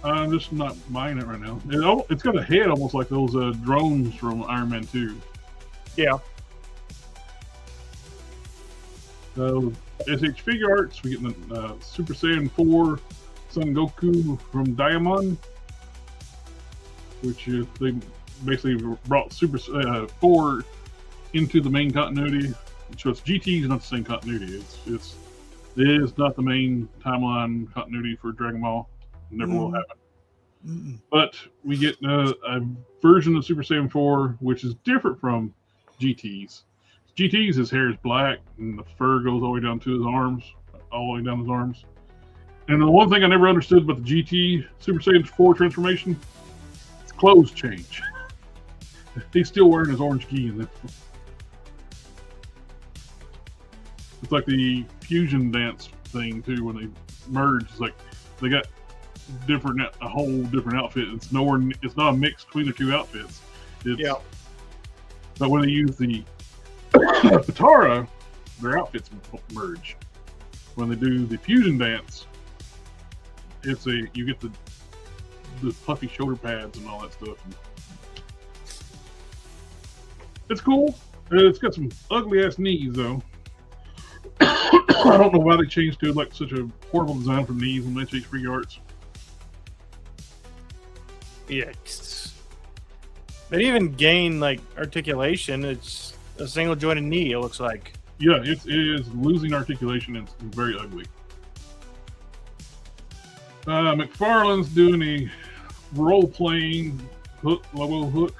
I'm just not buying it right now. It's got a head almost like those drones from Iron Man 2. Yeah. So, SH Figure Arts, we get the Super Saiyan 4 Son Goku from Diamond, which is, they basically brought Super 4 into the main continuity. So it's GT is not the same continuity. It is not the main timeline continuity for Dragon Ball. Never will happen. But we get a version of Super Saiyan 4, which is different from GT's. GT's, his hair is black and the fur goes all the way down to his arms, all the way down his arms. And the one thing I never understood about the GT Super Saiyan 4 transformation, his clothes change. He's still wearing his orange gi in this one. It's like the fusion dance thing too. When they merge, it's like they got a whole different outfit. It's not a mix between the two outfits. But when they use the Patara, their outfits merge. When they do the fusion dance, you get the puffy shoulder pads and all that stuff. It's cool. It's got some ugly ass knees though. I don't know why they changed to like such a horrible design for knees on SH Figure Arts. Yikes. They even gain like articulation. It's a single jointed knee, it looks like. Yeah, it is losing articulation and it's very ugly. McFarlane's doing a role-playing Lobo hook.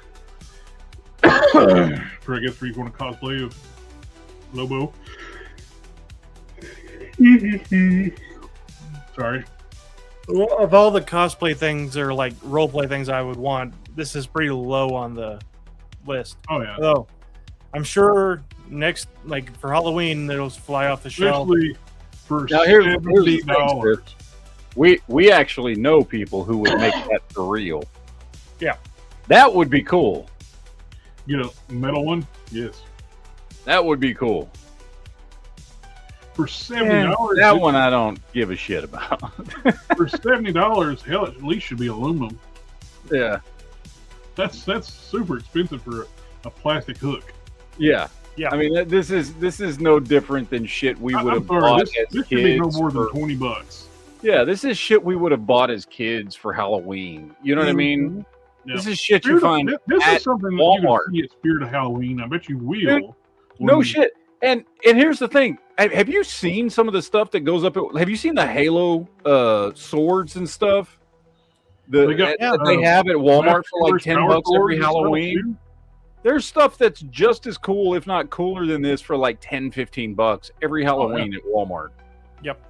For I guess we want to cosplay of Lobo. Sorry. Well, of all the cosplay things or like role-play things I would want, this is pretty low on the list. Oh yeah. So I'm sure next, like for Halloween, it'll fly off the shelf. Especially for Now here's the $70. thing, we actually know people who would make that for real. Yeah. That would be cool. You know, metal one? Yes. That would be cool. For $70, that one I don't give a shit about. For $70, hell, it at least should be aluminum. Yeah. That's super expensive for a plastic hook. Yeah. Yeah. I mean, this is no different than shit we would have bought as this kids. Should be no more than $20. Yeah, this is shit we would have bought as kids for Halloween. You know what I mean? Yeah. This is shit you find this at is something Walmart. that you can see at Spirit of Halloween. I bet you will. Dude, no shit. And here's the thing. Have you seen some of the stuff that goes up? Have you seen the Halo swords and stuff? They have at Walmart for like $10 every Halloween. There's stuff that's just as cool, if not cooler than this, for like $10-15 every Halloween at Walmart. Yep.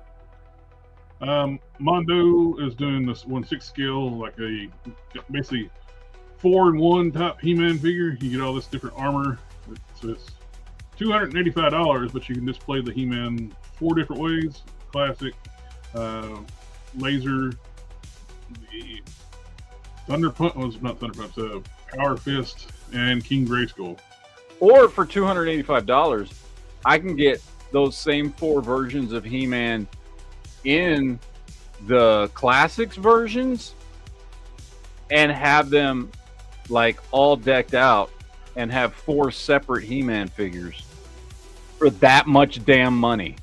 Mondo is doing this 1/6 scale, like a basically 4-in-1 type He-Man figure. You get all this different armor. So it's $285, but you can display the He-Man 4 different ways: classic, laser, the Thunder Punch was not Thunder Punch, Power Fist, and King Grayskull. Or for $285, I can get those same 4 versions of He-Man in the classics versions and have them like all decked out and have 4 separate He-Man figures for that much damn money.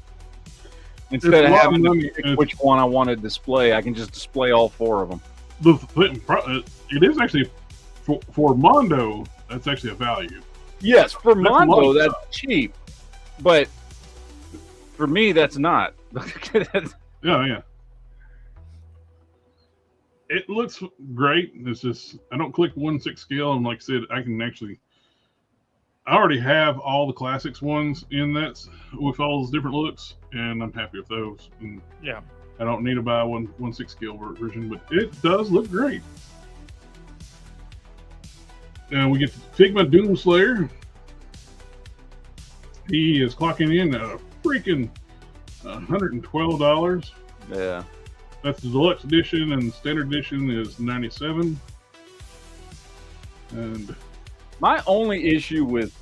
Instead of having to pick which one I want to display, I can just display all 4 of them. It is actually for Mondo. That's actually a value. Yes, for Mondo, that's cheap, but for me, that's not. Yeah. It looks great. It's just I don't click 1/6 scale, and like I said, I already have all the classics ones in that with all those different looks, and I'm happy with those. And yeah, I don't need to buy 1/6 scale version, but it does look great. And we get Figma Doomslayer. He is clocking in at a freaking $112. Yeah. That's the deluxe edition, and standard edition is $97. And my only issue with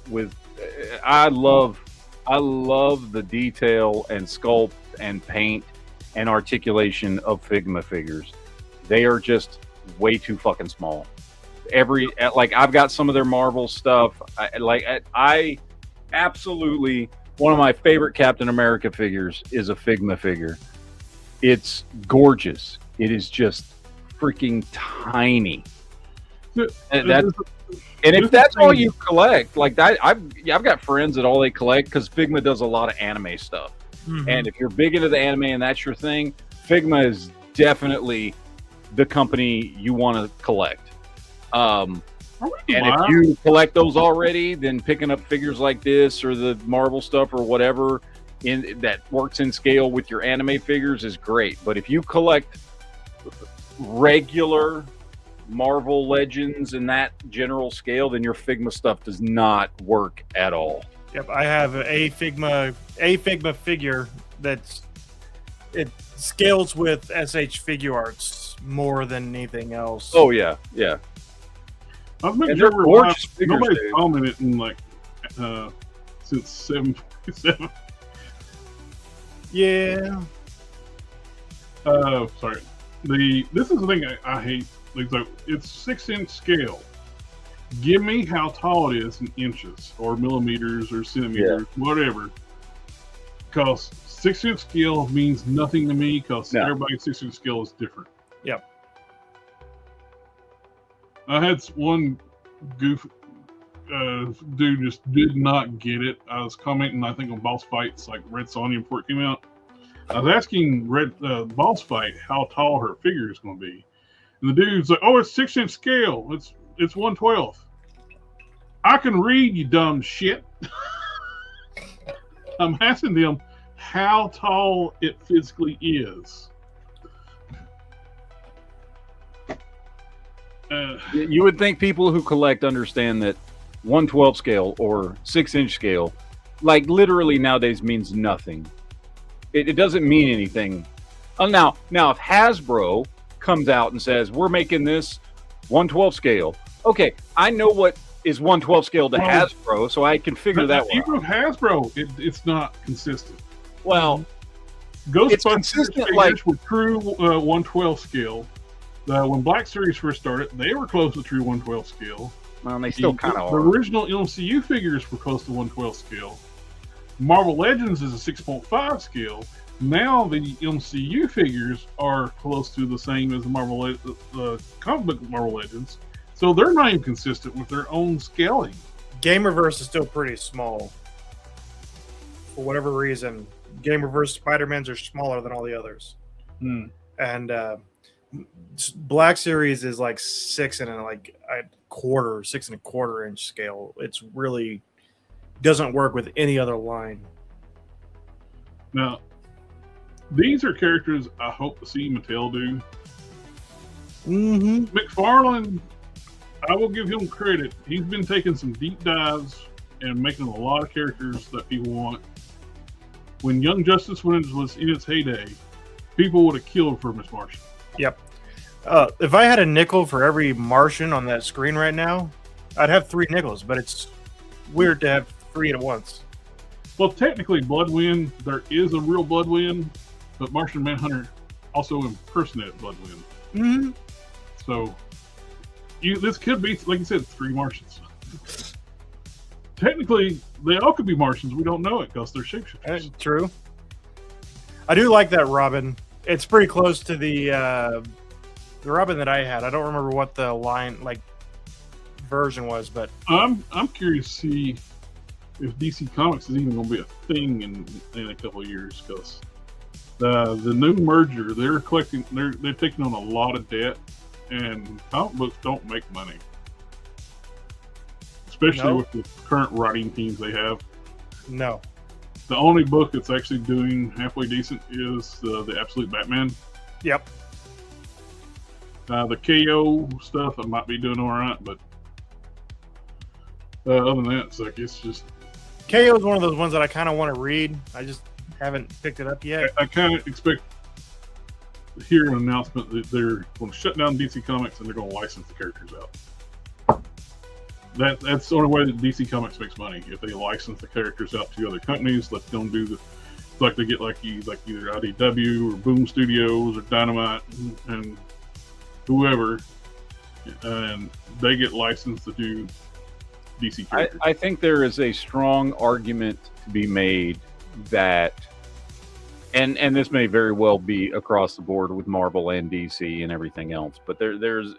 I love the detail and sculpt and paint and articulation of Figma figures. They are just way too fucking small. I've got some of their Marvel stuff. I absolutely, one of my favorite Captain America figures is a Figma figure. It's gorgeous. It is just freaking tiny. And if that's all you collect, like that, I've got friends that all they collect, because Figma does a lot of anime stuff. Mm-hmm. And if you're big into the anime and that's your thing, Figma is definitely the company you want to collect. And if you collect those already, then picking up figures like this or the Marvel stuff or whatever that works in scale with your anime figures is great. But if you collect regular Marvel Legends in that general scale, then your Figma stuff does not work at all. Yep, I have a Figma figure it scales with SH Figure Arts more than anything else. Oh yeah. I've been gorgeous figures. Nobody's commented in since 7.7. Yeah. Sorry. This is the thing I hate. It's 6-inch scale. Give me how tall it is in inches or millimeters or centimeters, whatever. Because 6-inch scale means nothing to me, because everybody's 6-inch scale is different. Yep. I had one dude just did not get it. I was commenting, I think, on Boss Fight's Red Sonja before it came out. I was asking Boss Fight how tall her figure is going to be. And the dude's like, "Oh, it's 6-inch scale. It's 1/12." I can read, you dumb shit. I'm asking them how tall it physically is. You would think people who collect understand that 1/12 scale or 6-inch scale, literally nowadays, means nothing. It doesn't mean anything. Now if Hasbro comes out and says, "We're making this 1/12 scale," okay, I know what is 1/12 scale to Hasbro, so I can figure that one out. Even with Hasbro, it's not consistent. Well, it's consistent with true 1/12 scale. When Black Series first started, they were close to true 1/12 scale. Well, they still kind of are. The original MCU figures were close to 1/12 scale. Marvel Legends is a 6.5 scale. Now the MCU figures are close to the same as the comic book Marvel Legends, so they're not even consistent with their own scaling. Gamerverse is still pretty small. For whatever reason, Gamerverse Spider-Mans are smaller than all the others. And Black Series is 6 and a quarter, 6.25 inch scale. It's really doesn't work with any other line. Now, these are characters I hope to see Mattel do. Mm-hmm. McFarlane, I will give him credit. He's been taking some deep dives and making a lot of characters that people want. When Young Justice was in its heyday, people would have killed for Miss Martian. Yep. If I had a nickel for every Martian on that screen right now, I'd have 3 nickels, but it's weird to have 3 at once. Well, technically, Bloodwind, there is a real Bloodwind, but Martian Manhunter also impersonated Bloodwind. Mm-hmm. So, this could be, like you said, 3 Martians. Technically, they all could be Martians. We don't know it because they're shapeshifters. True. I do like that Robin. It's pretty close to the Robin that I had. I don't remember what the version was, but I'm curious to see if DC Comics is even going to be a thing in a couple of years, because the new merger, they're taking on a lot of debt, and comic books don't make money, especially with the current writing teams they have. No. The only book that's actually doing halfway decent is the Absolute Batman. Yep. The KO stuff I might be doing all right, but other than that, it's like it's just KO is one of those ones that I kind of want to read. I just haven't picked it up yet. I kind of expect to hear an announcement that they're going to shut down DC Comics and they're going to license the characters out. That's the only way that DC Comics makes money. If they license the characters out to other companies, let them do like they get like either IDW or Boom Studios or Dynamite and whoever, and they get licensed to do DC characters. I think there is a strong argument to be made that, and this may very well be across the board with Marvel and DC and everything else, but there's,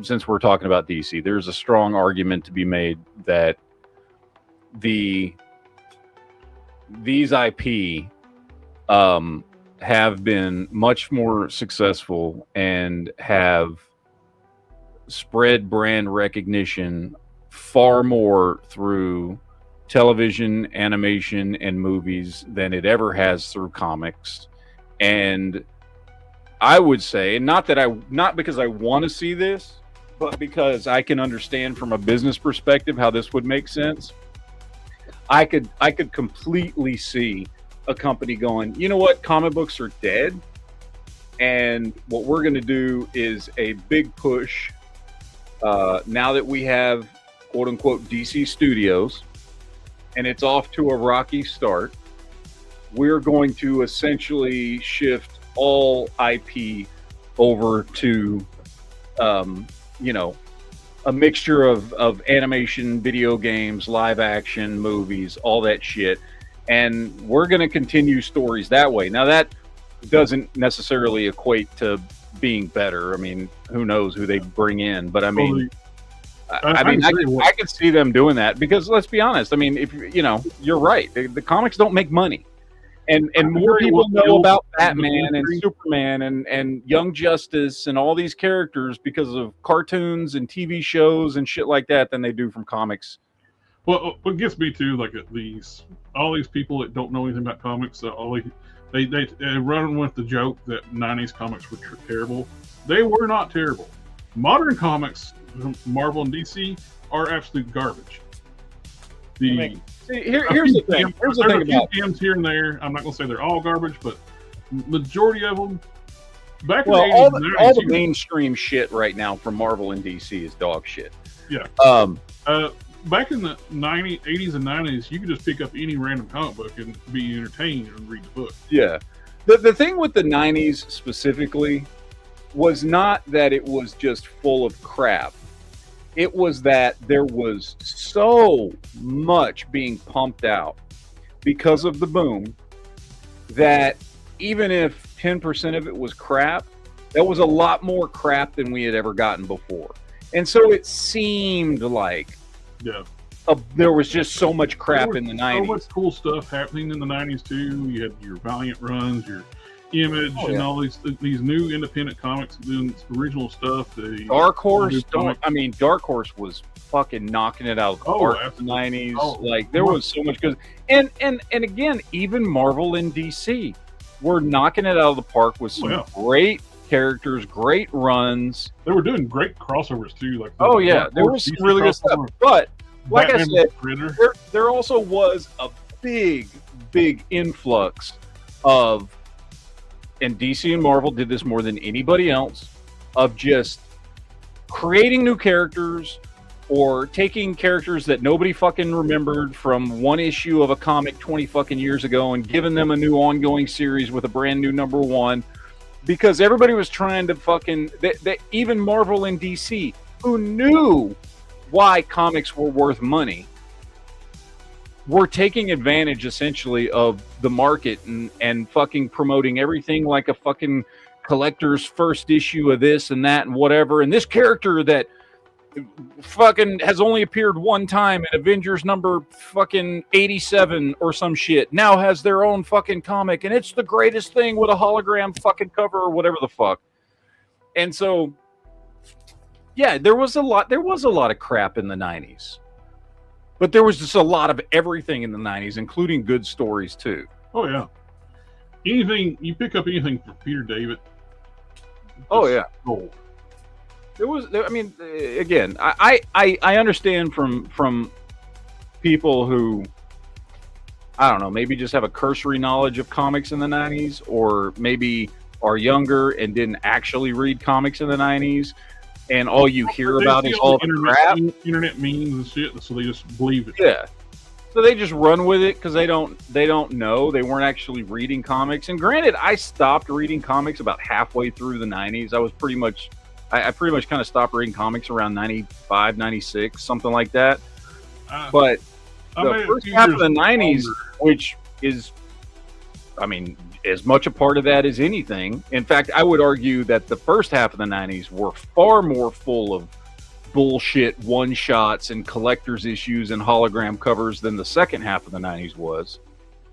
since we're talking about DC, there's a strong argument to be made that these IP have been much more successful and have spread brand recognition far more through television, animation, and movies than it ever has through comics. And I would say, not because I want to see this, but because I can understand from a business perspective how this would make sense. I could completely see a company going, you know what, comic books are dead, and what we're going to do is a big push. Now that we have quote unquote DC Studios, and it's off to a rocky start, we're going to essentially shift all IP over to, a mixture of animation, video games, live action, movies, all that shit. And we're going to continue stories that way. Now, that doesn't necessarily equate to being better. I mean, who knows who they bring in, but I mean, I could see them doing that, because let's be honest. I mean, if you're right. The comics don't make money, and more people know about Batman and Superman and Young Justice and all these characters because of cartoons and TV shows and shit like that than they do from comics. Well, what gets me too, like all these people that don't know anything about comics, they run with the joke that 90s comics were terrible. They were not terrible. Modern comics, Marvel and DC, are absolute garbage. Here's the thing. Here's the thing about gems here and there. I'm not going to say they're all garbage, but majority of them. Back in the 80s, all the mainstream shit right now from Marvel and DC is dog shit. Yeah. Back in the 80s and 90s, you could just pick up any random comic book and be entertained and read the book. Yeah. The thing with the 90s specifically was not that it was just full of crap. It was that there was so much being pumped out because of the boom that even if 10% of it was crap, that was a lot more crap than we had ever gotten before. And so it seemed like there was just so much crap in the 90s. So much cool stuff happening in the 90s too. You had your Valiant runs, your Image, and all these new independent comics doing original stuff. Dark Horse, Dark Horse was fucking knocking it out of the park in the 90s. There was so much good. And again, even Marvel and DC were knocking it out of the park with some great characters, great runs. They were doing great crossovers too. There was some really good stuff. But like Batman I said, Critter. there also was a big influx of, and DC and Marvel did this more than anybody else, of just creating new characters or taking characters that nobody fucking remembered from one issue of a comic 20 fucking years ago and giving them a new ongoing series with a brand new #1, because everybody was trying to fucking, even Marvel and DC, who knew why comics were worth money, were taking advantage essentially of the market and fucking promoting everything like a fucking collector's first issue of this and that and whatever. And this character that fucking has only appeared one time in Avengers number fucking 87 or some shit now has their own fucking comic, and it's the greatest thing with a hologram fucking cover or whatever the fuck. And so, yeah, there was a lot of crap in the 90s. But there was just a lot of everything in the 90s, including good stories too. Oh yeah. Anything you pick up anything from Peter David. Oh yeah. Gold. I mean, again, I understand from people who, I don't know, maybe just have a cursory knowledge of comics in the 90s, or maybe are younger and didn't actually read comics in the 90s, and all you hear about is all the crap. Internet memes and shit, so they just believe it. Yeah. So they just run with it because they don't know. They weren't actually reading comics. And granted, I stopped reading comics about halfway through the 90s. I pretty much kind of stopped reading comics around 95, 96, something like that. But the first half of the 90s, which is, I mean, as much a part of that as anything. In fact, I would argue that the first half of the 90s were far more full of bullshit one-shots and collector's issues and hologram covers than the second half of the 90s was.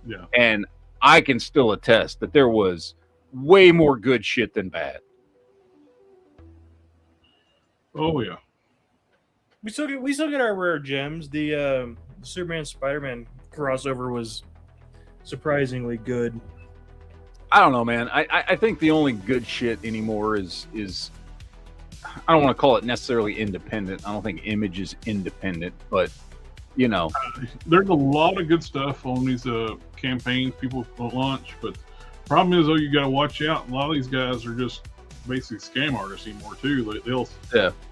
Yeah. And I can still attest that there was way more good shit than bad. Oh yeah. We still get our rare gems. The Superman Spider-Man crossover was surprisingly good. I don't know, man. I think the only good shit anymore is I don't want to call it necessarily independent. I don't think Image is independent, but you know, there's a lot of good stuff on these campaigns people launch, but problem is though, you got to watch out. A lot of these guys are just basically scam artists anymore too. They'll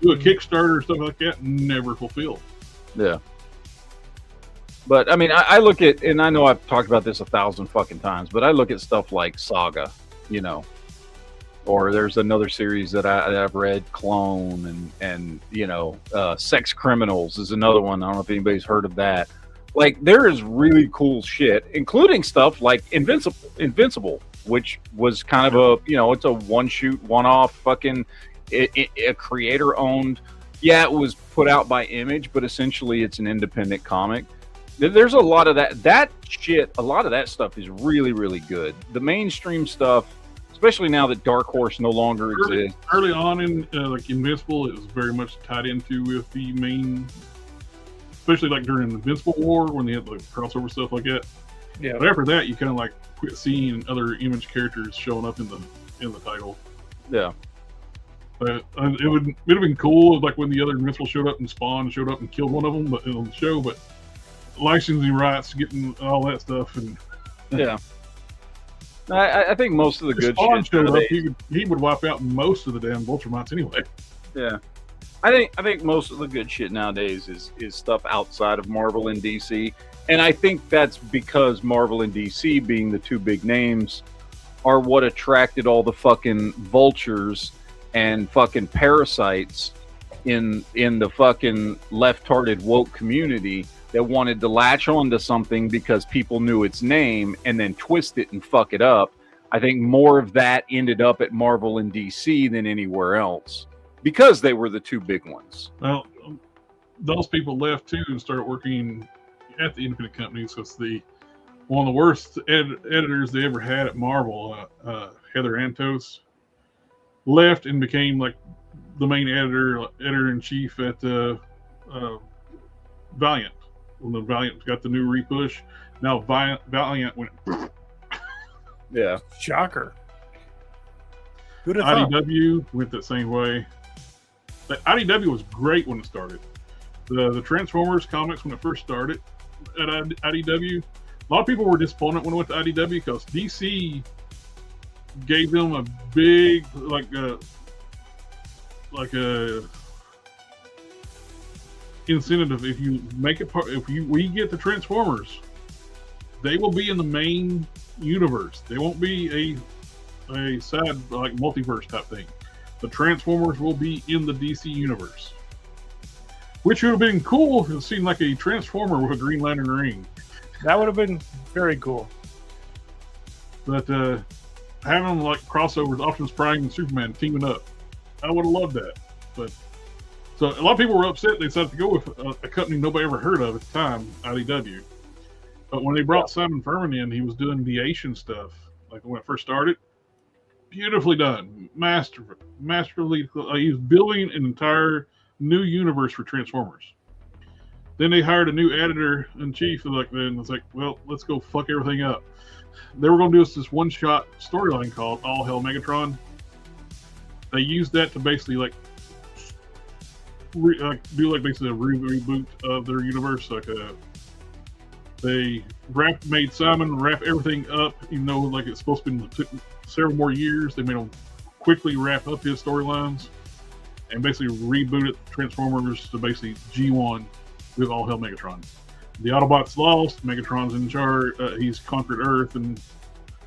do a Kickstarter or stuff like that, never fulfilled. Yeah. But I mean, I look at, and I know I've talked about this 1,000 fucking times, but I look at stuff like Saga, you know, or there's another series that I've read, Clone, and you know, Sex Criminals is another one. I don't know if anybody's heard of that. Like, there is really cool shit, including stuff like Invincible, which was kind of a, you know, it's a one-shoot, one-off fucking, a creator-owned. Yeah, it was put out by Image, but essentially it's an independent comic. There's a lot of that shit. A lot of that stuff is really, really good. The mainstream stuff, especially now that Dark Horse no longer exists. Early on in like Invincible, it was very much tied into with the main, especially like during the Invincible War when they had like crossover stuff like that. Yeah. But after that, you kind of like quit seeing other Image characters showing up in the title. Yeah. But it would have been cool like when the other Invincible showed up and Spawn showed up and killed one of them, but on the show, but licensing rights, getting all that stuff, and yeah. I think most of the good Spawn shit showed up, he would wipe out most of the damn Ultramonts anyway. Yeah. I think most of the good shit nowadays is stuff outside of Marvel and DC. And I think that's because Marvel and DC, being the two big names, are what attracted all the fucking vultures and fucking parasites in the fucking left-hearted woke community that wanted to latch on to something because people knew its name and then twist it and fuck it up. I think more of that ended up at Marvel and DC than anywhere else because they were the two big ones. Well, those people left too and started working at the independent companies. So it's one of the worst editors they ever had at Marvel, Heather Antos, left and became like the main editor-in-chief at Valiant. When the Valiant got the new repush, now Valiant went. Yeah, shocker. Who'd have thought? IDW went the same way. But IDW was great when it started. the Transformers comics when it first started at IDW. A lot of people were disappointed when it went to IDW because DC gave them a big incentive. If you make it we get the Transformers, they will be in the main universe. They won't be a side like multiverse type thing. The Transformers will be in the DC universe, which would have been cool if it seemed like a Transformer with a Green Lantern ring. That would have been very cool. But having like crossovers, Optimus Prime and Superman teaming up, I would have loved that. But so a lot of people were upset they decided to go with a company nobody ever heard of at the time, IDW. But when they brought Simon Furman in, he was doing the Asian stuff. Like when it first started, beautifully done, masterfully. He was building an entire new universe for Transformers. Then they hired a new editor in chief, and it's like, well, let's go fuck everything up. They were going to do this one-shot storyline called All Hell Megatron. They used that to basically do basically a reboot of their universe. They made Simon wrap everything up, even though it's supposed to be several more years. They made him quickly wrap up his storylines and basically rebooted Transformers to basically G1 with All Hell Megatron. The Autobots lost. Megatron's in charge. He's conquered Earth, and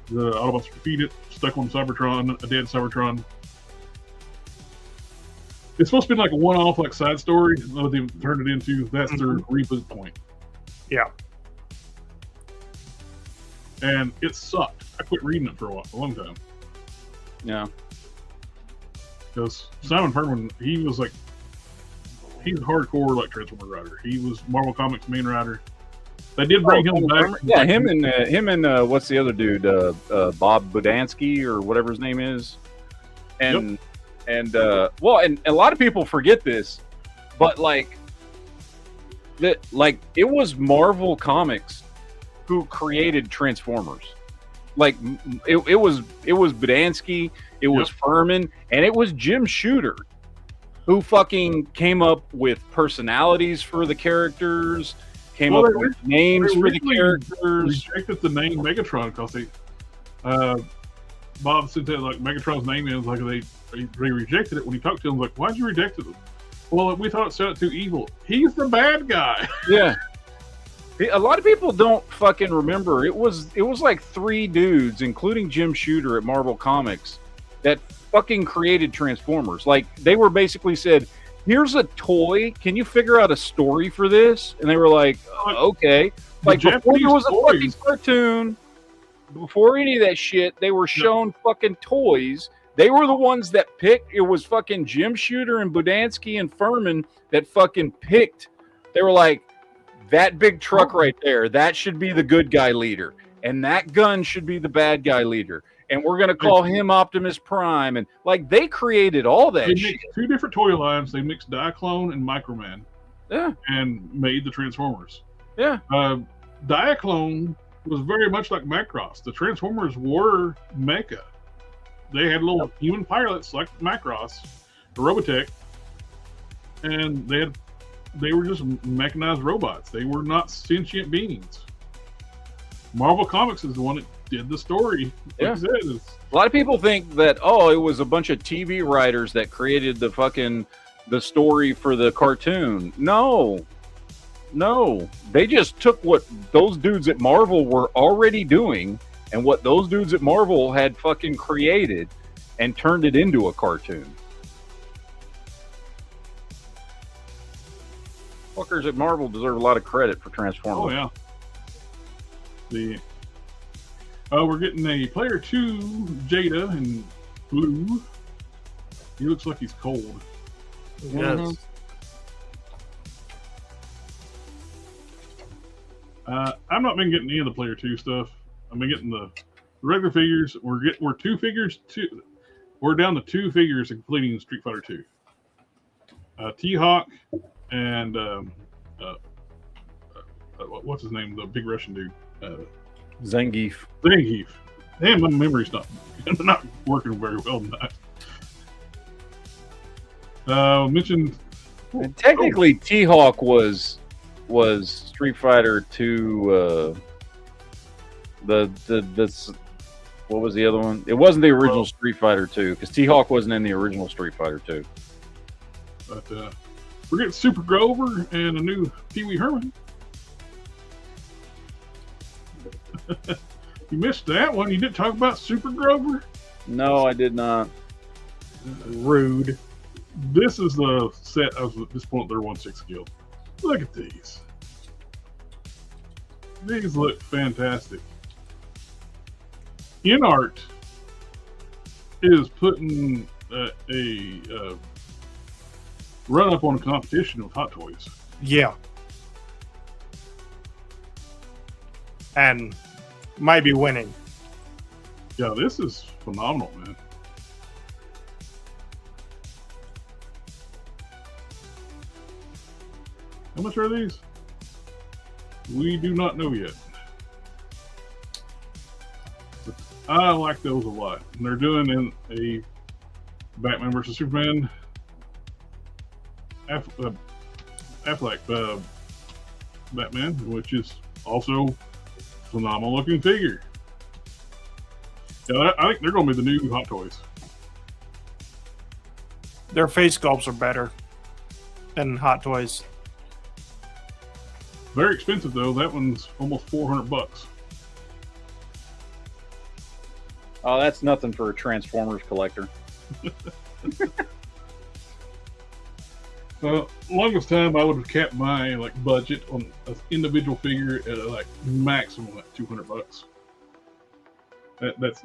the Autobots are defeated, stuck on Cybertron, a dead Cybertron. It's supposed to be like a one-off side story. They turned it into that's their reboot point. Yeah. And it sucked. I quit reading it for a long time. Yeah. Because Simon Furman, he's a hardcore Transformer writer. He was Marvel Comics main writer. They did bring him back. Yeah, him and what's the other dude? Bob Budansky or whatever his name is. And a lot of people forget this, but it was Marvel Comics who created Transformers. It was Budansky, it was Furman, and it was Jim Shooter who fucking came up with personalities for the characters, came up with names for the characters. Rejected the name Megatron because Bob said that Megatron's name is they rejected it when he talked to him. Why'd you reject it? Well, we thought it sounded too evil. He's the bad guy. Yeah. A lot of people don't fucking remember. It was like 3 dudes, including Jim Shooter at Marvel Comics, that fucking created Transformers. They were basically said, here's a toy. Can you figure out a story for this? And they were like, okay. Before there was a fucking cartoon, before any of that shit, they were shown fucking toys. They were the ones that picked. It was fucking Jim Shooter and Budansky and Furman that fucking picked. They were like, that big truck right there, that should be the good guy leader. And that gun should be the bad guy leader. And we're going to call him Optimus Prime. And they created all that shit. Mixed 2 different toy lines. They mixed Diaclone and Microman. Yeah. And made the Transformers. Yeah. Diaclone was very much like Macross. The Transformers were mecha. They had little human pilots like Macross, the Robotech. And they were just mechanized robots. They were not sentient beings. Marvel Comics is the one that did the story. Yeah. A lot of people think that, it was a bunch of TV writers that created the story for the cartoon. No. They just took what those dudes at Marvel were already doing and what those dudes at Marvel had fucking created and turned it into a cartoon. Fuckers at Marvel deserve a lot of credit for Transformers. Oh yeah. We're getting a Player 2 Jada in blue. He looks like he's cold. Yes. I've not been getting any of the Player 2 stuff. I've been getting the regular figures. We're 2 figures. We're down to 2 figures and completing Street Fighter 2. T-Hawk and what's his name? The big Russian dude. Zangief. Damn, my memory's not working very well tonight. Mentioned And technically, T-Hawk was Street Fighter 2. What was the other one? It wasn't the original Street Fighter 2 because T-Hawk wasn't in the original Street Fighter 2. But we're getting Super Grover and a new Pee Wee Herman. You missed that one. You didn't talk about Super Grover? No, I did not. Rude. This is the set. I was at this point, they're 1/6 scale. Look at these. These look fantastic. InArt is putting a run up on a competition with Hot Toys. Yeah. And might be winning. Yeah, this is phenomenal, man. How much are these? We do not know yet. But I like those a lot. And they're doing in a Batman versus Superman Affleck Batman, which is also a phenomenal looking figure. Yeah, I think they're going to be the new Hot Toys. Their face sculpts are better than Hot Toys. Very expensive though. That one's almost $400. Oh, that's nothing for a Transformers collector. Longest time I would have kept my budget on an individual figure at maximum $200. That's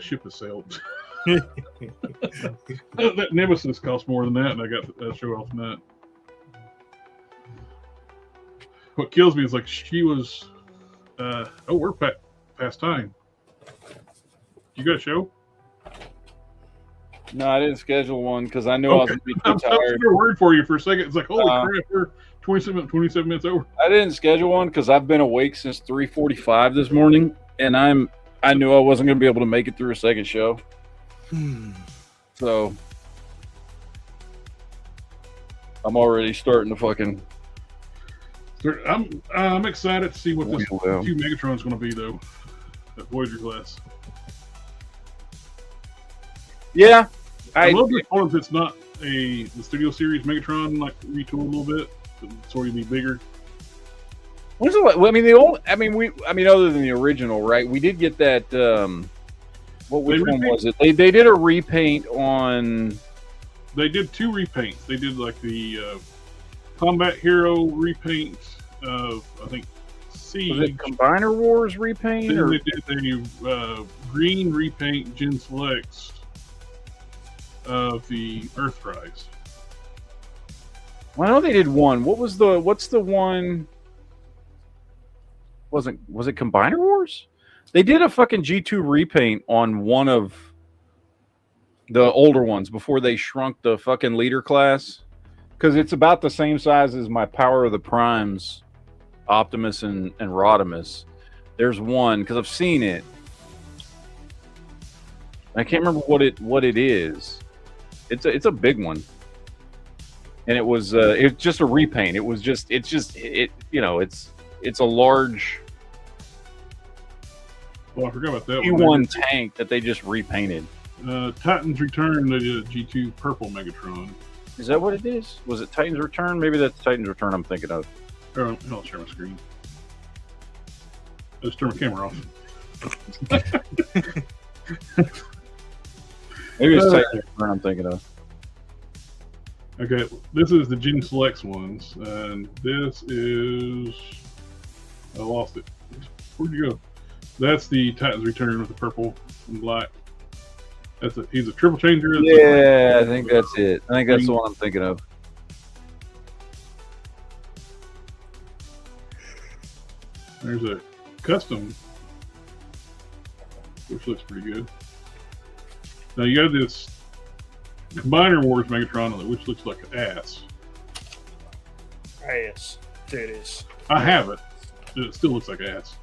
ship has sailed. That Nemesis cost more than that, and I got to show off that. What kills me is she was. We're past time. You got a show? No, I didn't schedule one because I knew I was going to be too tired. I was worried for you for a second. It's holy crap, we're 27 minutes over. I didn't schedule one because I've been awake since 3:45 this morning, and I knew I wasn't going to be able to make it through a second show. So I'm already starting to fucking. I'm excited to see what this 2 Megatron's going to be though. That Voyager class. Yeah, I love this one if it's not the Studio Series Megatron retooled a little bit, sort of be bigger. When's the? Other than the original, right? We did get that. Which one was it? They did a repaint on. They did 2 repaints. They did the Combat Hero repaint of I think Siege. Was it Combiner Wars repaint? Then they did a green repaint Gen Selects of the Earthrise. Well, I know they did one. What's the one? Was it Combiner Wars? They did a fucking G2 repaint on one of the older ones before they shrunk the fucking leader class. Because it's about the same size as my Power of the Primes, Optimus and Rodimus. There's one, because I've seen it. I can't remember what it is. It's a big one. And it was it's just a repaint. It's a large I forgot about that G1 tank that they just repainted. Titan's Return, they did a G2 purple Megatron. Is that what it is? Was it Titan's Return? Maybe that's Titan's Return I'm thinking of. I'll share my screen. Let's turn my camera off. Maybe it's Titan's Return I'm thinking of. Okay, this is the Gen Selects ones, and this is... I lost it. Where'd you go? That's the Titan's Return with the purple and black. He's a triple changer. Yeah, I think that's it. I think that's the one I'm thinking of. There's a custom, which looks pretty good. Now you got this Combiner Wars Megatron, which looks like an ass. Yes, it is. I have it. It still looks like ass.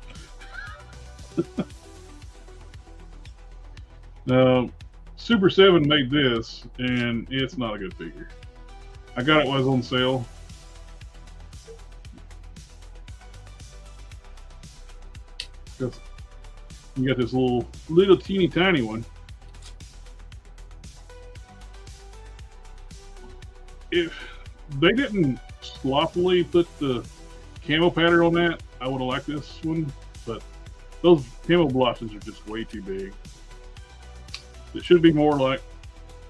Now, Super 7 made this, and it's not a good figure. I got it while it was on sale. You got this little teeny tiny one. If they didn't sloppily put the camo pattern on that, I would have liked this one, but those camo blotches are just way too big. It should be more like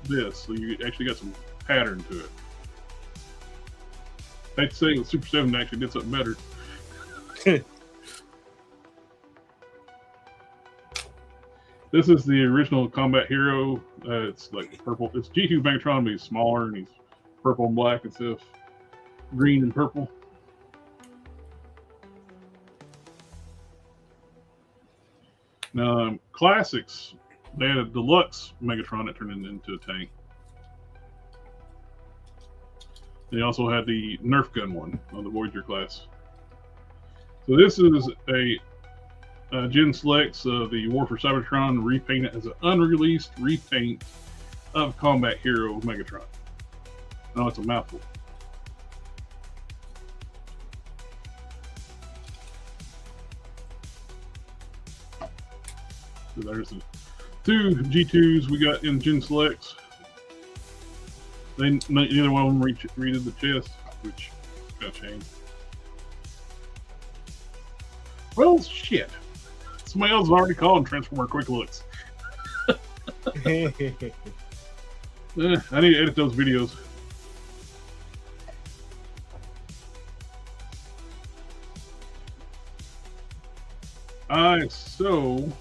this, so you actually got some pattern to it. I'd say the Super 7 actually did something better. This is the original Combat Hero. It's like purple. It's G2 Megatron, but he's smaller and he's purple and black instead of green and purple. Now, classics, they had a deluxe Megatron that turned into a tank. They also had the Nerf gun one on the Voyager class. So this is a Gen Selects of the War for Cybertron repainted as an unreleased repaint of Combat Hero Megatron. No, it's a mouthful. So there's the two G2s we got in Gen Selects. Neither one of them redid the chest, which got changed. Well, shit. Somebody else has already called Transformer Quick Looks. I need to edit those videos. I so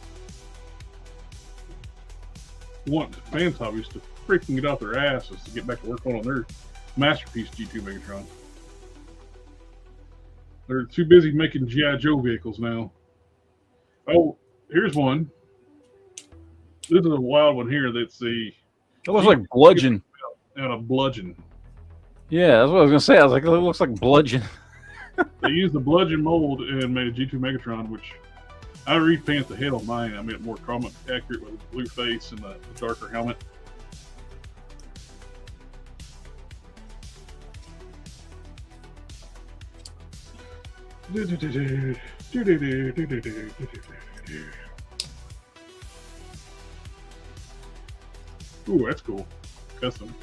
want fan hobbies to freaking get off their asses to get back to work on their masterpiece G2 Megatron. They're too busy making G.I. Joe vehicles now. Oh, here's one. This is a wild one here. That's the. It looks like bludgeon. Out of bludgeon. Yeah, that's what I was gonna say. I was like, it looks like bludgeon. They used the bludgeon mold and made a G2 Megatron, which I repainted the head on mine. I made it more comic accurate with a blue face and a darker helmet. Ooh, that's cool. Custom.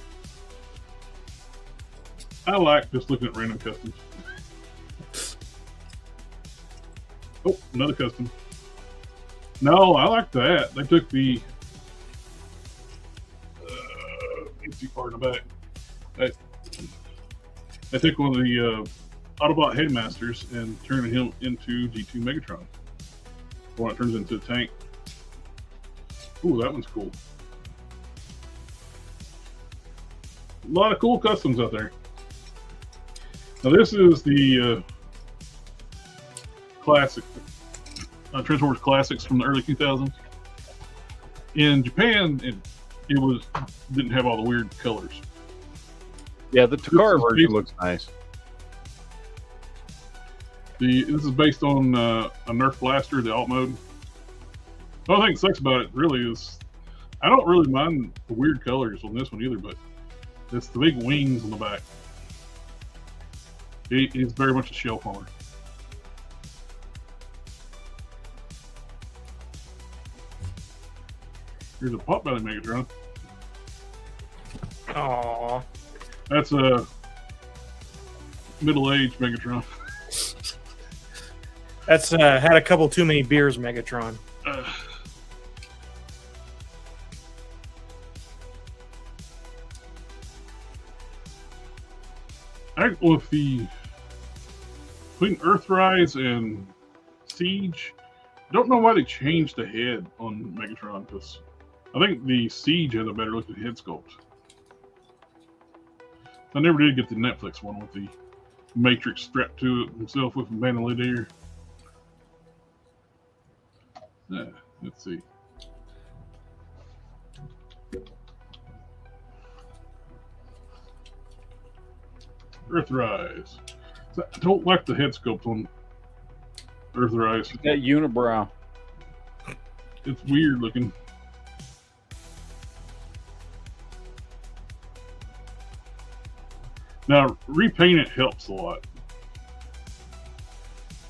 I like just looking at random customs. Oh, another custom. No, I like that. They took the empty part in the back. They took one of the Autobot Headmasters and turned him into G2 Megatron. The one that turns into a tank. Ooh, that one's cool. A lot of cool customs out there. Now this is the classic Transformers Classics from the early 2000s. In Japan, it didn't have all the weird colors. Yeah, the Takara version looks nice. This is based on a Nerf blaster, the alt mode. The only thing that sucks about it really is I don't really mind the weird colors on this one either, but it's the big wings on the back. He's very much a shell former. Here's a Potbelly Megatron. Aww. That's a middle-aged Megatron. That's had a couple too many beers, Megatron. With the between Earthrise and Siege, I don't know why they changed the head on Megatron, because I think the Siege has a better looking head sculpt. I never did get the Netflix one with the Matrix strapped to it himself with a bandolier. Let's see. Earthrise. I don't like the head sculpt on Earthrise. That unibrow. It's weird looking. Now, repaint it helps a lot.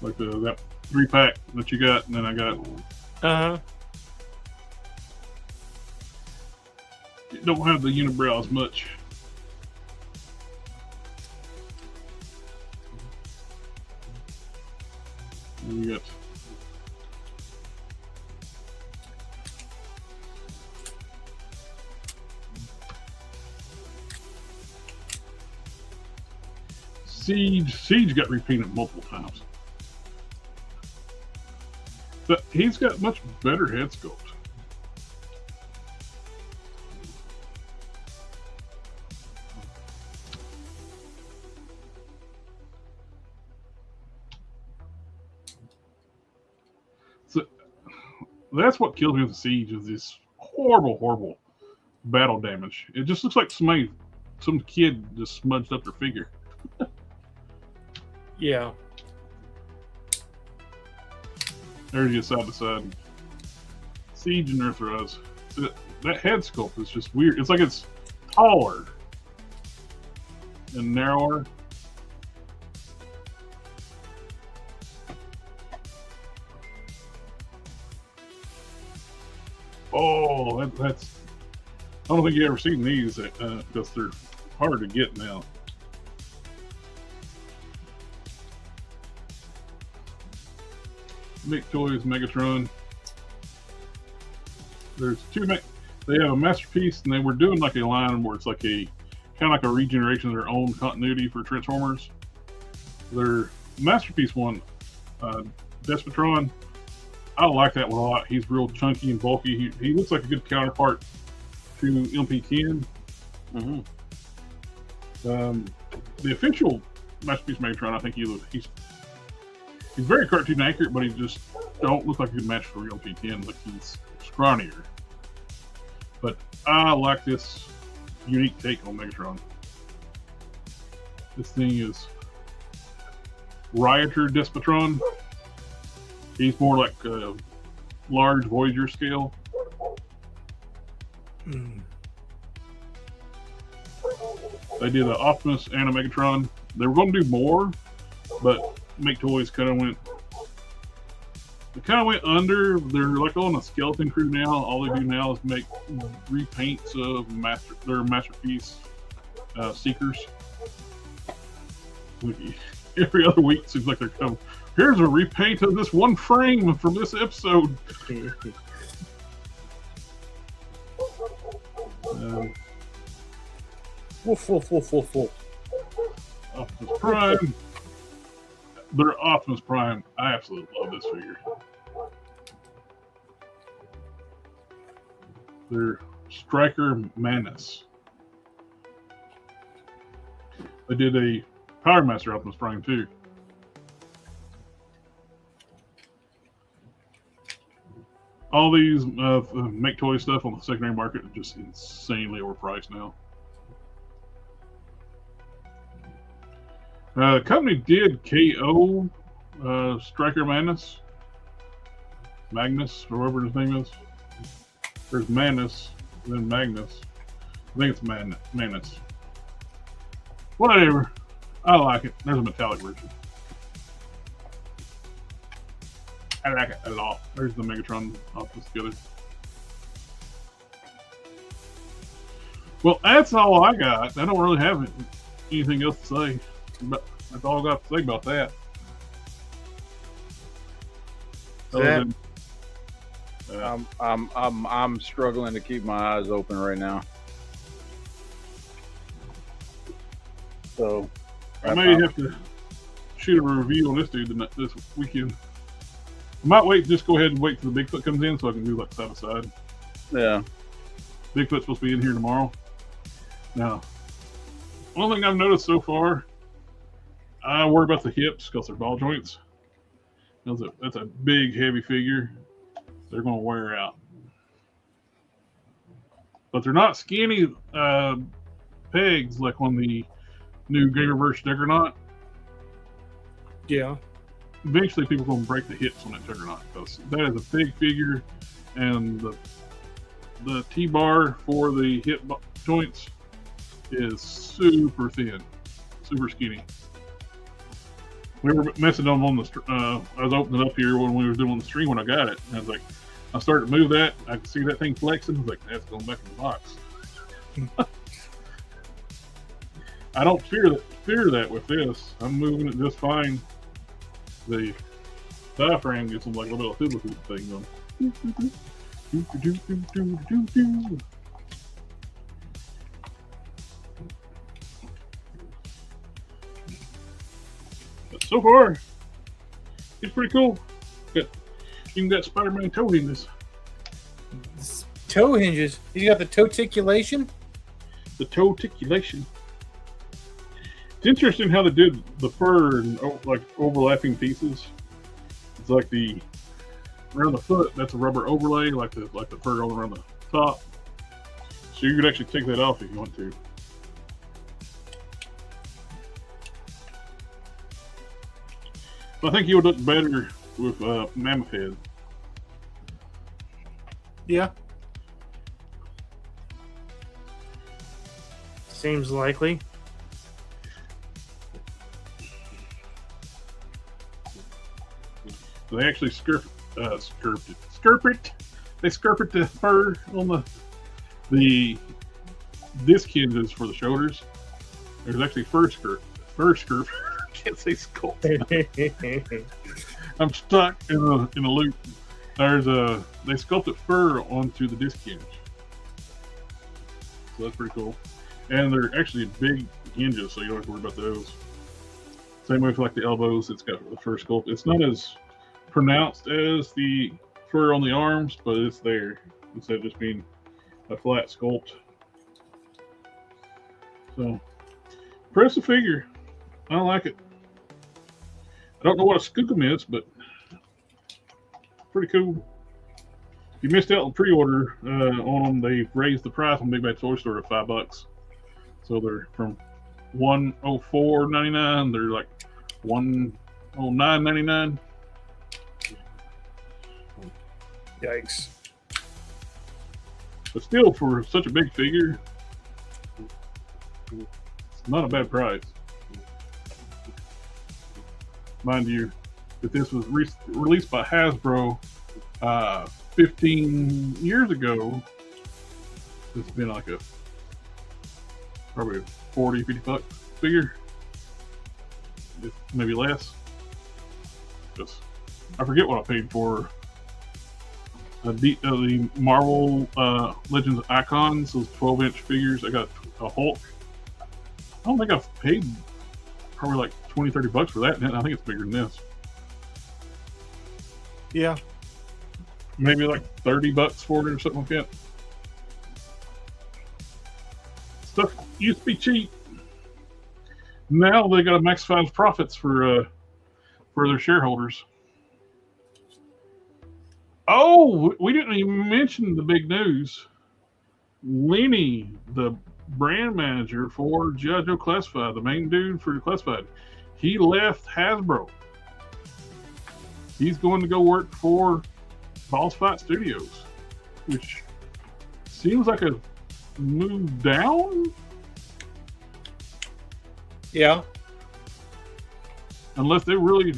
Like that 3-pack that you got, and then I got. It don't have the unibrows much. And you got. Siege got repainted multiple times. But he's got much better head sculpt. So that's what kills me with the Siege is this horrible battle damage. It just looks like some kid just smudged up their figure. Yeah. There's your side to side. Siege and Earthrise. That head sculpt is just weird. It's like it's taller and narrower. Oh, that's. I don't think you've ever seen these because they're hard to get now. Make Toys Megatron. There's two. They have a masterpiece, and they were doing like a line where it's like a kind of like a regeneration of their own continuity for Transformers. Their masterpiece one, Despotron. I like that one a lot. He's real chunky and bulky. He looks like a good counterpart to MP10. Mm-hmm. The official masterpiece Megatron, I think he's very cartoon accurate, but he just don't look like a good match for real MP10. Like he's scrawnier. But I like this unique take on Megatron. This thing is Rioter Despotron. He's more like a large Voyager scale. They did an Optimus and a Megatron. They were going to do more, but Make Toys kind of went under. They're like on a skeleton crew now. All they do now is make repaints of their masterpiece Seekers. Every other week it seems like they're coming. Here's a repaint of this one frame from this episode. Optimus Prime. Their Optimus Prime. I absolutely love this figure. Their Striker Manus. They did a Power Master Optimus Prime too. All these Make Toy stuff on the secondary market are just insanely overpriced now. The company did KO Striker Magnus, or whatever his name is. There's Manus, then Magnus. I think it's Manus. Whatever. I like it. There's a metallic version. I like it a lot. There's the Megatron Optimus together. Well, that's all I got. I don't really have anything else to say. But that's all I got to say about that. I'm struggling to keep my eyes open right now. So I may have to shoot a review on this dude this weekend. I might wait. Just go ahead and wait till the Bigfoot comes in so I can do like side by side. Yeah. Bigfoot's supposed to be in here tomorrow. Now, one thing I've noticed so far, I worry about the hips because they're ball joints. That's a big, heavy figure. They're going to wear out. But they're not skinny pegs like on the new Gamerverse Juggernaut. Yeah. Eventually, people are going to break the hips on that Juggernaut because that is a big figure, and the T-bar for the hip joints is super thin. super skinny. We were messing on the. I was opening up here when we were doing the stream when I got it. And I was like, I started to move that. I could see that thing flexing. I was like, that's going back in the box. I don't fear that with this. I'm moving it just fine. The diaphragm gets like a little hula hoop thing going. But so far, it's pretty cool. Even got Spider-Man toe hinges. Toe hinges? You got the toticulation? The toticulation. It's interesting how they did the fur and like overlapping pieces. It's like the around the foot, that's a rubber overlay, like the fur all around the top. So you could actually take that off if you want to. I think you would look better with mammoth head. Yeah. Seems likely. They actually skirped the fur on the disc hinges for the shoulders. There's actually fur skirt. I can't say sculpt. I'm stuck in a loop. They sculpted fur onto the disc hinge, so that's pretty cool. And they're actually big hinges, so you don't have to worry about those. Same way for like the elbows, it's got the fur sculpt. It's not as pronounced as the fur on the arms, but it's there instead of just being a flat sculpt. So, impressive figure. I like it. I don't know what a skookum is, but pretty cool. If you missed out on pre-order on them, they've raised the price on Big Bad Toy Store to $5. So they're from $104.99. They're like $109.99. Yikes. But still, for such a big figure, it's not a bad price. Mind you, if this was released by Hasbro 15 years ago, it's been like probably a $40, $50 figure, maybe less. Just, I forget what I paid for the Marvel Legends Icons, those 12-inch figures. I got a Hulk. I don't think I've paid probably like $20, $30 for that. I think it's bigger than this. Yeah. Maybe like $30 for it or something like that. Stuff used to be cheap. Now they got to maximize profits for their shareholders. Oh, we didn't even mention the big news. Lenny, the brand manager for G.I. Joe Classified, the main dude for Classified, he left Hasbro. He's going to go work for Boss Fight Studios, which seems like a move down. Yeah. Unless they really,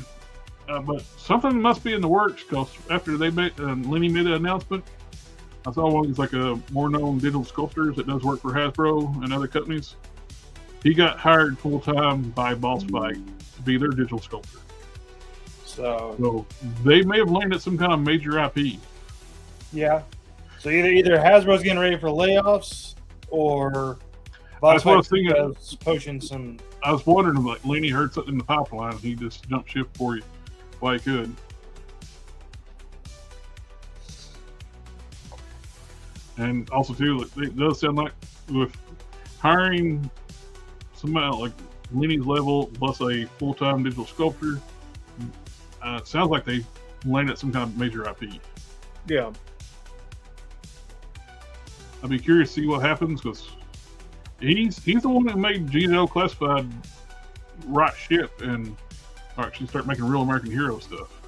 but something must be in the works, because after they made Lenny made the announcement, I saw one of like a more known digital sculptors that does work for Hasbro and other companies. He got hired full time by Boss Fight to be their digital sculptor. So they may have landed some kind of major IP. Yeah. So either Hasbro's getting ready for layoffs, or Boss Fight is pushing some. I was wondering, like, Lenny heard something in the pipeline, and he just jumped ship for you while he could. And also, too, it does sound like with hiring somebody like Lenny's level plus a full-time digital sculptor, it sounds like they landed some kind of major IP. Yeah. I'd be curious to see what happens, because he's the one that made G.I. Classified right ship and actually start making real American Hero stuff.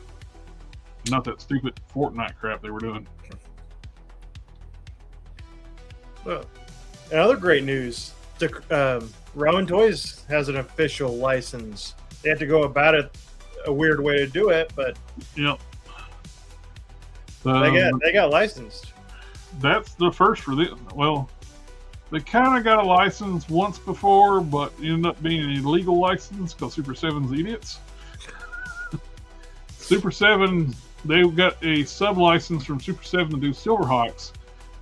Not that stupid Fortnite crap they were doing. Well, and other great news. Rowan Toys has an official license. They have to go about it a weird way to do it, but Yep. they got licensed. That's the first for the. Well, they kind of got a license once before, but ended up being an illegal license because Super 7's idiots. Super 7, they got a sub-license from Super 7 to do Silverhawks.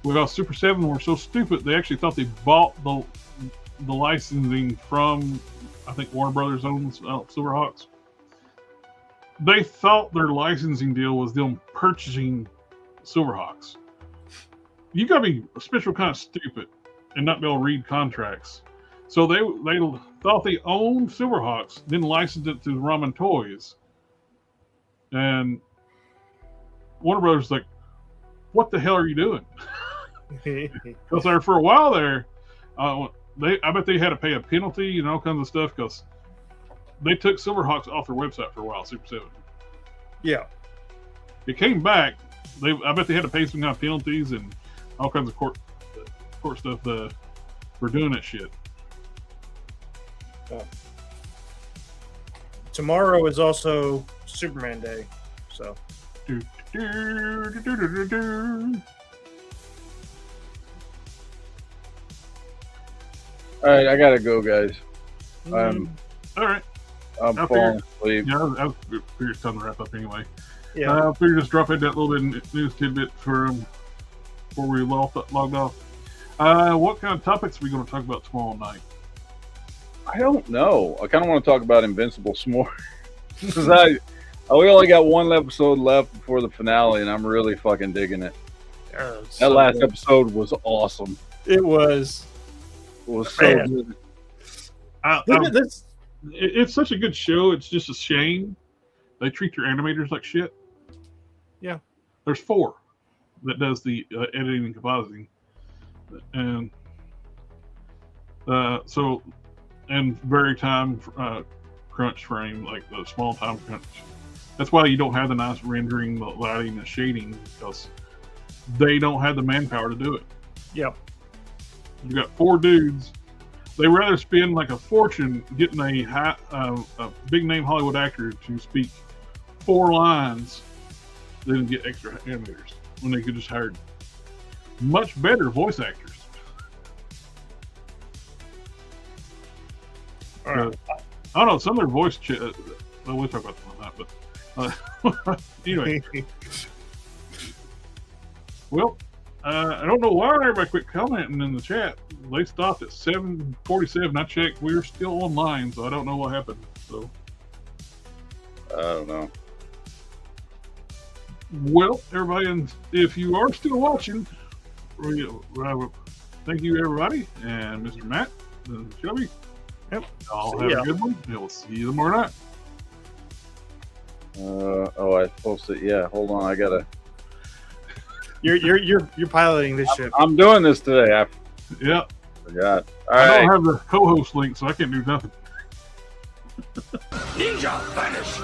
Because Super 7 were so stupid, they actually thought they bought the licensing from, I think Warner Brothers owns Silverhawks. They thought their licensing deal was them purchasing Silverhawks. You gotta be a special kind of stupid and not be able to read contracts. So they thought they owned Silverhawks, then licensed it to Ramen Toys. And Warner Brothers was like, what the hell are you doing? Because for a while there, I bet they had to pay a penalty and all kinds of stuff because they took Silverhawks off their website for a while, Super 7. Yeah. It came back. I bet they had to pay some kind of penalties and all kinds of court stuff for doing that shit. Tomorrow is also Superman Day, so. All right, I gotta go, guys. All right. I'm falling asleep. Yeah, I figured it's time to wrap up anyway. Yeah. I figured just drop in that little bit of news tidbit before we logged off. What kind of topics are we going to talk about tomorrow night? I don't know. I kind of want to talk about Invincible some more. Because we only got one episode left before the finale, and I'm really fucking digging it. That last episode was awesome. It was. It was so good. It's such a good show. It's just a shame they treat their animators like shit. Yeah. There's 4 that does the editing and compositing. And and very time crunch frame, like the small time crunch. That's why you don't have the nice rendering, the lighting, the shading, because they don't have the manpower to do it. Yeah. You got 4 dudes. They rather spend like a fortune getting a big name Hollywood actor to speak 4 lines than get extra animators when they could just hire much better voice actors. I don't know, some of their voice we'll talk about that, but anyway. Well, I don't know why everybody quit commenting in the chat. They stopped at 7:47. I checked. We're still online, so I don't know what happened. So I don't know. Well, everybody, and if you are still watching, thank you, everybody, and Mr. Matt and Shelby. Yep. I'll have a good one. And we'll see you tomorrow night. I posted. Yeah, hold on. I gotta. You're piloting this ship. I'm doing this today. Yeah. Forgot. I don't have the co-host link, so I can't do nothing. Ninja vanish.